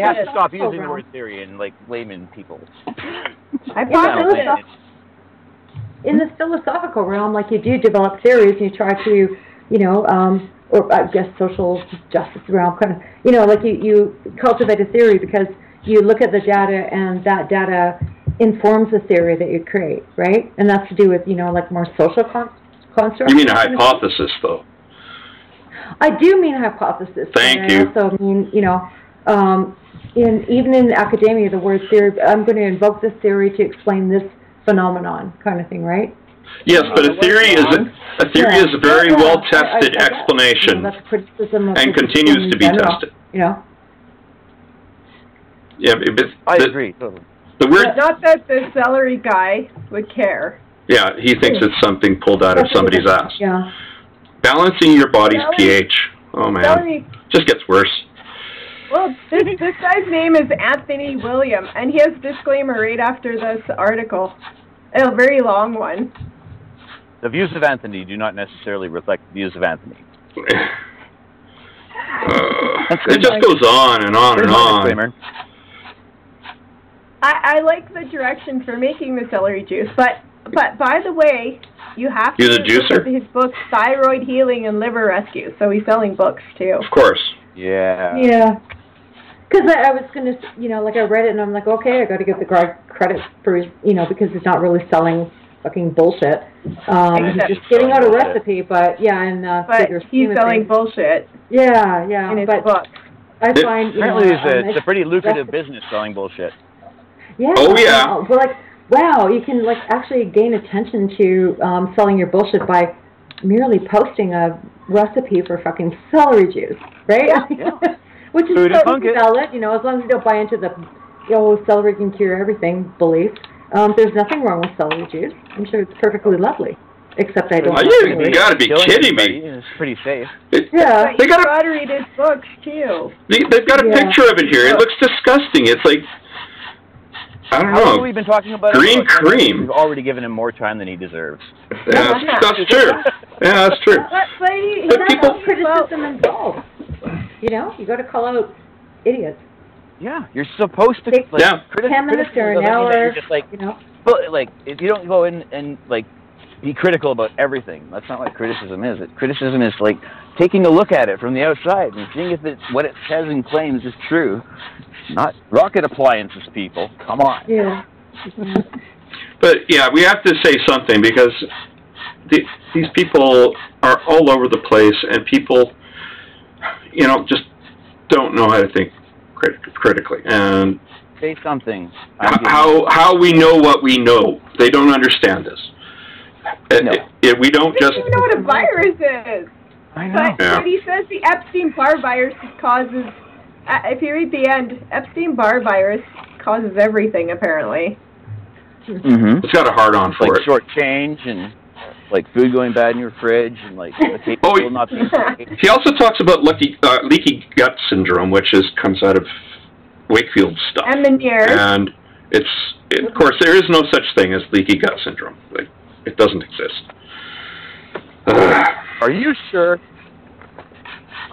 Speaker 4: have to stop using the word theory in, like, layman people.
Speaker 1: In the philosophical realm, like, you do develop theories, and you try to, or I guess social justice realm, kind of, like you cultivate a theory because you look at the data, and that data informs the theory that you create, right? And that's to do with, like, more social constructs.
Speaker 3: You mean a hypothesis, though?
Speaker 1: I do mean a hypothesis.
Speaker 3: Thank you.
Speaker 1: I also mean, even in academia, the word theory, I'm going to invoke this theory to explain this phenomenon, kind of thing, right?
Speaker 3: Yes, but a theory is a very well-tested explanation, and continues to be tested. Yeah,
Speaker 4: I agree.
Speaker 3: The word,
Speaker 2: not that the celery guy would care.
Speaker 3: Yeah, he thinks it's something pulled out of somebody's ass.
Speaker 1: Yeah.
Speaker 3: Balancing your body's pH. Oh man, just gets worse.
Speaker 2: Well, this guy's name is Anthony William, and he has a disclaimer right after this article. A very long one.
Speaker 4: The views of Anthony do not necessarily reflect the views of Anthony.
Speaker 3: It just goes on and on and on.
Speaker 4: Disclaimer.
Speaker 2: I like the direction for making the celery juice, but by the way, you have to
Speaker 3: Use a juicer?
Speaker 2: look at his book, Thyroid Healing and Liver Rescue. So he's selling books too.
Speaker 3: Of course.
Speaker 4: Yeah.
Speaker 1: Yeah. Because I was going to, you know, like I read it and I'm like, okay, I got to give the guy credit for, you know, because he's not really selling fucking bullshit. He's just getting out a recipe, but yeah, and
Speaker 2: but he's selling bullshit.
Speaker 1: Yeah,
Speaker 2: in his book.
Speaker 1: I find, you
Speaker 4: apparently
Speaker 1: know,
Speaker 4: it's a pretty lucrative business selling bullshit.
Speaker 1: Yeah.
Speaker 3: Oh yeah.
Speaker 1: Well, like, wow, you can like actually gain attention to selling your bullshit by merely posting a recipe for fucking celery juice, right?
Speaker 2: Yeah.
Speaker 1: Which is
Speaker 4: Food
Speaker 1: so
Speaker 4: and
Speaker 1: you can sell it, you know, as long as you don't buy into the, you know, celery can cure everything belief. There's nothing wrong with celery juice. I'm sure it's perfectly lovely. Except I don't.
Speaker 3: You gotta be kidding me.
Speaker 4: It's pretty safe.
Speaker 2: Yeah. They got to read his books too.
Speaker 3: They've got a picture of it here. It looks disgusting. It's like, I don't know.
Speaker 4: We've been talking about
Speaker 3: green cream.
Speaker 4: We've already given him more time than he deserves.
Speaker 3: Yeah, that's true. Yeah, that's true.
Speaker 1: But people criticism involved. You know, you got to call out idiots.
Speaker 4: Yeah, you're supposed to.
Speaker 1: Take 10
Speaker 4: criticism
Speaker 1: minutes or an hour.
Speaker 4: Just like,
Speaker 1: you know.
Speaker 4: But like, if you don't go in and like be critical about everything, that's not what criticism is. Criticism is like taking a look at it from the outside and seeing if it's what it says and claims is true. Not rocket appliances, people. Come on.
Speaker 1: Yeah.
Speaker 3: But yeah, we have to say something because these people are all over the place, and people, you know, just don't know how to think critically. And
Speaker 4: say something.
Speaker 3: How we know what we know? They don't understand this.
Speaker 4: No.
Speaker 3: We don't just.
Speaker 2: They don't even know what a virus is.
Speaker 4: I know.
Speaker 2: But he says the Epstein-Barr virus causes. If you read the end, Epstein-Barr virus causes everything, apparently.
Speaker 4: Mm-hmm.
Speaker 3: It's got a hard-on for
Speaker 4: like
Speaker 3: it.
Speaker 4: Short change and like food going bad in your fridge and like the will not be.
Speaker 3: He also talks about leaky gut syndrome, which comes out of Wakefield stuff.
Speaker 2: And Meniere's.
Speaker 3: And of course, there is no such thing as leaky gut syndrome. Like, it doesn't exist.
Speaker 4: Are you sure?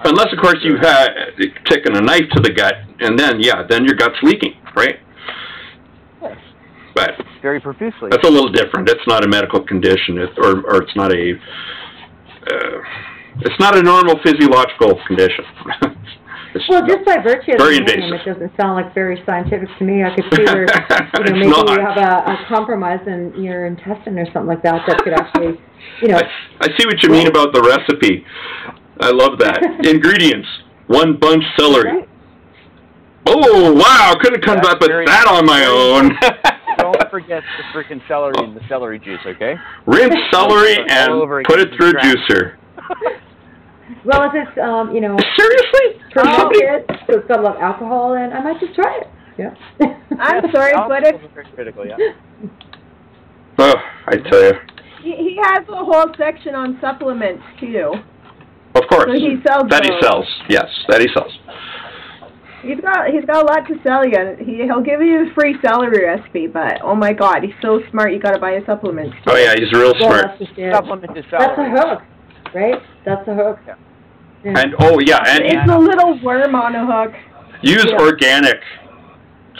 Speaker 3: Unless, of course, you've taken a knife to the gut, and then your gut's leaking, right? But
Speaker 4: very profusely.
Speaker 3: That's a little different. It's not a medical condition, or it's not a normal physiological condition.
Speaker 1: Well, just by virtue of
Speaker 3: very
Speaker 1: the name,
Speaker 3: invasive.
Speaker 1: it doesn't sound like very scientific to me. I could see where maybe you have a compromise in your intestine or something like that could actually,
Speaker 3: I see what you mean about the recipe. I love that. Ingredients: 1 bunch celery. Right. Oh wow! Couldn't come up with that on my own.
Speaker 4: Don't forget the freaking celery in the celery juice, okay?
Speaker 3: Rinse celery and put it through a juicer.
Speaker 1: Well, if it's
Speaker 3: seriously
Speaker 1: fermented, so it's got a lot of alcohol, and I might just try it. Yeah.
Speaker 2: I'm sorry, but it's
Speaker 4: critical, yeah.
Speaker 3: Oh, I tell you.
Speaker 2: He has a whole section on supplements too.
Speaker 3: Of course.
Speaker 2: So he sells
Speaker 3: that
Speaker 2: those.
Speaker 3: He sells. Yes, that he sells.
Speaker 2: He's got a lot to sell you. He'll give you a free celery recipe, but oh my God, he's so smart. You got to buy his supplements too.
Speaker 3: Oh yeah, he's real smart.
Speaker 4: Supplement is celery.
Speaker 1: That's a hook, right? That's a hook.
Speaker 4: Yeah.
Speaker 1: Yeah.
Speaker 3: And
Speaker 2: it's a little worm on a hook.
Speaker 3: Use organic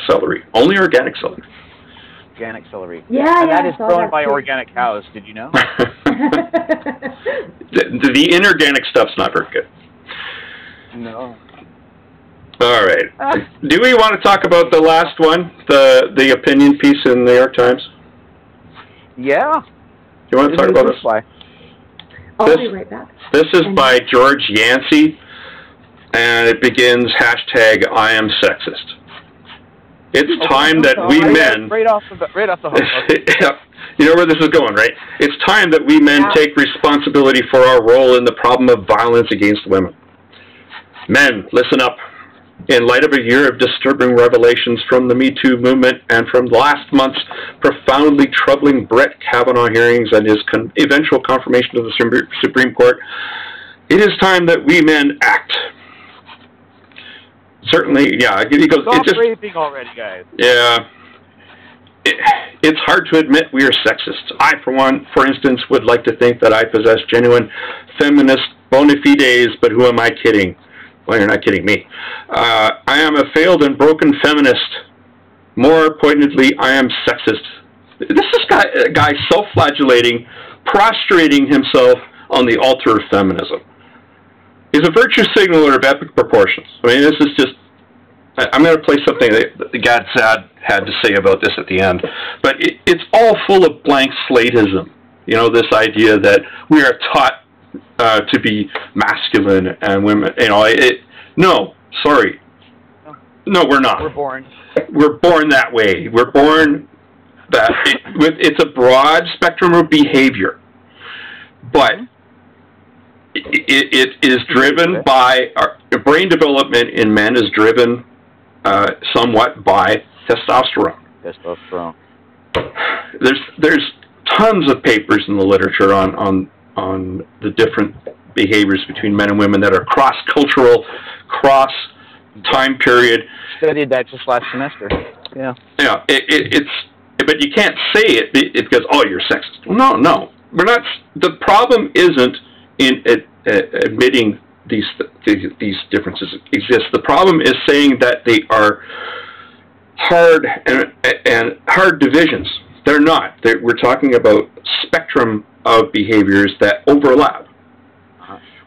Speaker 3: celery. Only organic celery.
Speaker 4: Organic celery.
Speaker 1: Yeah,
Speaker 4: and that is grown
Speaker 1: that
Speaker 4: by
Speaker 1: too.
Speaker 4: organic cows. Did you know?
Speaker 3: the inorganic stuff's not very good.
Speaker 4: No.
Speaker 3: All right. Do we want to talk about the last one, the opinion piece in the New York Times?
Speaker 4: Yeah.
Speaker 3: Do you want to talk about it?
Speaker 1: I'll be right back.
Speaker 3: This is by George Yancey, and it begins #I am sexist. It's time that we men...
Speaker 4: Right off the hook.
Speaker 3: You know where this is going, right? It's time that we men take responsibility for our role in the problem of violence against women. Men, listen up. In light of a year of disturbing revelations from the Me Too movement and from last month's profoundly troubling Brett Kavanaugh hearings and his eventual confirmation to the Supreme Court, it is time that we men act. certainly, yeah. He goes,
Speaker 4: Stop raping already, guys.
Speaker 3: Yeah. It's hard to admit we are sexists. I, for instance, would like to think that I possess genuine feminist bona fides, but who am I kidding? Well, you're not kidding me. I am a failed and broken feminist. More pointedly, I am sexist. This is a guy self-flagellating, prostrating himself on the altar of feminism. He's a virtue signaler of epic proportions. I mean, this is just... I'm going to play something that Gad Saad had to say about this at the end. But it's all full of blank slateism. You know, this idea that we are taught to be masculine and women. You know, no, sorry. No, we're not.
Speaker 4: We're born.
Speaker 3: We're born that way. We're born that... it's a broad spectrum of behavior. But... It is driven by... Our brain development in men is driven... somewhat by testosterone.
Speaker 4: Testosterone.
Speaker 3: There's tons of papers in the literature on the different behaviors between men and women that are cross-cultural, cross-time period.
Speaker 4: Studied that just last semester. Yeah.
Speaker 3: Yeah. But you can't say it because you're sexist. No, we're not. The problem isn't in admitting these differences exist. The problem is saying that they are hard and hard divisions. They're not. We're talking about spectrum of behaviors that overlap.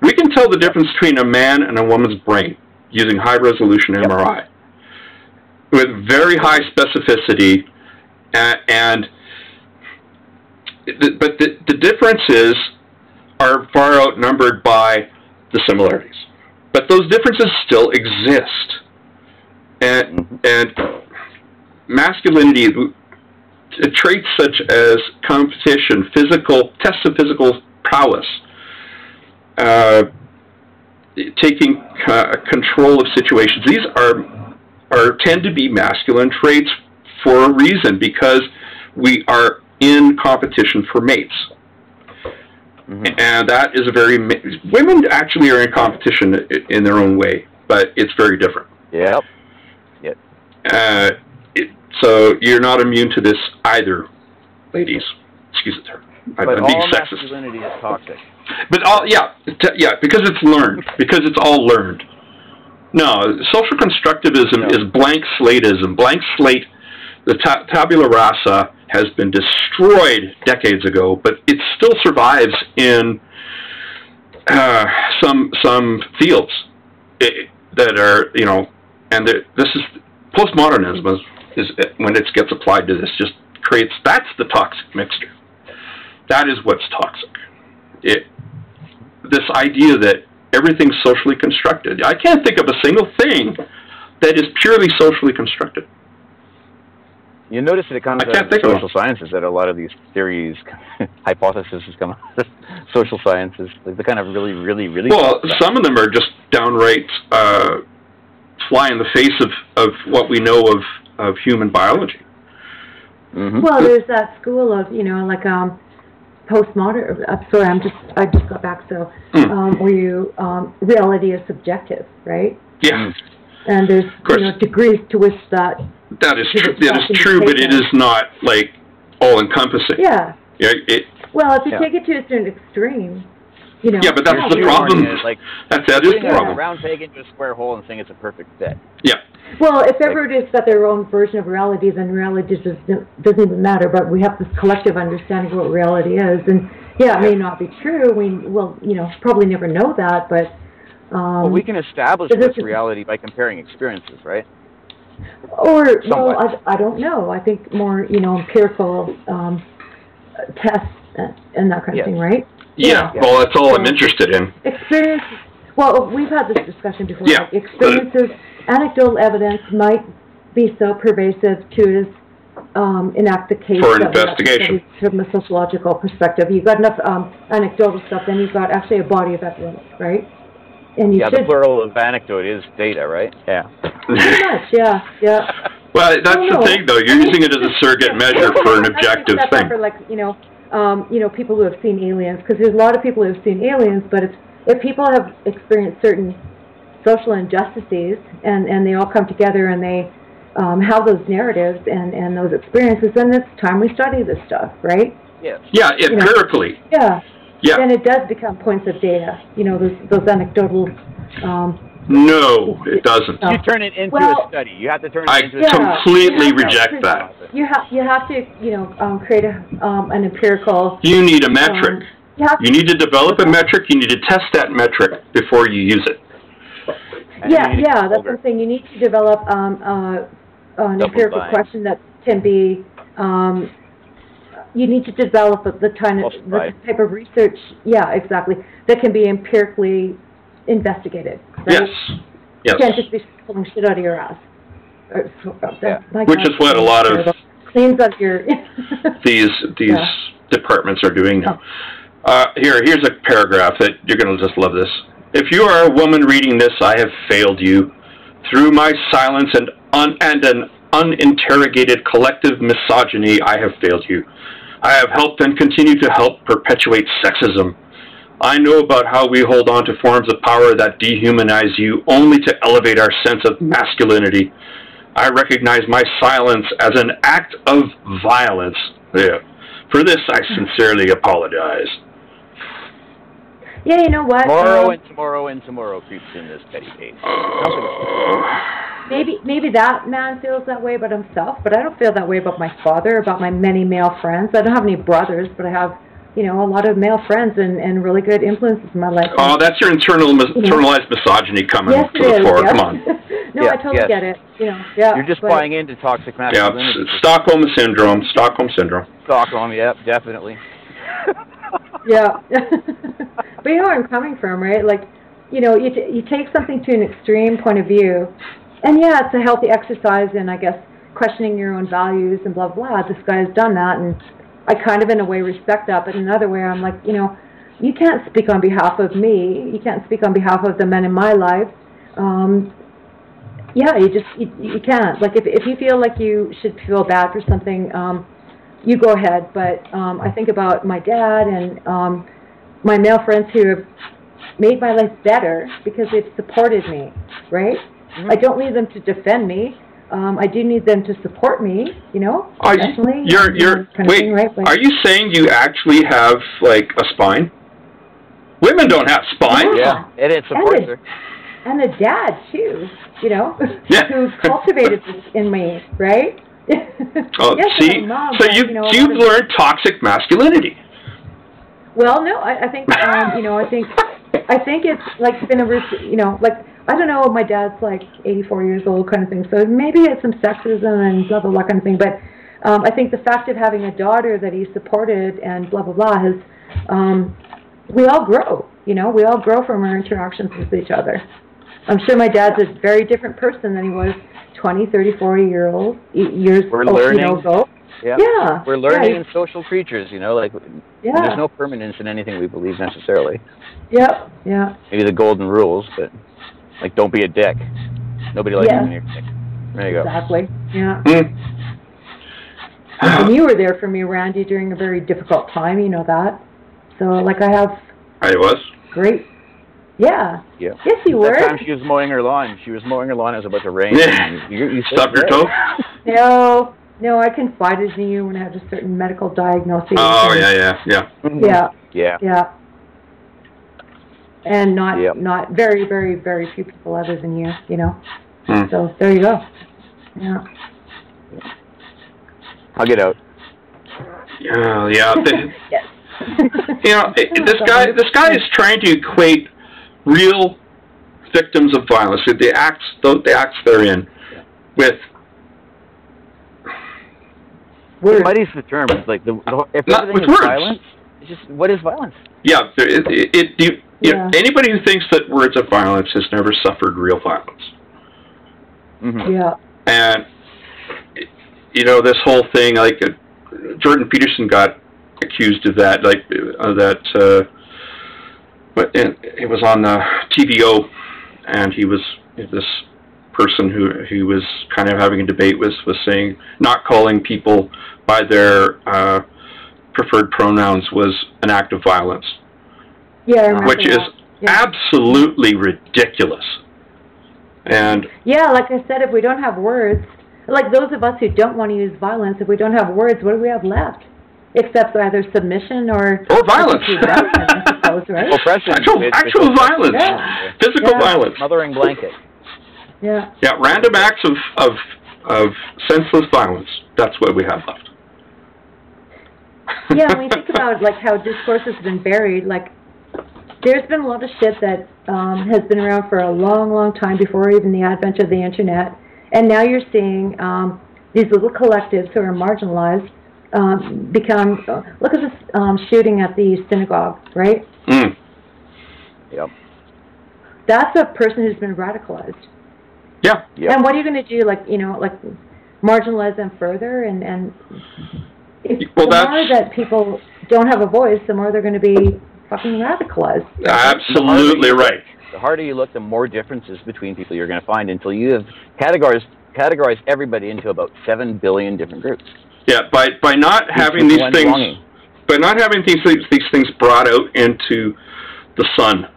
Speaker 3: We can tell the difference between a man and a woman's brain using high-resolution MRI with very high specificity, but the differences are far outnumbered by the similarities. But those differences still exist. And masculinity, traits such as competition, tests of physical prowess, taking control of situations, these tend to be masculine traits for a reason, because we are in competition for mates. And that is women actually are in competition in their own way, but it's very different.
Speaker 4: Yep.
Speaker 3: So you're not immune to this either, ladies. Excuse the term.
Speaker 4: But
Speaker 3: I'm being
Speaker 4: all
Speaker 3: sexist.
Speaker 4: masculinity is toxic.
Speaker 3: But because it's learned, because it's all learned. No, social constructivism is blank slateism. Blank slate, the tabula rasa has been destroyed decades ago, but it still survives in some fields that are, and this is postmodernism is when it gets applied to this, just creates, that's the toxic mixture. That is what's toxic. This idea that everything's socially constructed. I can't think of a single thing that is purely socially constructed.
Speaker 4: You notice that it comes out of social sciences, that a lot of these theories, hypotheses come out of social sciences. Like the kind of really...
Speaker 3: Well, some of them are just downright fly in the face of what we know of human biology.
Speaker 1: Well, there's that school of, postmodern. Sorry, I just got back. So, where reality is subjective, right?
Speaker 3: Yeah.
Speaker 1: And there's degrees to which that
Speaker 3: is true. That is true, but it is not like all encompassing.
Speaker 1: Yeah. Well, if you take it to a certain extreme,
Speaker 3: Yeah, but that's the problem. That is the problem.
Speaker 4: A round peg into a square hole and saying it's a perfect fit.
Speaker 3: Yeah.
Speaker 1: Well, if ever it is that their own version of reality, then reality doesn't even matter. But we have this collective understanding of what reality is, and it may not be true. We will, probably never know that, but.
Speaker 4: Well, we can establish what's reality by comparing experiences, right?
Speaker 1: Or, I don't know. I think more, empirical tests and that kind of thing, right?
Speaker 3: Yeah. Well, that's all I'm interested in.
Speaker 1: Experience. Well, we've had this discussion before.
Speaker 3: Yeah.
Speaker 1: Like experiences, anecdotal evidence might be so pervasive to enact the case
Speaker 3: for an investigation
Speaker 1: from a sociological perspective. You've got enough anecdotal stuff, then you've got actually a body of evidence, right? And you
Speaker 4: the plural of anecdote is data, right? Yeah.
Speaker 1: Pretty much, yeah.
Speaker 3: Well, that's the thing, though. You're using it as a surrogate measure for an objective thing.
Speaker 1: For people who have seen aliens, because there's a lot of people who have seen aliens, but if people have experienced certain social injustices, and they all come together and they have those narratives and those experiences, and it's time we study this stuff, right?
Speaker 4: Yes.
Speaker 3: Yeah, empirically.
Speaker 1: Yeah.
Speaker 3: Yeah.
Speaker 1: Then it does become points of data, those anecdotal...
Speaker 3: no, it doesn't.
Speaker 4: You turn it into a study. You have to turn it into a study.
Speaker 3: I completely reject that.
Speaker 1: You have to, create an empirical...
Speaker 3: You need a metric. You need to develop a metric. You need to test that metric before you use it.
Speaker 1: Yeah, that's the thing. You need to develop an empirical question that can be... you need to develop the type of research, exactly, that can be empirically investigated. Right?
Speaker 3: Yes.
Speaker 1: You can't just be pulling shit out of your ass.
Speaker 3: Which is what a lot of
Speaker 1: cleans up your
Speaker 3: these departments are doing now. Here's a paragraph that you're going to just love this. If you are a woman reading this, I have failed you. Through my silence and an uninterrogated collective misogyny, I have failed you. I have helped and continue to help perpetuate sexism. I know about how we hold on to forms of power that dehumanize you only to elevate our sense of masculinity. I recognize my silence as an act of violence. Yeah. For this, I sincerely apologize.
Speaker 1: Yeah, you know what?
Speaker 4: Tomorrow and tomorrow creeps in this petty case.
Speaker 1: Maybe that man feels that way about himself, but I don't feel that way about my father, about my many male friends. I don't have any brothers, but I have, a lot of male friends and really good influences in my life.
Speaker 3: Oh, that's your internalized misogyny coming to the fore. Come on.
Speaker 1: No, I totally get it.
Speaker 4: You're just buying into toxic masculinity.
Speaker 3: Yeah, Stockholm syndrome. Stockholm,
Speaker 4: definitely.
Speaker 1: Yeah. But you know where I'm coming from, right? Like, you take something to an extreme point of view, and it's a healthy exercise in, I guess, questioning your own values and blah, blah. This guy has done that, and I kind of, in a way, respect that. But in another way, I'm like, you can't speak on behalf of me. You can't speak on behalf of the men in my life. You can't. Like, if you feel like you should feel bad for something, you go ahead. But I think about my dad and my male friends who have made my life better because they've supported me, right? Mm-hmm. I don't need them to defend me. I do need them to support me, professionally.
Speaker 3: Are you saying you actually have, like, a spine? Women don't have spines.
Speaker 4: Yeah, and it supports her.
Speaker 1: And a dad, too, who cultivated this in me, right?
Speaker 3: So you've learned toxic masculinity.
Speaker 1: Well, no, I think, I think it's, like, been I don't know, my dad's, 84 years old kind of thing, so maybe it's some sexism and blah, blah, blah kind of thing, but I think the fact of having a daughter that he supported and blah, blah, blah has, we all grow, we all grow from our interactions with each other. I'm sure my dad's a very different person than he was 20, 30, 40 years ago. Yeah.
Speaker 4: We're learning in social creatures, there's no permanence in anything we believe necessarily.
Speaker 1: Yep, yeah.
Speaker 4: Maybe the golden rules, but, don't be a dick. Nobody likes you when you're a dick. There you go.
Speaker 1: Exactly, yeah. And you were there for me, Randy, during a very difficult time, you know that. So, I was. Great. Yeah. Yes, you were.
Speaker 4: That time she was mowing her lawn. She was mowing her lawn. It was about to rain.
Speaker 3: Yeah.
Speaker 4: You
Speaker 3: stubbed your toe?
Speaker 1: No, I confided in you when I had a certain medical diagnosis.
Speaker 3: Oh, yeah.
Speaker 1: Yeah. And not very, very, very few people other than you, So there you go. Yeah.
Speaker 4: I'll get out.
Speaker 3: Yeah.
Speaker 1: Yes.
Speaker 3: This guy is trying to equate real victims of violence, the acts they're in, with.
Speaker 4: It muddies the term. It's like if everything is violence, it's just what is violence? Yeah,
Speaker 3: anybody who thinks that words of violence has never suffered real violence.
Speaker 1: Mm-hmm. Yeah.
Speaker 3: And this whole thing, Jordan Peterson got accused of that, but it was on the TVO, and he was this person who was kind of having a debate was saying not calling people by their preferred pronouns was an act of violence.
Speaker 1: Yeah,
Speaker 3: which is absolutely ridiculous. And
Speaker 1: yeah, like I said, if we don't have words, like those of us who don't want to use violence, if we don't have words, what do we have left? Except either submission or
Speaker 3: violence.
Speaker 1: I suppose, right?
Speaker 4: Oppression.
Speaker 3: Actual violence.
Speaker 1: Yeah.
Speaker 3: Physical violence.
Speaker 4: Smothering blanket.
Speaker 1: Yeah.
Speaker 3: Yeah, random acts of senseless violence. That's what we have left.
Speaker 1: Yeah, when you think about like how discourse has been buried, like there's been a lot of shit that has been around for a long, long time before even the advent of the internet, and now you're seeing these little collectives who are marginalized become. Look at this shooting at the synagogue, right?
Speaker 3: Mm.
Speaker 4: Yep.
Speaker 1: That's a person who's been radicalized.
Speaker 3: Yeah.
Speaker 4: Yep.
Speaker 1: And what are you going to do? Like marginalize them further and. The more that people don't have a voice, the more they're going to be fucking radicalized.
Speaker 3: Absolutely right.
Speaker 4: The harder you look, the more differences between people you're going to find until you have categorized everybody into about 7 billion different groups.
Speaker 3: Yeah, by not having these things, by not having these things brought out into the sun,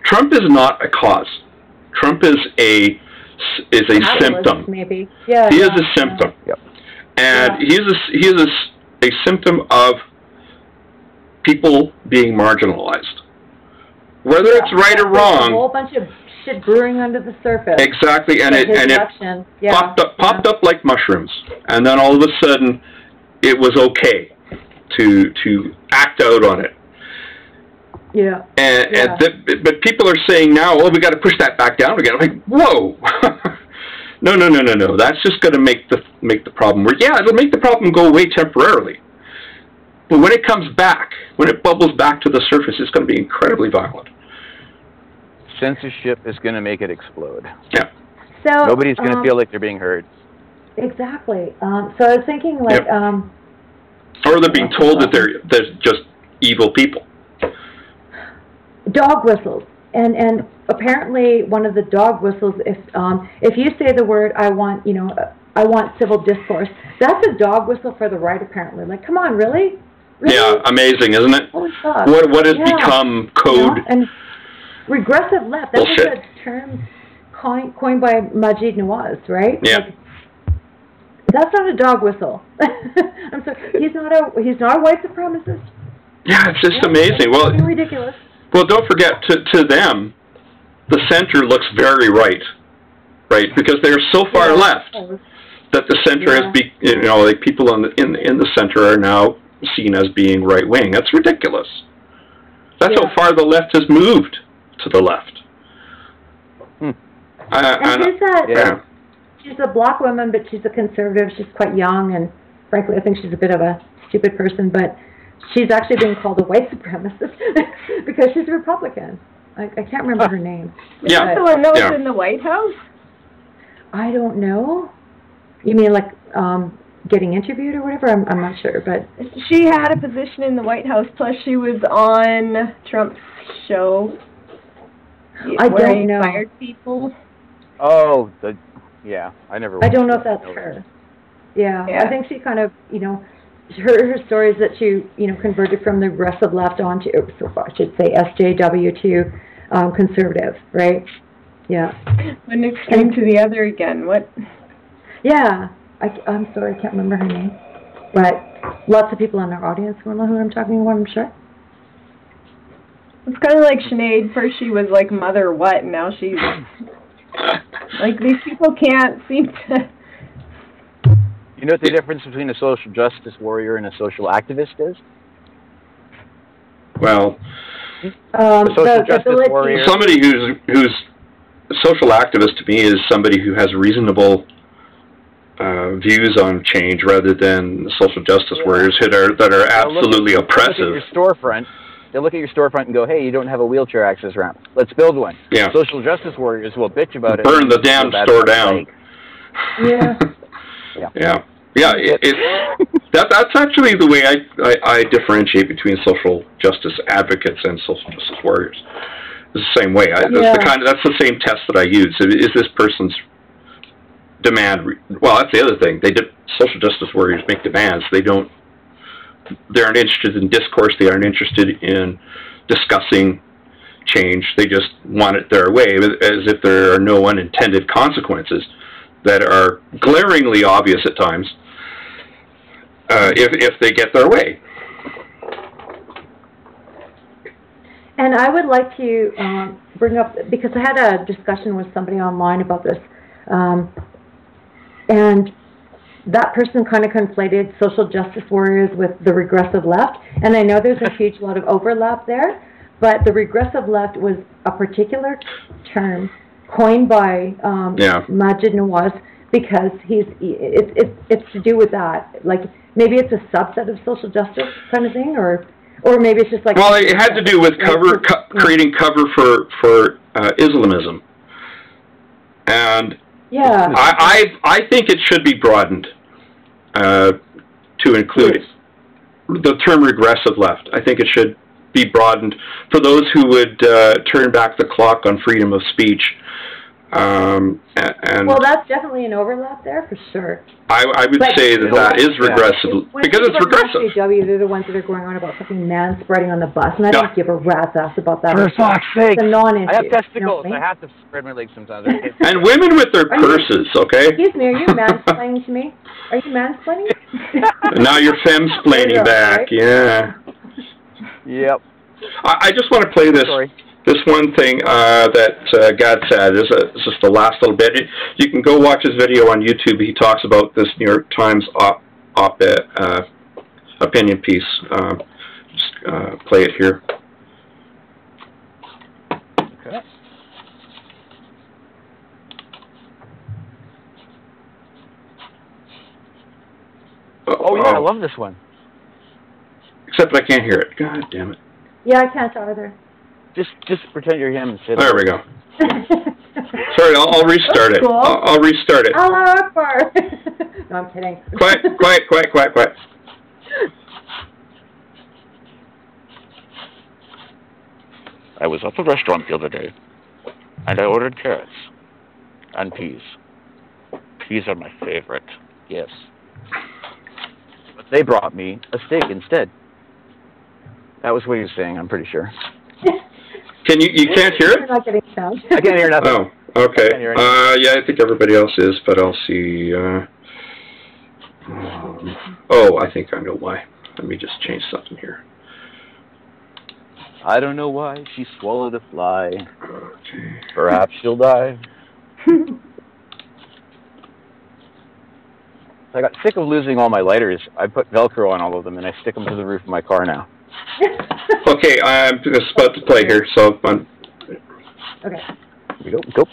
Speaker 3: Trump is not a cause. Trump is a symptom.
Speaker 1: Maybe. Yeah.
Speaker 3: He is a symptom.
Speaker 4: Yep.
Speaker 3: And he is a symptom of people being marginalized. Whether it's right or wrong.
Speaker 1: A whole bunch of shit brewing under the surface.
Speaker 3: Exactly, and it popped up like mushrooms. And then all of a sudden it was okay to act out on it.
Speaker 1: Yeah.
Speaker 3: But people are saying now, we got to push that back down again. I'm like, whoa, no. That's just going to make the problem worse. Yeah, it'll make the problem go away temporarily. But when it comes back, when it bubbles back to the surface, it's going to be incredibly violent.
Speaker 4: Censorship is going to make it explode.
Speaker 3: Yeah.
Speaker 1: So
Speaker 4: nobody's going to feel like they're being heard.
Speaker 1: Exactly. So I was thinking, like,
Speaker 3: or they're being told that they're just evil people.
Speaker 1: Dog whistles, and apparently one of the dog whistles, if you say the word I want civil discourse, that's a dog whistle for the right, apparently. Like, come on, really?
Speaker 3: Yeah, amazing, isn't it?
Speaker 1: Holy fuck.
Speaker 3: What has become code?
Speaker 1: And regressive left, that was a term coined by Majid Nawaz, right?
Speaker 3: Yeah.
Speaker 1: Like, that's not a dog whistle. I'm sorry, he's not a white supremacist.
Speaker 3: Yeah, it's just amazing. Well,
Speaker 1: ridiculous.
Speaker 3: Well, don't forget, to them, the center looks very right, because they're so far left that the center has like people in the center are now seen as being right wing. That's ridiculous. That's how far the left has moved to the left.
Speaker 1: And who's that? She's a black woman, but she's a conservative. She's quite young, and frankly, I think she's a bit of a stupid person, but she's actually being called a white supremacist because she's a Republican. I can't remember her name.
Speaker 2: Yeah. So I know it's in the White House?
Speaker 1: I don't know. You mean like getting interviewed or whatever? I'm not sure, but
Speaker 2: she had a position in the White House. Plus, she was on Trump's show.
Speaker 1: I don't know.
Speaker 2: Fired people.
Speaker 4: Oh, I never.
Speaker 1: I don't know if that's her. Yeah, I think she kind of, her story is that she, converted from the progressive left onto, I should say, SJW to conservative, right? Yeah.
Speaker 2: One extreme to the other again. What?
Speaker 1: Yeah. I'm sorry, I can't remember her name. But lots of people in our audience will know who I'm talking about, I'm sure.
Speaker 2: It's kind of like Sinead. First she was like Mother What, and now she's... like, these people can't seem to...
Speaker 4: You know what the difference between a social justice warrior and a social activist is?
Speaker 3: Well,
Speaker 4: a social justice warrior...
Speaker 3: Somebody who's a social activist to me is somebody who has reasonable views on change rather than social justice warriors that are absolutely oppressive.
Speaker 4: They'll look at your storefront and go, hey, you don't have a wheelchair access ramp. Let's build one. Yeah. Social justice warriors will bitch about it.
Speaker 3: Burn the damn store down.
Speaker 1: Yeah.
Speaker 3: That's actually the way I differentiate between social justice advocates and social justice warriors. It's the same way. That's the same test that I use. Is this person's demand? Well, that's the other thing. Social justice warriors make demands. They aren't interested in discourse. They aren't interested in discussing change. They just want it their way, as if there are no unintended consequences that are glaringly obvious at times if they get their way.
Speaker 1: And I would like to bring up, because I had a discussion with somebody online about this, and that person kind of conflated social justice warriors with the regressive left. And I know there's a huge lot of overlap there, but the regressive left was a particular term coined by Maajid Nawaz, because it's to do with that. Like, maybe it's a subset of social justice kind of thing, or maybe it's just like... Well,
Speaker 3: it had to do with creating cover for Islamism. And I think it should be broadened to include the term regressive left. I think it should be broadened for those who would turn back the clock on freedom of speech.
Speaker 1: Well, that's definitely an overlap there for sure.
Speaker 3: I would say that is regressive, because it's regressive.
Speaker 1: They're the ones that are going on about fucking man-spreading on the bus, and I don't give a rat's ass about that.
Speaker 4: For fuck's sake!
Speaker 1: It's a non-issue.
Speaker 4: I have testicles. I have to spread my legs sometimes.
Speaker 3: And women with their purses, okay?
Speaker 1: Excuse me, are you mansplaining to me? Are you mansplaining?
Speaker 3: Now you're femsplaining back, right? Yeah.
Speaker 4: Yep.
Speaker 3: I just want to play this. This one thing that Gad said is just the last little bit. You can go watch his video on YouTube. He talks about this New York Times op-ed opinion piece. Just play it here.
Speaker 4: Okay. Oh yeah, I love this one.
Speaker 3: Except I can't hear it. God damn it.
Speaker 1: Yeah, I can't either.
Speaker 4: Just pretend you're him and sit.
Speaker 3: There we go. Sorry, I'll restart it. Cool. I'll restart it.
Speaker 1: Allah Akbar. No, I'm kidding.
Speaker 3: Quiet.
Speaker 5: I was at the restaurant the other day, and I ordered carrots and peas. Peas are my favorite. Yes.
Speaker 4: But they brought me a steak instead. That was what he was saying, I'm pretty sure.
Speaker 3: Can you can't hear it?
Speaker 1: You're not getting sound.
Speaker 4: I can't hear nothing.
Speaker 3: Oh, okay. Yeah, I think everybody else is, but I'll see. I think I know why. Let me just change something here.
Speaker 4: I don't know why she swallowed a fly.
Speaker 3: Okay.
Speaker 4: Perhaps she'll die. I got sick of losing all my lighters. I put Velcro on all of them, and I stick them to the roof of my car now.
Speaker 3: Okay, I'm just about to play here, so fun.
Speaker 1: Okay.
Speaker 4: Here we go.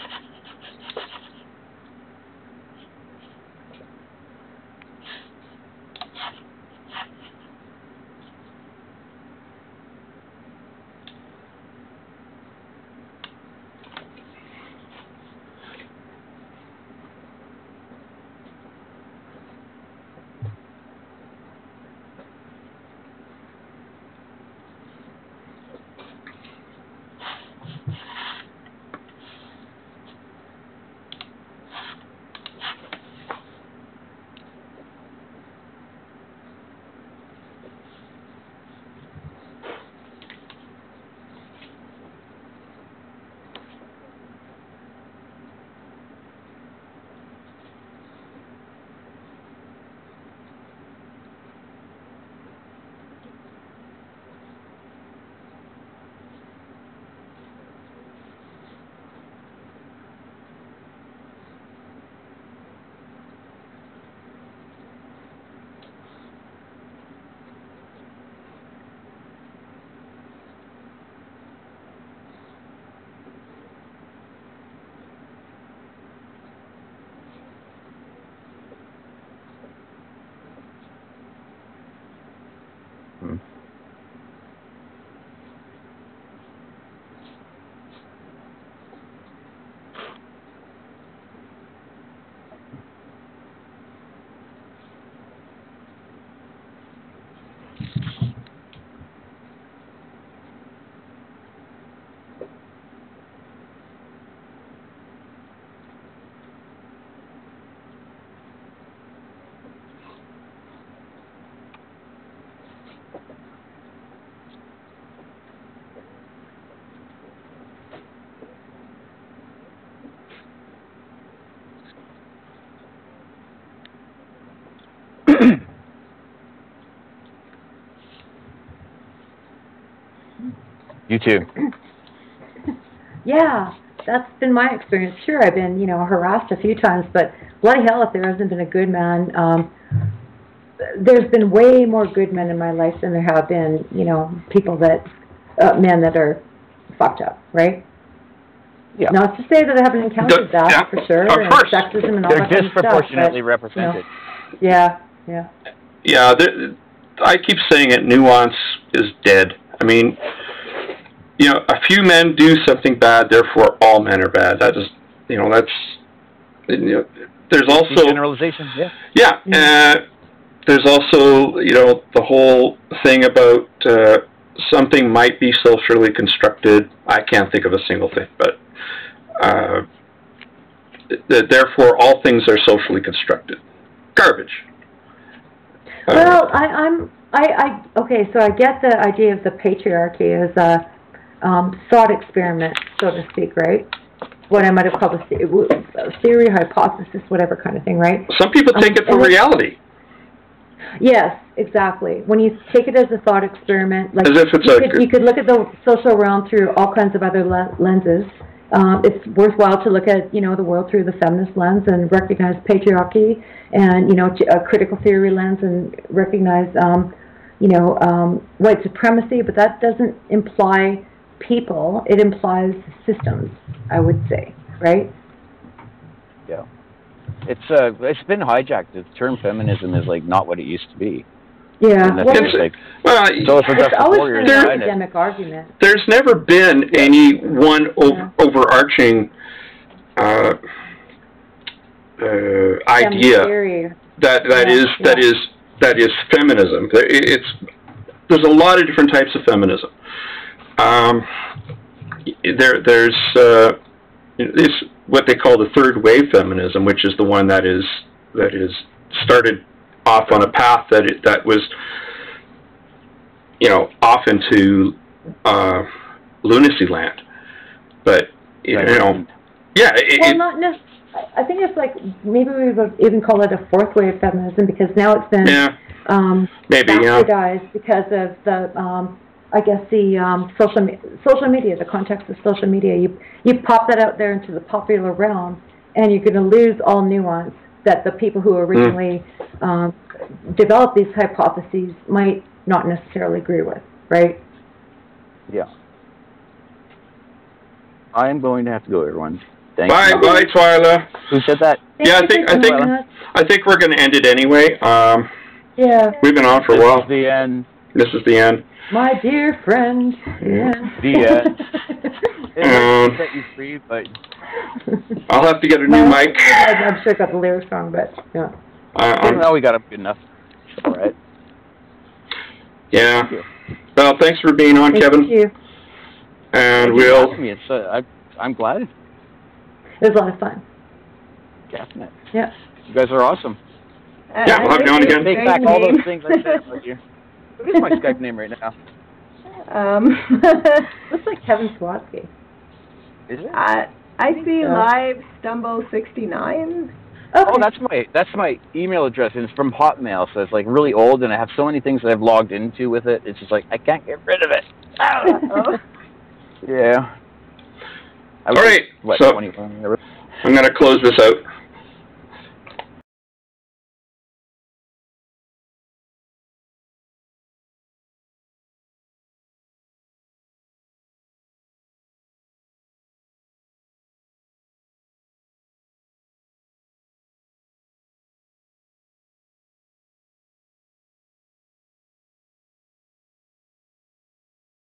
Speaker 4: You too.
Speaker 1: Yeah, that's been my experience. Sure, I've been, harassed a few times, but bloody hell, if there hasn't been a good man, there's been way more good men in my life than there have been, people that, men that are fucked up, right?
Speaker 4: Yeah.
Speaker 1: Not to say that I haven't encountered that, for sure, and
Speaker 3: course.
Speaker 1: sexism and all
Speaker 4: They're
Speaker 1: that kind of stuff.
Speaker 4: disproportionately represented.
Speaker 1: Yeah.
Speaker 3: Yeah, I keep saying it, nuance is dead. I mean, a few men do something bad, therefore all men are bad. That is, there's also...
Speaker 4: generalization, yeah.
Speaker 3: Yeah, there's also, the whole thing about something might be socially constructed. I can't think of a single thing, but therefore all things are socially constructed. Garbage.
Speaker 1: Well, okay, so I get the idea of the patriarchy as a thought experiment, so to speak, right? What I might have called a theory, hypothesis, whatever kind of thing, right?
Speaker 3: Some people take it for reality.
Speaker 1: Yes, exactly. When you take it as a thought experiment, like
Speaker 3: as if it's
Speaker 1: you could look at the social realm through all kinds of other lenses. It's worthwhile to look at, the world through the feminist lens and recognize patriarchy, and a critical theory lens and recognize, white supremacy. But that doesn't imply people; it implies systems, I would say, right?
Speaker 4: Yeah. It's been hijacked. The term feminism is like not what it used to be.
Speaker 1: Yeah,
Speaker 3: it's
Speaker 1: always been an academic argument.
Speaker 3: There's never been any one overarching idea that is feminism. There's a lot of different types of feminism. There's what they call the third wave feminism, which is the one that is started off on a path that was off into lunacy land. But
Speaker 1: not necessarily. I think it's like maybe we would even call it a fourth wave feminism, because now it's been bastardized because of the I guess the social media, the context of social media. You pop that out there into the popular realm, and you're going to lose all nuance that the people who originally developed these hypotheses might not necessarily agree with, right?
Speaker 4: Yeah. I'm going to have to go, everyone. Thank
Speaker 3: you. Bye, Twyla.
Speaker 4: Who said that?
Speaker 3: Yeah, I think we're going to end it anyway.
Speaker 1: Yeah.
Speaker 3: We've been on for a while.
Speaker 4: This is the end.
Speaker 1: My dear friend. Yeah.
Speaker 4: The end. It set you free, but
Speaker 3: I'll have to get a new mic.
Speaker 1: I'm sure I got the lyrics wrong, but yeah.
Speaker 4: No, we got them good enough. All right.
Speaker 3: Yeah. Well, thanks for being on, Kevin.
Speaker 1: Thank you.
Speaker 3: And
Speaker 4: I'm glad.
Speaker 1: It was a lot of fun.
Speaker 4: Definitely.
Speaker 1: Yeah.
Speaker 4: You guys are awesome.
Speaker 3: Yeah, we'll have you on again.
Speaker 4: Take back all those things I said about you. What is my Skype name right now?
Speaker 1: Looks like Kevin Swatsky.
Speaker 4: Is it?
Speaker 2: I see live Stumble 69.
Speaker 1: Okay.
Speaker 4: Oh, that's my email address, and it's from Hotmail, so it's like really old, and I have so many things that I've logged into with it. It's just like I can't get rid of it. Yeah.
Speaker 3: All right. So
Speaker 4: 21.
Speaker 3: I'm going to close this out.